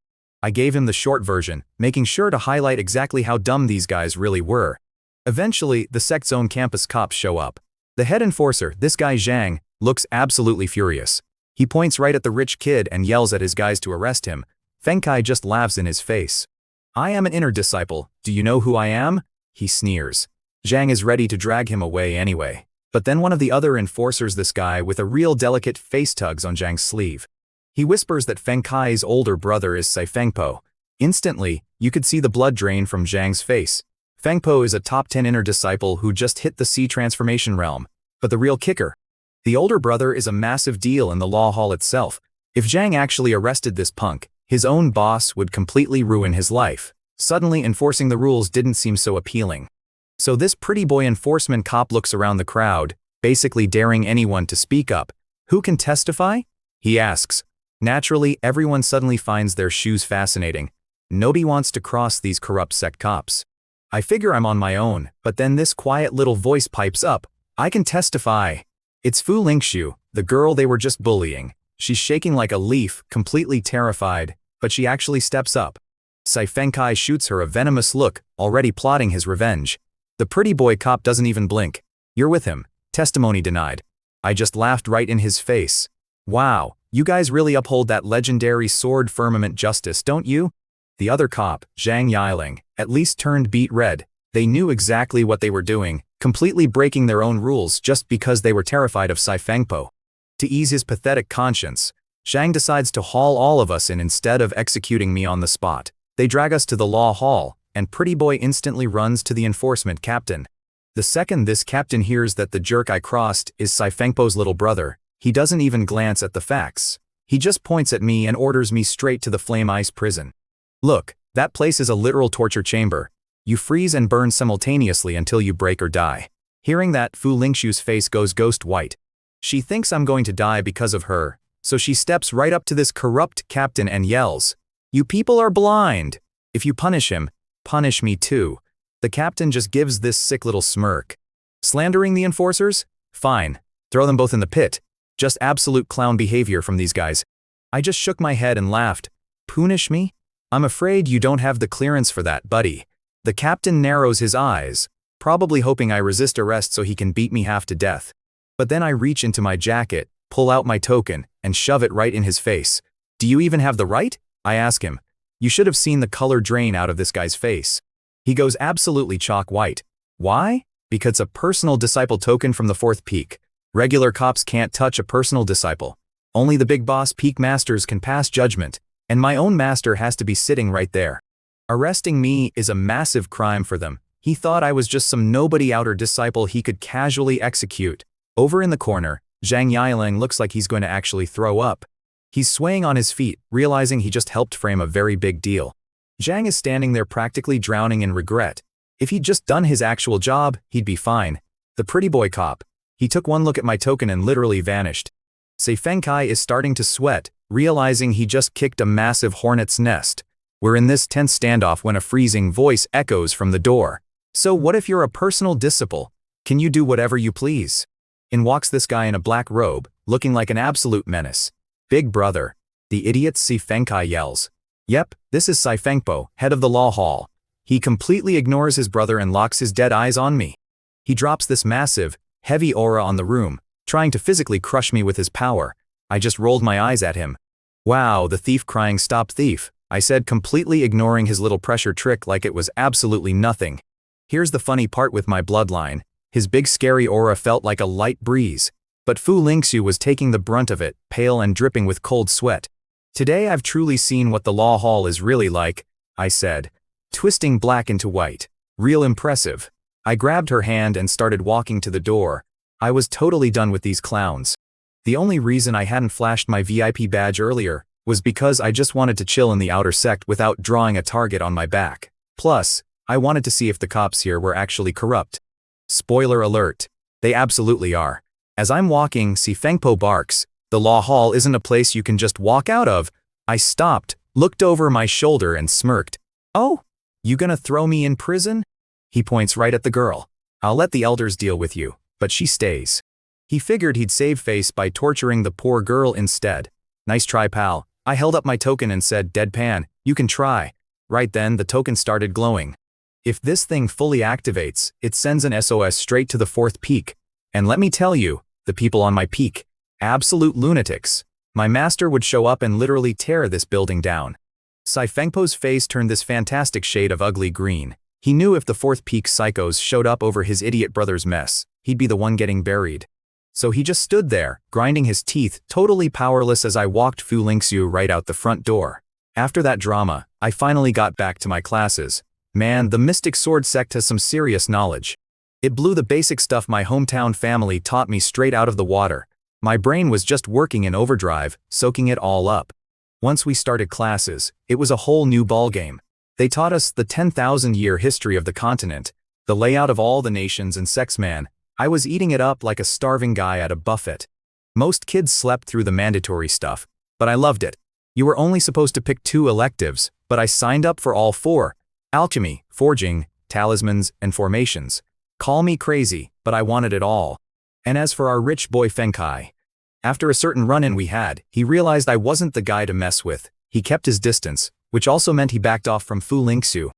[SPEAKER 1] I gave him the short version, making sure to highlight exactly how dumb these guys really were. Eventually, the sect's own campus cops show up. The head enforcer, this guy Zhang, looks absolutely furious. He points right at the rich kid and yells at his guys to arrest him. Feng Kai just laughs in his face. I am an inner disciple. Do you know who I am? He sneers. Zhang is ready to drag him away anyway. But then one of the other enforcers, this guy with a real delicate face, tugs on Zhang's sleeve. He whispers that Feng Kai's older brother is Sai Fengpo. Instantly, you could see the blood drain from Zhang's face. Fengpo is a top 10 inner disciple who just hit the C transformation realm. But the real kicker, the older brother is a massive deal in the law hall itself. If Zhang actually arrested this punk, his own boss would completely ruin his life. Suddenly, enforcing the rules didn't seem so appealing. So this pretty boy enforcement cop looks around the crowd, basically daring anyone to speak up. Who can testify? He asks. Naturally, everyone suddenly finds their shoes fascinating. Nobody wants to cross these corrupt sect cops. I figure I'm on my own, but then this quiet little voice pipes up. I can testify. It's Fu Lingxiu, the girl they were just bullying. She's shaking like a leaf, completely terrified, but she actually steps up. Sai Fengkai shoots her a venomous look, already plotting his revenge. The pretty boy cop doesn't even blink. You're with him. Testimony denied. I just laughed right in his face. Wow, you guys really uphold that legendary sword firmament justice, don't you? The other cop, Zhang Yiling, at least turned beet red. They knew exactly what they were doing, completely breaking their own rules just because they were terrified of Sai Fengpo. To ease his pathetic conscience, Zhang decides to haul all of us in instead of executing me on the spot. They drag us to the law hall, and pretty boy instantly runs to the enforcement captain. The second this captain hears that the jerk I crossed is Sai Fengpo's little brother, he doesn't even glance at the facts. He just points at me and orders me straight to the flame ice prison. Look, that place is a literal torture chamber. You freeze and burn simultaneously until you break or die. Hearing that, Fu Lingxiu's face goes ghost white. She thinks I'm going to die because of her, so she steps right up to this corrupt captain and yells, "You people are blind! If you punish him, punish me too." The captain just gives this sick little smirk. Slandering the enforcers? Fine. Throw them both in the pit. Just absolute clown behavior from these guys. I just shook my head and laughed. Punish me? I'm afraid you don't have the clearance for that, buddy. The captain narrows his eyes, probably hoping I resist arrest so he can beat me half to death. But then I reach into my jacket, pull out my token, and shove it right in his face. Do you even have the right? I ask him. You should have seen the color drain out of this guy's face. He goes absolutely chalk white. Why? Because it's a personal disciple token from the fourth peak. Regular cops can't touch a personal disciple. Only the big boss peak masters can pass judgment, and my own master has to be sitting right there. Arresting me is a massive crime for them. He thought I was just some nobody outer disciple he could casually execute. Over in the corner, Zhang Yiling looks like he's going to actually throw up. He's swaying on his feet, realizing he just helped frame a very big deal. Zhang is standing there practically drowning in regret. If he'd just done his actual job, he'd be fine. The pretty boy cop. He took one look at my token and literally vanished. Sai Fengkai is starting to sweat, realizing he just kicked a massive hornet's nest. We're in this tense standoff when a freezing voice echoes from the door. So what if you're a personal disciple? Can you do whatever you please? In walks this guy in a black robe, looking like an absolute menace. Big brother. The idiot Sai Fengkai yells. Yep, this is Sai Fengpo, head of the law hall. He completely ignores his brother and locks his dead eyes on me. He drops this massive, heavy aura on the room, trying to physically crush me with his power. I just rolled my eyes at him. Wow, the thief crying stop thief, I said, completely ignoring his little pressure trick like it was absolutely nothing. Here's the funny part with my bloodline. His big scary aura felt like a light breeze. But Fu Lingxiu was taking the brunt of it, pale and dripping with cold sweat. "Today I've truly seen what the law hall is really like," I said, twisting black into white. "Real impressive." I grabbed her hand and started walking to the door. I was totally done with these clowns. The only reason I hadn't flashed my VIP badge earlier was because I just wanted to chill in the outer sect without drawing a target on my back. Plus, I wanted to see if the cops here were actually corrupt. Spoiler alert. They absolutely are. As I'm walking, Si Fengpo barks, "The law hall isn't a place you can just walk out of." I stopped, looked over my shoulder and smirked. "Oh, you gonna throw me in prison?" He points right at the girl. "I'll let the elders deal with you, but she stays." He figured he'd save face by torturing the poor girl instead. "Nice try, pal." I held up my token and said, deadpan, "You can try." Right then, the token started glowing. If this thing fully activates, it sends an SOS straight to the 4th peak. And let me tell you, the people on my peak, absolute lunatics. My master would show up and literally tear this building down. Sai Fengpo's face turned this fantastic shade of ugly green. He knew if the 4th peak psychos showed up over his idiot brother's mess, he'd be the one getting buried. So he just stood there, grinding his teeth, totally powerless as I walked Fu Lingxiu right out the front door. After that drama, I finally got back to my classes. Man, the Mystic Sword sect has some serious knowledge. It blew the basic stuff my hometown family taught me straight out of the water. My brain was just working in overdrive, soaking it all up. Once we started classes, it was a whole new ballgame. They taught us the 10,000-year history of the continent, the layout of all the nations and sects. Man, I was eating it up like a starving guy at a buffet. Most kids slept through the mandatory stuff, but I loved it. You were only supposed to pick 2 electives, but I signed up for all 4. Alchemy, forging, talismans, and formations. Call me crazy, but I wanted it all. And as for our rich boy Feng Kai, after a certain run-in we had, he realized I wasn't the guy to mess with. He kept his distance, which also meant he backed off from Fu Lingxiu.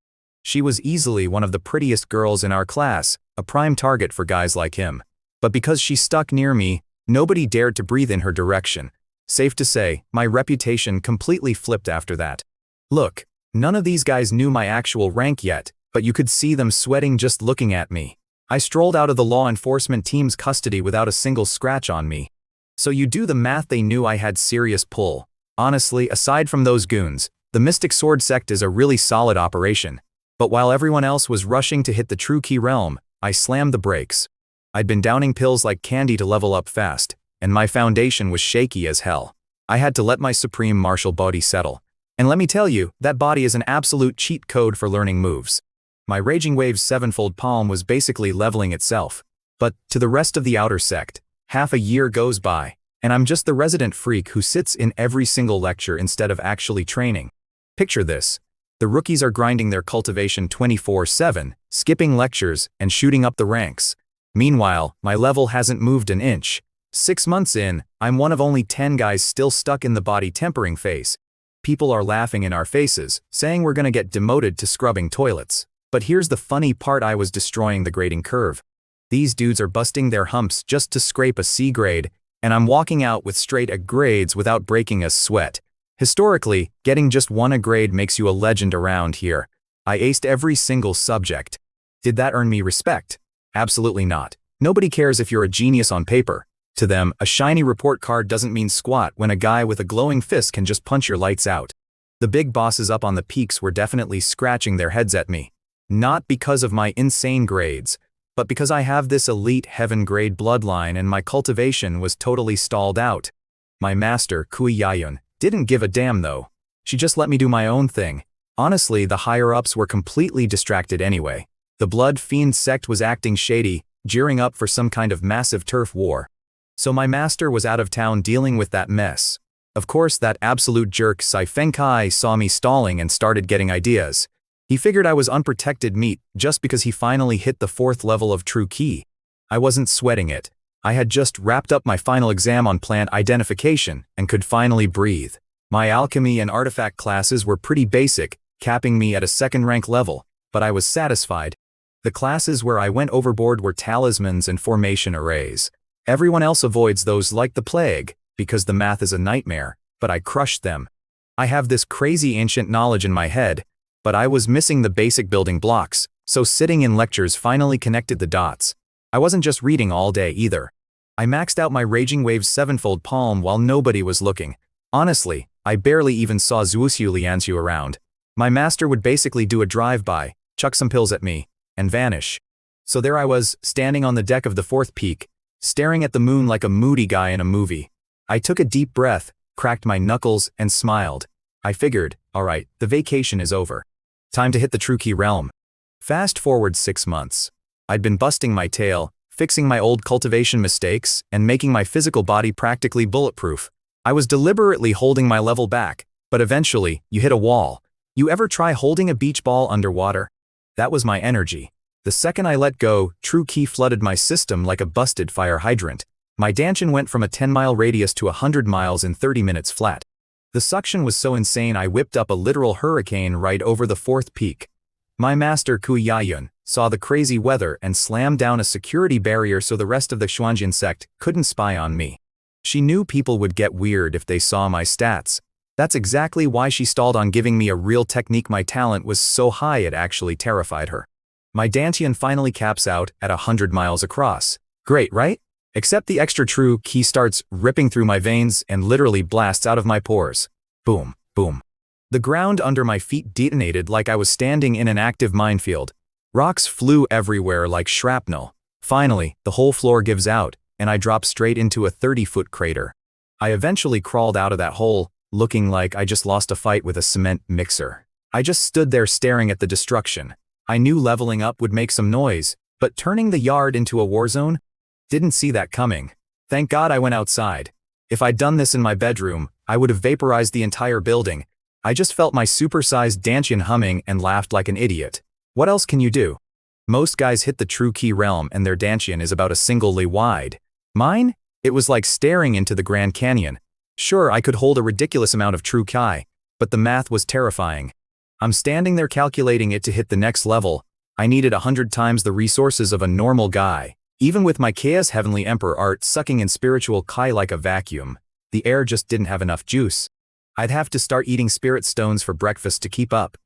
[SPEAKER 1] She was easily one of the prettiest girls in our class, a prime target for guys like him. But because she stuck near me, nobody dared to breathe in her direction. Safe to say, my reputation completely flipped after that. Look, none of these guys knew my actual rank yet, but you could see them sweating just looking at me. I strolled out of the law enforcement team's custody without a single scratch on me. So you do the math, they knew I had serious pull. Honestly, aside from those goons, the Mystic Sword sect is a really solid operation. But while everyone else was rushing to hit the true key realm, I slammed the brakes. I'd been downing pills like candy to level up fast, and my foundation was shaky as hell. I had to let my supreme martial body settle. And let me tell you, that body is an absolute cheat code for learning moves. My Raging Wave's 7-fold palm was basically leveling itself. But, to the rest of the outer sect, half a year goes by, and I'm just the resident freak who sits in every single lecture instead of actually training. Picture this. The rookies are grinding their cultivation 24/7, skipping lectures, and shooting up the ranks. Meanwhile, my level hasn't moved an inch. 6 months in, I'm one of only 10 guys still stuck in the body tempering phase. People are laughing in our faces, saying we're gonna get demoted to scrubbing toilets. But here's the funny part, I was destroying the grading curve. These dudes are busting their humps just to scrape a C grade, and I'm walking out with straight A grades without breaking a sweat. Historically, getting just 1 A grade makes you a legend around here. I aced every single subject. Did that earn me respect? Absolutely not. Nobody cares if you're a genius on paper. To them, a shiny report card doesn't mean squat when a guy with a glowing fist can just punch your lights out. The big bosses up on the peaks were definitely scratching their heads at me. Not because of my insane grades, but because I have this elite heaven grade bloodline and my cultivation was totally stalled out. My master, Kui Yayun, didn't give a damn though. She just let me do my own thing. Honestly, the higher-ups were completely distracted anyway. The Blood Fiend sect was acting shady, gearing up for some kind of massive turf war. So my master was out of town dealing with that mess. Of course, that absolute jerk Sai Fengkai saw me stalling and started getting ideas. He figured I was unprotected meat just because he finally hit the 4th level of True Key. I wasn't sweating it. I had just wrapped up my final exam on plant identification and could finally breathe. My alchemy and artifact classes were pretty basic, capping me at a 2nd rank level, but I was satisfied. The classes where I went overboard were talismans and formation arrays. Everyone else avoids those like the plague, because the math is a nightmare, but I crushed them. I have this crazy ancient knowledge in my head, but I was missing the basic building blocks, so sitting in lectures finally connected the dots. I wasn't just reading all day either. I maxed out my Raging Waves sevenfold palm while nobody was looking. Honestly, I barely even saw Zuoxiu Lianxiu around. My master would basically do a drive-by, chuck some pills at me, and vanish. So there I was, standing on the deck of the fourth peak, staring at the moon like a moody guy in a movie. I took a deep breath, cracked my knuckles, and smiled. I figured, alright, the vacation is over. Time to hit the True Key realm. Fast forward 6 months. I'd been busting my tail, fixing my old cultivation mistakes, and making my physical body practically bulletproof. I was deliberately holding my level back, but eventually, you hit a wall. You ever try holding a beach ball underwater? That was my energy. The second I let go, True Key flooded my system like a busted fire hydrant. My Danshin went from a 10-mile radius to 100 miles in 30 minutes flat. The suction was so insane I whipped up a literal hurricane right over the fourth peak. My master Kui Yayun saw the crazy weather and slammed down a security barrier so the rest of the Xuanjin sect couldn't spy on me. She knew people would get weird if they saw my stats. That's exactly why she stalled on giving me a real technique. My talent was so high it actually terrified her. My Dantian finally caps out at 100 miles across. Great, right? Except the extra True Key starts ripping through my veins and literally blasts out of my pores. Boom, boom. The ground under my feet detonated like I was standing in an active minefield. Rocks flew everywhere like shrapnel. Finally, the whole floor gives out, and I drop straight into a 30-foot crater. I eventually crawled out of that hole, looking like I just lost a fight with a cement mixer. I just stood there staring at the destruction. I knew leveling up would make some noise, but turning the yard into a war zone? Didn't see that coming. Thank God I went outside. If I'd done this in my bedroom, I would have vaporized the entire building. I just felt my supersized Danshin humming and laughed like an idiot. What else can you do? Most guys hit the True Key realm and their Danshin is about a single li wide. Mine? It was like staring into the Grand Canyon. Sure, I could hold a ridiculous amount of True Ki, but the math was terrifying. I'm standing there calculating it to hit the next level. I needed 100 times the resources of a normal guy. Even with my Chaos Heavenly Emperor art sucking in spiritual Ki like a vacuum, the air just didn't have enough juice. I'd have to start eating spirit stones for breakfast to keep up.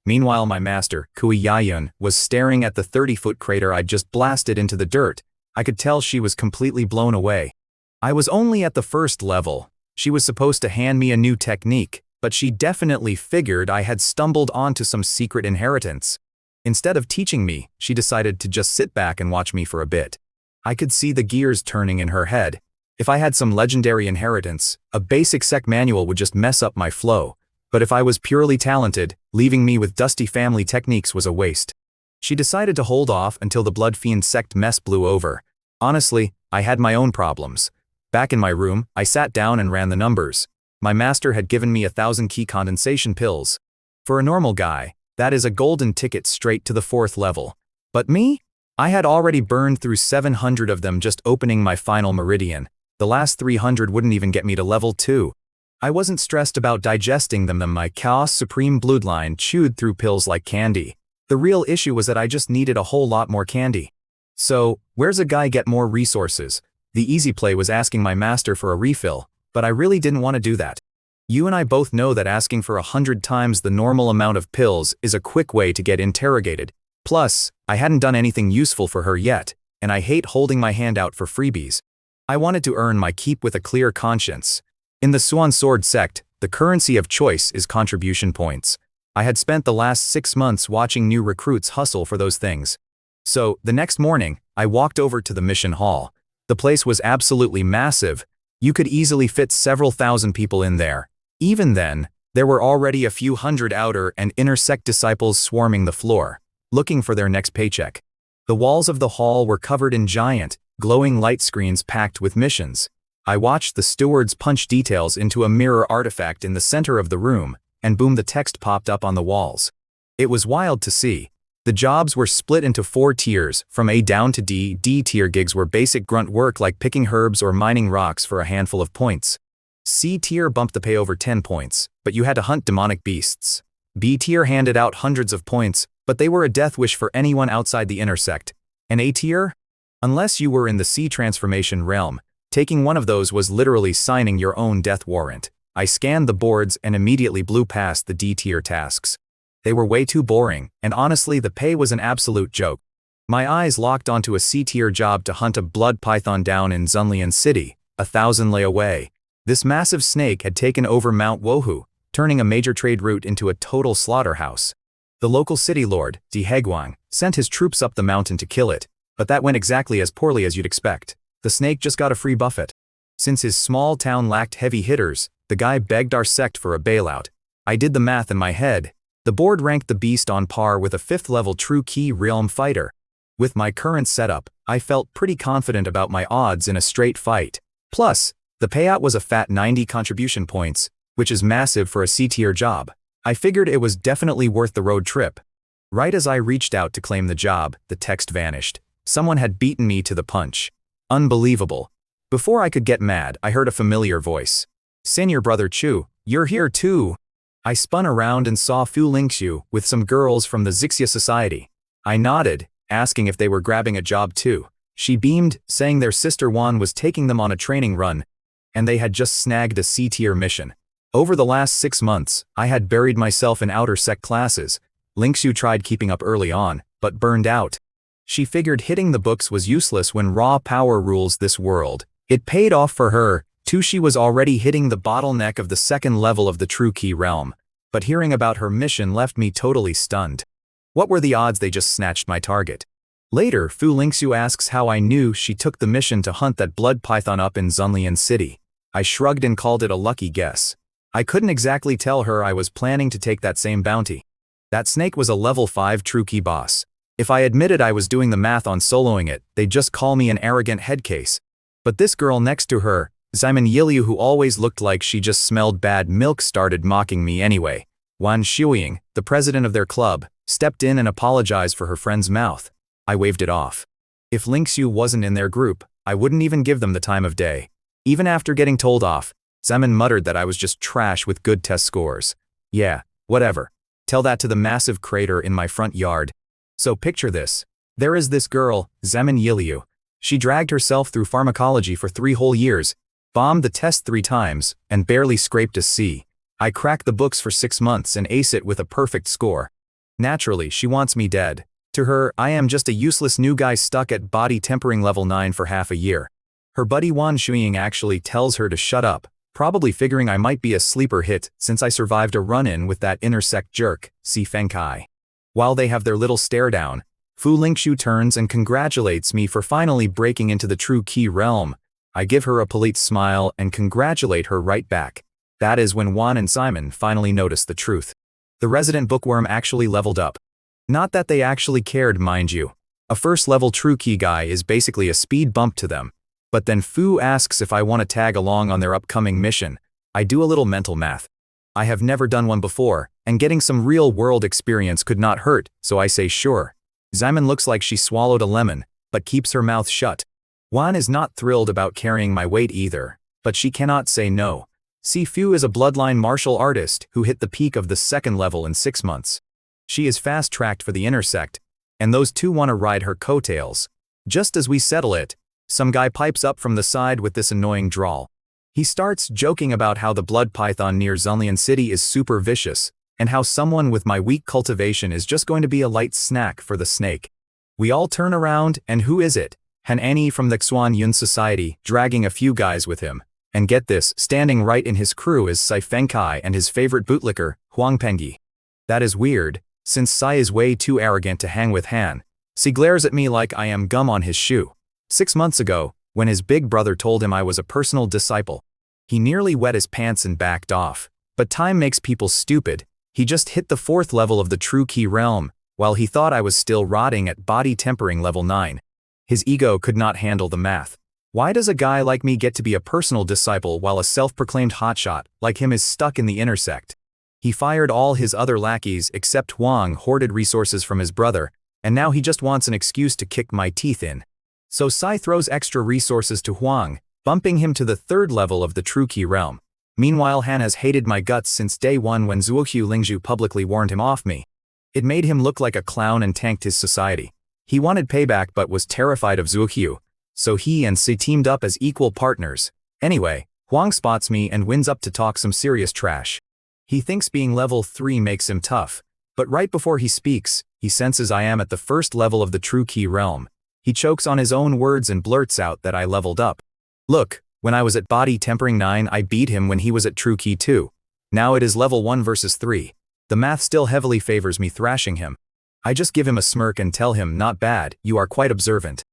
[SPEAKER 1] Meanwhile, my master, Kui Yayun, was staring at the 30-foot crater I'd just blasted into the dirt. I could tell she was completely blown away. I was only at the first level. She was supposed to hand me a new technique, but she definitely figured I had stumbled onto some secret inheritance. Instead of teaching me, she decided to just sit back and watch me for a bit. I could see the gears turning in her head. If I had some legendary inheritance, a basic sect manual would just mess up my flow. But if I was purely talented, leaving me with dusty family techniques was a waste. She decided to hold off until the Blood Fiend sect mess blew over. Honestly, I had my own problems. Back in my room, I sat down and ran the numbers. My master had given me 1,000 key condensation pills. For a normal guy, that is a golden ticket straight to the 4th level. But me? I had already burned through 700 of them just opening my final meridian. The last 300 wouldn't even get me to level 2. I wasn't stressed about digesting them. My Chaos Supreme Bloodline chewed through pills like candy. The real issue was that I just needed a whole lot more candy. So, where's a guy get more resources? The easy play was asking my master for a refill, but I really didn't want to do that. You and I both know that asking for 100 times the normal amount of pills is a quick way to get interrogated. Plus, I hadn't done anything useful for her yet, and I hate holding my hand out for freebies. I wanted to earn my keep with a clear conscience. In the Swan Sword sect, the currency of choice is contribution points. I had spent the last 6 months watching new recruits hustle for those things. So, the next morning, I walked over to the mission hall. The place was absolutely massive. You could easily fit several thousand people in there. Even then, there were already a few hundred outer and inner sect disciples swarming the floor, looking for their next paycheck. The walls of the hall were covered in giant, glowing light screens packed with missions. I watched the stewards punch details into a mirror artifact in the center of the room, and boom, the text popped up on the walls. It was wild to see. The jobs were split into 4 tiers, from A down to D. D tier gigs were basic grunt work like picking herbs or mining rocks for a handful of points. C tier bumped the pay over 10 points, but you had to hunt demonic beasts. B tier handed out hundreds of points, but they were a death wish for anyone outside the inner sect. And A tier? Unless you were in the C transformation realm, taking one of those was literally signing your own death warrant. I scanned the boards and immediately blew past the D tier tasks. They were way too boring, and honestly the pay was an absolute joke. My eyes locked onto a C-tier job to hunt a blood python down in Zunlian City, 1,000 lay away. This massive snake had taken over Mount Wohu, turning a major trade route into a total slaughterhouse. The local city lord, Di Hegwang, sent his troops up the mountain to kill it, but that went exactly as poorly as you'd expect. The snake just got a free buffet. Since his small town lacked heavy hitters, the guy begged our sect for a bailout. I did the math in my head. The board ranked the beast on par with a 5th-level True Key Realm fighter. With my current setup, I felt pretty confident about my odds in a straight fight. Plus, the payout was a fat 90 contribution points, which is massive for a C-tier job. I figured it was definitely worth the road trip. Right as I reached out to claim the job, the text vanished. Someone had beaten me to the punch. Unbelievable. Before I could get mad, I heard a familiar voice. "Senior Brother Chu, you're here too." I spun around and saw Fu Lingxiu with some girls from the Zixia Society. I nodded, asking if they were grabbing a job too. She beamed, saying their sister Wan was taking them on a training run, and they had just snagged a C-tier mission. Over the last 6 months, I had buried myself in outer sect classes. Lingxiu tried keeping up early on, but burned out. She figured hitting the books was useless when raw power rules this world. It paid off for her, too. She was already hitting the bottleneck of the 2nd level of the True Key realm, but hearing about her mission left me totally stunned. What were the odds they just snatched my target? Later, Fu Lingxiu asks how I knew she took the mission to hunt that blood python up in Zunlian City. I shrugged and called it a lucky guess. I couldn't exactly tell her I was planning to take that same bounty. That snake was a level 5 True Key boss. If I admitted I was doing the math on soloing it, they'd just call me an arrogant headcase. But this girl next to her, Simon Yiliu, who always looked like she just smelled bad milk, started mocking me anyway. Wan Shuiying, the president of their club, stepped in and apologized for her friend's mouth. I waved it off. If Lingxiu wasn't in their group, I wouldn't even give them the time of day. Even after getting told off, Simon muttered that I was just trash with good test scores. Yeah, whatever. Tell that to the massive crater in my front yard. So picture this. There is this girl, Zemin Yiliu. She dragged herself through pharmacology for 3 whole years, bombed the test 3 times, and barely scraped a C. I cracked the books for 6 months and ace it with a perfect score. Naturally, she wants me dead. To her, I am just a useless new guy stuck at body tempering level 9 for half a year. Her buddy Wan Shuiying actually tells her to shut up, probably figuring I might be a sleeper hit since I survived a run-in with that intersect jerk, Si Fengkai. While they have their little stare-down, Fu Lingxiu turns and congratulates me for finally breaking into the True Key realm. I give her a polite smile and congratulate her right back. That is when Wan and Simon finally notice the truth. The resident bookworm actually leveled up. Not that they actually cared, mind you. A 1st-level True Key guy is basically a speed bump to them. But then Fu asks if I want to tag along on their upcoming mission. I do a little mental math. I have never done one before, and getting some real-world experience could not hurt, so I say sure. Simon looks like she swallowed a lemon, but keeps her mouth shut. Wan is not thrilled about carrying my weight either, but she cannot say no. Si Fu is a bloodline martial artist who hit the peak of the 2nd level in 6 months. She is fast-tracked for the intersect, and those two want to ride her coattails. Just as we settle it, some guy pipes up from the side with this annoying drawl. He starts joking about how the blood python near Zunlian City is super vicious, and how someone with my weak cultivation is just going to be a light snack for the snake. We all turn around, and who is it? Han Annie from the Xuan Yun Society, dragging a few guys with him. And get this, standing right in his crew is Sai Fengkai and his favorite bootlicker, Huang Pengyi. That is weird, since Sai is way too arrogant to hang with Han. He glares at me like I am gum on his shoe. 6 months ago, when his big brother told him I was a personal disciple, he nearly wet his pants and backed off. But time makes people stupid. He just hit the 4th level of the True Key realm, while he thought I was still rotting at body tempering level 9. His ego could not handle the math. Why does a guy like me get to be a personal disciple while a self-proclaimed hotshot like him is stuck in the intersect? He fired all his other lackeys except Huang, hoarded resources from his brother, and now he just wants an excuse to kick my teeth in. So Sai throws extra resources to Huang, bumping him to the 3rd level of the True Key realm. Meanwhile, Han has hated my guts since day 1 when Zuoqiu Lingzhu publicly warned him off me. It made him look like a clown and tanked his society. He wanted payback but was terrified of Zuoqiu, so he and Si teamed up as equal partners. Anyway, Huang spots me and wins up to talk some serious trash. He thinks being level 3 makes him tough, but right before he speaks, He senses I am at the first level of the true key realm. He chokes on his own words and blurts out that I leveled up. Look, when I was at body tempering 9, I beat him when he was at true key 2. Now it is level 1 versus 3. The math still heavily favors me thrashing him. I just give him a smirk and tell him, not bad, you are quite observant.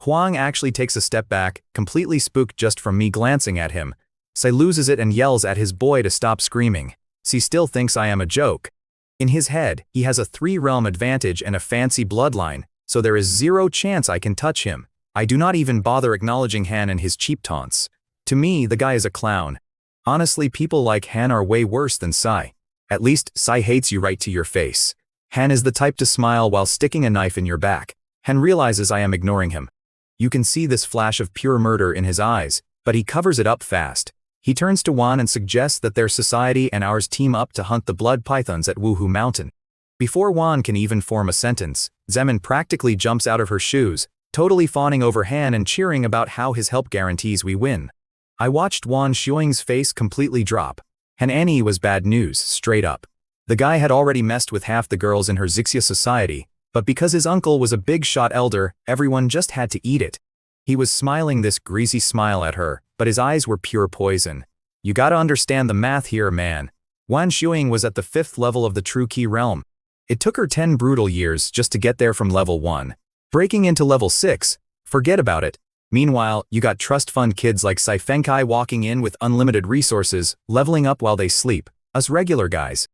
[SPEAKER 1] Huang actually takes a step back, completely spooked just from me glancing at him. Sai loses it and yells at his boy to stop screaming. He still thinks I am a joke. In his head, he has a 3-realm advantage and a fancy bloodline, so there is 0 chance I can touch him. I do not even bother acknowledging Han and his cheap taunts. To me, the guy is a clown. Honestly, people like Han are way worse than Sai. At least, Sai hates you right to your face. Han is the type to smile while sticking a knife in your back. Han realizes I am ignoring him. You can see this flash of pure murder in his eyes, but he covers it up fast. He turns to Wan and suggests that their society and ours team up to hunt the blood pythons at Wuhu Mountain. Before Wan can even form a sentence, Zemin practically jumps out of her shoes, totally fawning over Han and cheering about how his help guarantees we win. I watched Wan Shuing's face completely drop. Han Annie was bad news, straight up. The guy had already messed with half the girls in her Zixia society, but because his uncle was a big shot elder, everyone just had to eat it. He was smiling this greasy smile at her, but his eyes were pure poison. You gotta understand the math here, man. Wan Shuing was at the 5th level of the true key realm. It took her 10 brutal years just to get there from level 1. Breaking into level 6, forget about it. Meanwhile, you got trust fund kids like Sai Fengkai walking in with unlimited resources, leveling up while they sleep. Us regular guys.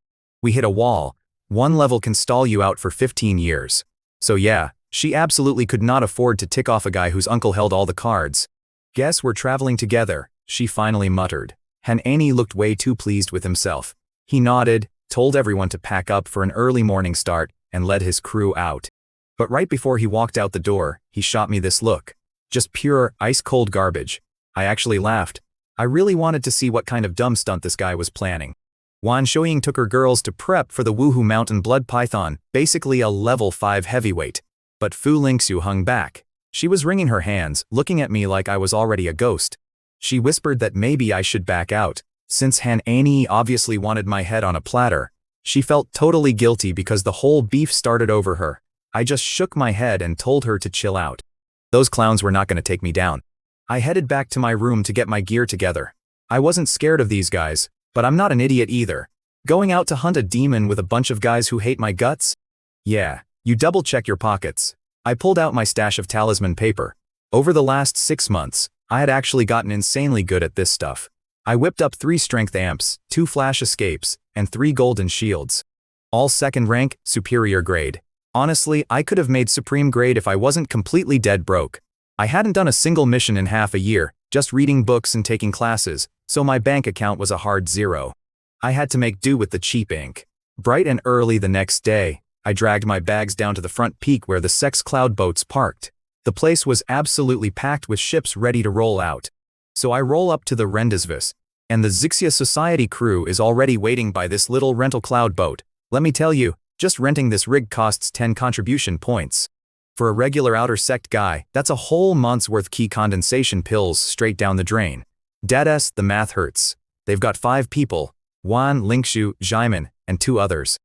[SPEAKER 1] We hit a wall. 1 level can stall you out for 15 years. So yeah, she absolutely could not afford to tick off a guy whose uncle held all the cards. Guess we're traveling together, she finally muttered. Han Annie looked way too pleased with himself. He nodded, told everyone to pack up for an early morning start, and led his crew out. But right before he walked out the door, he shot me this look. Just pure, ice-cold garbage. I actually laughed. I really wanted to see what kind of dumb stunt this guy was planning. Wan Shuing took her girls to prep for the Wuhu Mountain blood python, basically a level 5 heavyweight. But Fu Lingxiu hung back. She was wringing her hands, looking at me like I was already a ghost. She whispered that maybe I should back out, since Han Annie obviously wanted my head on a platter. She felt totally guilty because the whole beef started over her. I just shook my head and told her to chill out. Those clowns were not going to take me down. I headed back to my room to get my gear together. I wasn't scared of these guys, but I'm not an idiot either. Going out to hunt a demon with a bunch of guys who hate my guts? Yeah, you double check your pockets. I pulled out my stash of talisman paper. Over the last 6 months, I had actually gotten insanely good at this stuff. I whipped up 3 strength amps, 2 flash escapes, and 3 golden shields. All 2nd rank, superior grade. Honestly, I could have made supreme grade if I wasn't completely dead broke. I hadn't done a single mission in half a year, just reading books and taking classes, so my bank account was a hard 0. I had to make do with the cheap ink. Bright and early the next day, I dragged my bags down to the front peak where the sex cloud boats parked. The place was absolutely packed with ships ready to roll out. So I roll up to the rendezvous, and the Zixia Society crew is already waiting by this little rental cloud boat. Let me tell you, just renting this rig costs 10 contribution points. For a regular outer sect guy, that's a whole month's worth key condensation pills straight down the drain. Deadass, the math hurts. They've got 5 people, Wan, Lingxiu, Jaimin, and 2 others.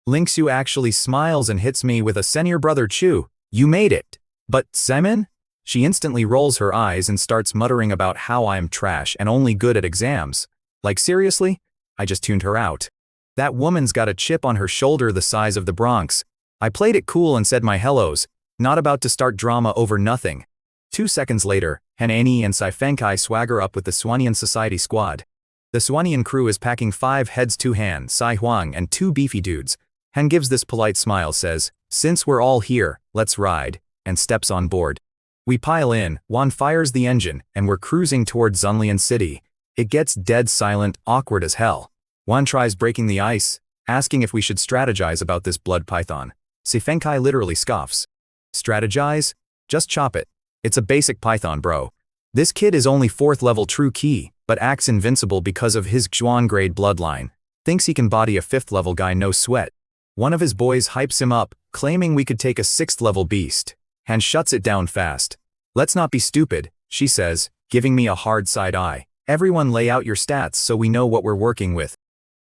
[SPEAKER 1] Lingxiu actually smiles and hits me with a senior brother Chu. You made it. But Simon? She instantly rolls her eyes and starts muttering about how I'm trash and only good at exams. Like seriously? I just tuned her out. That woman's got a chip on her shoulder the size of the Bronx. I played it cool and said my hellos, not about to start drama over nothing. 2 seconds later, Han Annie and Sai Fengkai swagger up with the Suanian Society squad. The Suanian crew is packing 5 heads to Han, Sai Huang, and 2 beefy dudes. Han gives this polite smile, says, "Since we're all here, let's ride," and steps on board. We pile in, Wan fires the engine, and we're cruising toward Zunlian City. It gets dead silent, awkward as hell. Wan tries breaking the ice, asking if we should strategize about this blood python. Sai Fengkai literally scoffs. Strategize? Just chop it. It's a basic python, bro. This kid is only 4th level true key, but acts invincible because of his Xuan grade bloodline. Thinks he can body a 5th level guy no sweat. One of his boys hypes him up, claiming we could take a 6th level beast. Han shuts it down fast. Let's not be stupid, she says, giving me a hard side eye. Everyone lay out your stats so we know what we're working with.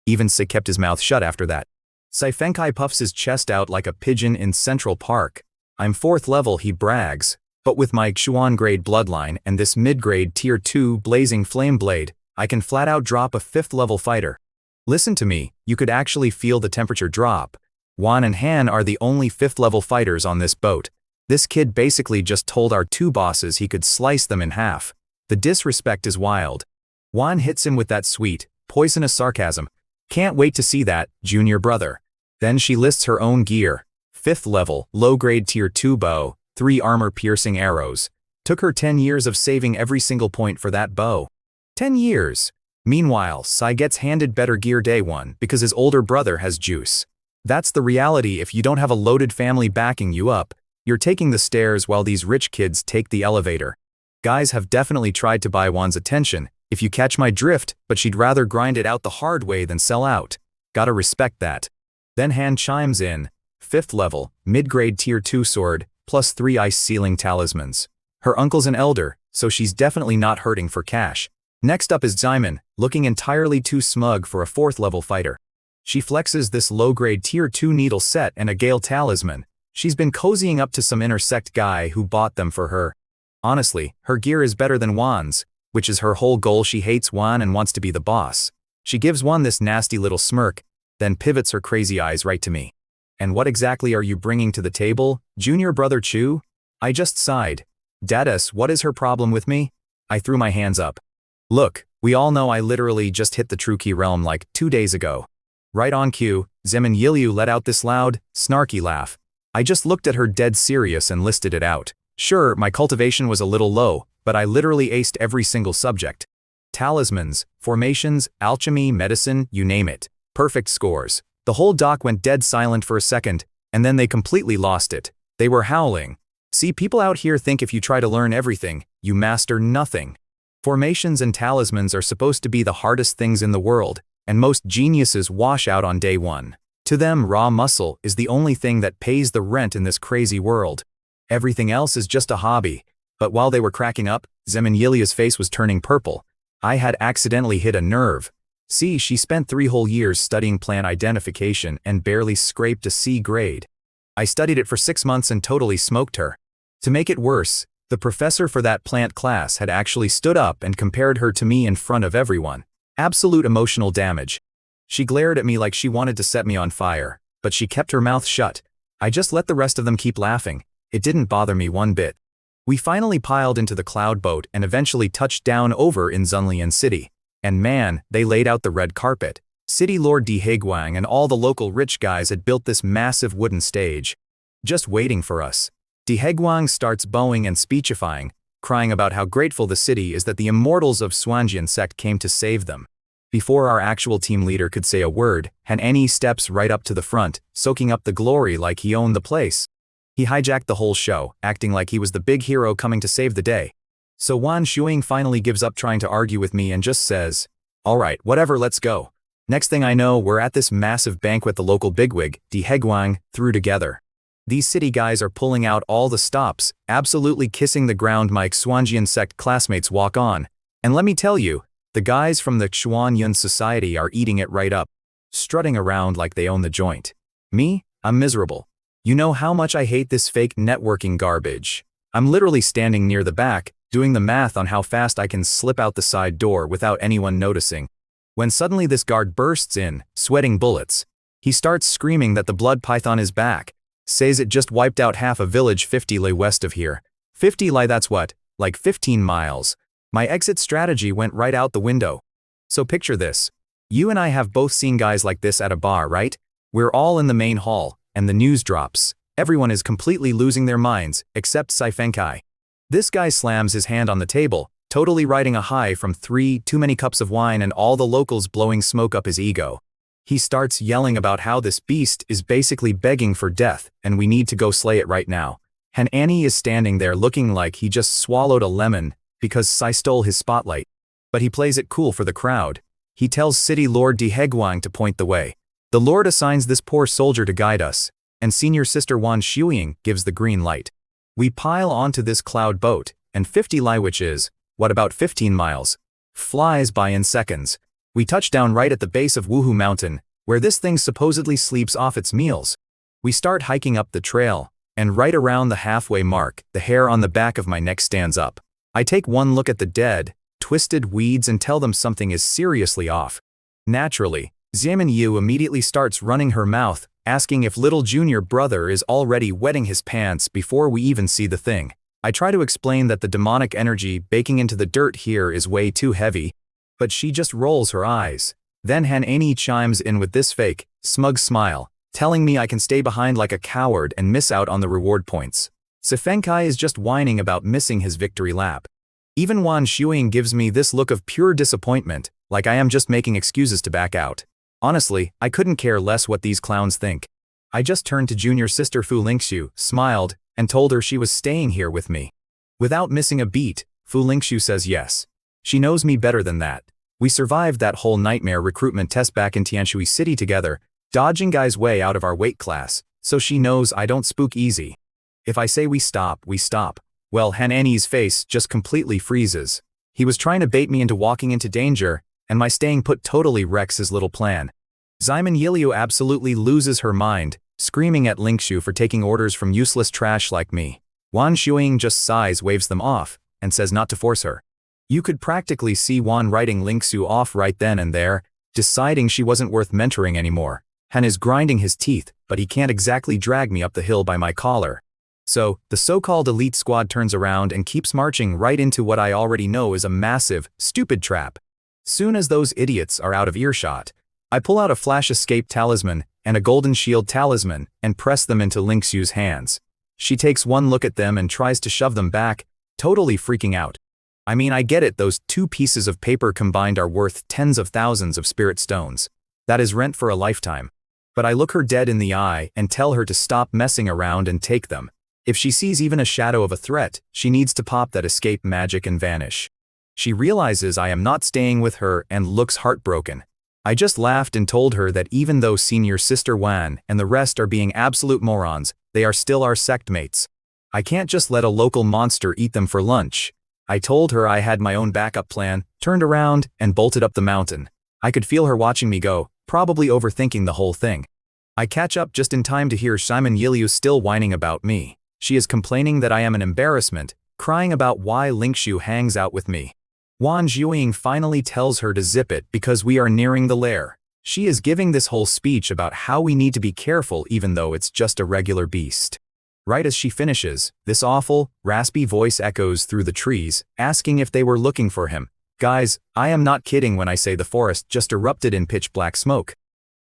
[SPEAKER 1] Even Sai kept his mouth shut after that. Saifenkai puffs his chest out like a pigeon in Central Park. I'm 4th level, he brags. But with my Xuan grade bloodline and this mid-grade tier 2 blazing flame blade, I can flat out drop a 5th level fighter. Listen to me, you could actually feel the temperature drop. Wan and Han are the only 5th level fighters on this boat. This kid basically just told our 2 bosses he could slice them in half. The disrespect is wild. Wan hits him with that sweet, poisonous sarcasm. Can't wait to see that, junior brother. Then she lists her own gear. 5th level, low-grade tier 2 bow, 3 armor-piercing arrows. Took her 10 years of saving every single point for that bow. 10 years. Meanwhile, Sai gets handed better gear day 1 because his older brother has juice. That's the reality. If you don't have a loaded family backing you up, you're taking the stairs while these rich kids take the elevator. Guys have definitely tried to buy Wan's attention, if you catch my drift, but she'd rather grind it out the hard way than sell out. Gotta respect that. Then Han chimes in. 5th level, mid-grade tier 2 sword, plus 3 ice ceiling talismans. Her uncle's an elder, so she's definitely not hurting for cash. Next up is Zyman, looking entirely too smug for a 4th level fighter. She flexes this low-grade tier 2 needle set and a Gale talisman. She's been cozying up to some intersect guy who bought them for her. Honestly, her gear is better than Wan's, which is her whole goal. She hates Wan and wants to be the boss. She gives Wan this nasty little smirk, then pivots her crazy eyes right to me. And what exactly are you bringing to the table, junior brother Chu? I just sighed. Dadas, what is her problem with me? I threw my hands up. Look, we all know I literally just hit the True Key realm like 2 days ago. Right on cue, Zemin Yilyu let out this loud, snarky laugh. I just looked at her dead serious and listed it out. Sure, my cultivation was a little low, but I literally aced every single subject. Talismans, formations, alchemy, medicine, you name it. Perfect scores. The whole dock went dead silent for a second, and then they completely lost it. They were howling. See, people out here think if you try to learn everything, you master nothing. Formations and talismans are supposed to be the hardest things in the world, and most geniuses wash out on day 1. To them, raw muscle is the only thing that pays the rent in this crazy world. Everything else is just a hobby. But while they were cracking up, Zemin Yilyu's face was turning purple. I had accidentally hit a nerve. See, she spent 3 whole years studying plant identification and barely scraped a C grade. I studied it for 6 months and totally smoked her. To make it worse, the professor for that plant class had actually stood up and compared her to me in front of everyone. Absolute emotional damage. She glared at me like she wanted to set me on fire, but she kept her mouth shut. I just let the rest of them keep laughing. It didn't bother me one bit. We finally piled into the cloud boat and eventually touched down over in Zunlian City. And man, they laid out the red carpet. City Lord Di Haiguang and all the local rich guys had built this massive wooden stage, just waiting for us. Di Haiguang starts bowing and speechifying, crying about how grateful the city is that the immortals of Xuanjian sect came to save them. Before our actual team leader could say a word, Han Eni steps right up to the front, soaking up the glory like he owned the place. He hijacked the whole show, acting like he was the big hero coming to save the day. So Wan Shuing finally gives up trying to argue with me and just says, "Alright, whatever, let's go." Next thing I know, we're at this massive banquet the local bigwig, Di Haiguang, threw together. These city guys are pulling out all the stops, absolutely kissing the ground my Xuanjian sect classmates walk on. And let me tell you, the guys from the Xuanyun Society are eating it right up, strutting around like they own the joint. Me? I'm miserable. You know how much I hate this fake networking garbage. I'm literally standing near the back, doing the math on how fast I can slip out the side door without anyone noticing. When suddenly this guard bursts in, sweating bullets. He starts screaming that the blood python is back. Says it just wiped out half a village 50 li west of here. 50 li, that's what? Like 15 miles. My exit strategy went right out the window. So picture this. You and I have both seen guys like this at a bar, right? We're all in the main hall, and the news drops. Everyone is completely losing their minds, except Saifenkai. This guy slams his hand on the table, totally riding a high from 3 too many cups of wine and all the locals blowing smoke up his ego. He starts yelling about how this beast is basically begging for death and we need to go slay it right now. And Annie is standing there looking like he just swallowed a lemon because Sai stole his spotlight. But he plays it cool for the crowd. He tells City Lord Di Haiguang to point the way. The Lord assigns this poor soldier to guide us, and Senior Sister Wan Shuing gives the green light. We pile onto this cloud boat, and 50 li, which is, what, about 15 miles, flies by in seconds. We touch down right at the base of Wuhu Mountain, where this thing supposedly sleeps off its meals. We start hiking up the trail, and right around the halfway mark, the hair on the back of my neck stands up. I take one look at the dead, twisted weeds and tell them something is seriously off. Naturally, Xiamen Yu immediately starts running her mouth, asking if little junior brother is already wetting his pants before we even see the thing. I try to explain that the demonic energy baking into the dirt here is way too heavy, but she just rolls her eyes. Then Han Ani chimes in with this fake, smug smile, telling me I can stay behind like a coward and miss out on the reward points. Sifenkai is just whining about missing his victory lap. Even Wan Shuing gives me this look of pure disappointment, like I am just making excuses to back out. Honestly, I couldn't care less what these clowns think. I just turned to junior sister Fu Lingxiu, smiled, and told her she was staying here with me. Without missing a beat, Fu Lingxiu says yes. She knows me better than that. We survived that whole nightmare recruitment test back in Tianshui City together, dodging guys way out of our weight class, so she knows I don't spook easy. If I say we stop, we stop. Well, Han Ani's face just completely freezes. He was trying to bait me into walking into danger, and my staying put totally wrecks his little plan. Xiamen Yiliu absolutely loses her mind, screaming at Lingxiu for taking orders from useless trash like me. Wan Shuing just sighs, waves them off, and says not to force her. You could practically see Wan writing Lingxiu off right then and there, deciding she wasn't worth mentoring anymore. Han is grinding his teeth, but he can't exactly drag me up the hill by my collar. So, the so-called elite squad turns around and keeps marching right into what I already know is a massive, stupid trap. Soon as those idiots are out of earshot, I pull out a flash escape talisman and a golden shield talisman and press them into Lingxiu's hands. She takes one look at them and tries to shove them back, totally freaking out. I mean, I get it, those two pieces of paper combined are worth tens of thousands of spirit stones. That is rent for a lifetime. But I look her dead in the eye and tell her to stop messing around and take them. If she sees even a shadow of a threat, she needs to pop that escape magic and vanish. She realizes I am not staying with her and looks heartbroken. I just laughed and told her that even though senior sister Wan and the rest are being absolute morons, they are still our sect mates. I can't just let a local monster eat them for lunch. I told her I had my own backup plan, turned around, and bolted up the mountain. I could feel her watching me go, probably overthinking the whole thing. I catch up just in time to hear Xiamen Yiliu still whining about me. She is complaining that I am an embarrassment, crying about why Lingxiu hangs out with me. Wan Zhuing finally tells her to zip it because we are nearing the lair. She is giving this whole speech about how we need to be careful even though it's just a regular beast. Right as she finishes, this awful, raspy voice echoes through the trees, asking if they were looking for him. Guys, I am not kidding when I say the forest just erupted in pitch black smoke.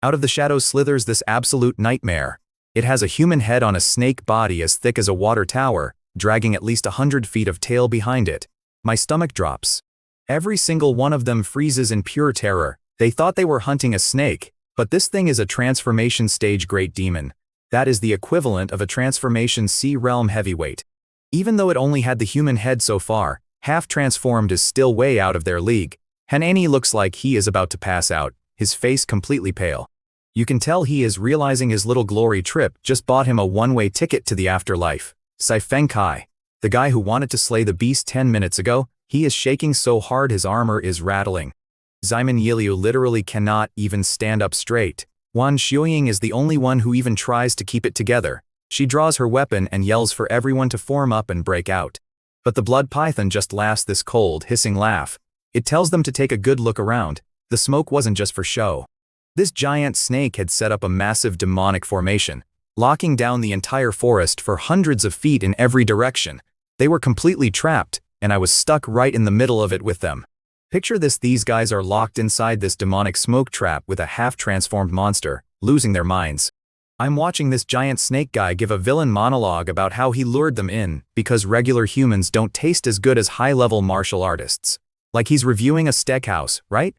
[SPEAKER 1] Out of the shadows slithers this absolute nightmare. It has a human head on a snake body as thick as a water tower, dragging at least 100 feet of tail behind it. My stomach drops. Every single one of them freezes in pure terror. They thought they were hunting a snake, but this thing is a transformation stage great demon. That is the equivalent of a transformation sea realm heavyweight. Even though it only had the human head so far, half transformed is still way out of their league. Han Ani looks like he is about to pass out, his face completely pale. You can tell he is realizing his little glory trip just bought him a one-way ticket to the afterlife. Saifeng Kai, the guy who wanted to slay the beast 10 minutes ago, he is shaking so hard his armor is rattling. Xiamen Yiliu literally cannot even stand up straight. Wan Shuing is the only one who even tries to keep it together. She draws her weapon and yells for everyone to form up and break out. But the blood python just laughs this cold, hissing laugh. It tells them to take a good look around. The smoke wasn't just for show. This giant snake had set up a massive demonic formation, locking down the entire forest for hundreds of feet in every direction. They were completely trapped, and I was stuck right in the middle of it with them. Picture this, these guys are locked inside this demonic smoke trap with a half-transformed monster, losing their minds. I'm watching this giant snake guy give a villain monologue about how he lured them in because regular humans don't taste as good as high-level martial artists. Like he's reviewing a steakhouse, right?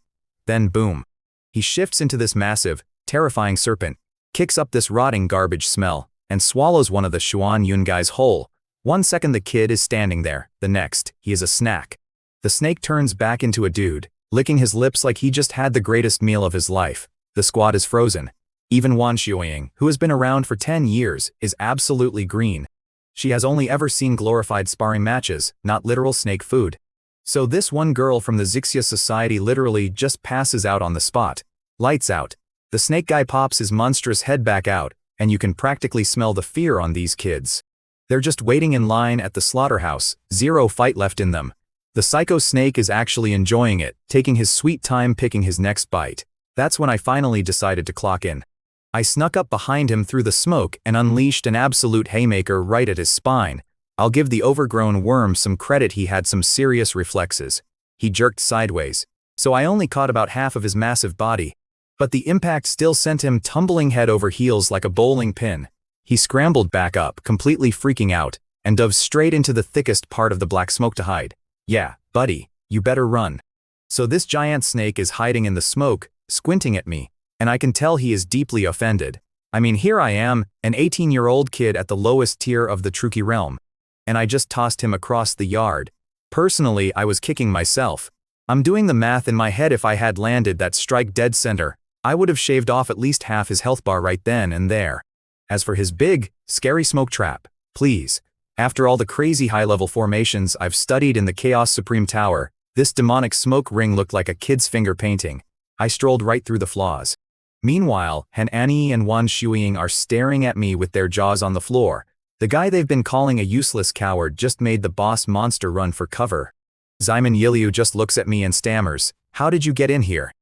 [SPEAKER 1] Then boom. He shifts into this massive, terrifying serpent, kicks up this rotting garbage smell, and swallows one of the Xuan Yun guys whole. 1 second the kid is standing there, the next, he is a snack. The snake turns back into a dude, licking his lips like he just had the greatest meal of his life. The squad is frozen. Even Wan Shuing, who has been around for 10 years, is absolutely green. She has only ever seen glorified sparring matches, not literal snake food. So this one girl from the Zixia society literally just passes out on the spot. Lights out. The snake guy pops his monstrous head back out, and you can practically smell the fear on these kids. They're just waiting in line at the slaughterhouse, zero fight left in them. The psycho snake is actually enjoying it, taking his sweet time picking his next bite. That's when I finally decided to clock in. I snuck up behind him through the smoke and unleashed an absolute haymaker right at his spine. I'll give the overgrown worm some credit, he had some serious reflexes. He jerked sideways, so I only caught about half of his massive body. But the impact still sent him tumbling head over heels like a bowling pin. He scrambled back up, completely freaking out, and dove straight into the thickest part of the black smoke to hide. Yeah, buddy, you better run. So this giant snake is hiding in the smoke, squinting at me, and I can tell he is deeply offended. I mean, here I am, an 18-year-old kid at the lowest tier of the Truki realm. And I just tossed him across the yard. Personally, I was kicking myself. I'm doing the math in my head. If I had landed that strike dead center, I would have shaved off at least half his health bar right then and there. As for his big, scary smoke trap, please. After all the crazy high-level formations I've studied in the Chaos Supreme Tower, this demonic smoke ring looked like a kid's finger painting. I strolled right through the flaws. Meanwhile, Han Annie and Wan Shuiying are staring at me with their jaws on the floor. The guy they've been calling a useless coward just made the boss monster run for cover. Xaiman Yiliu just looks at me and stammers, "How did you get in here?"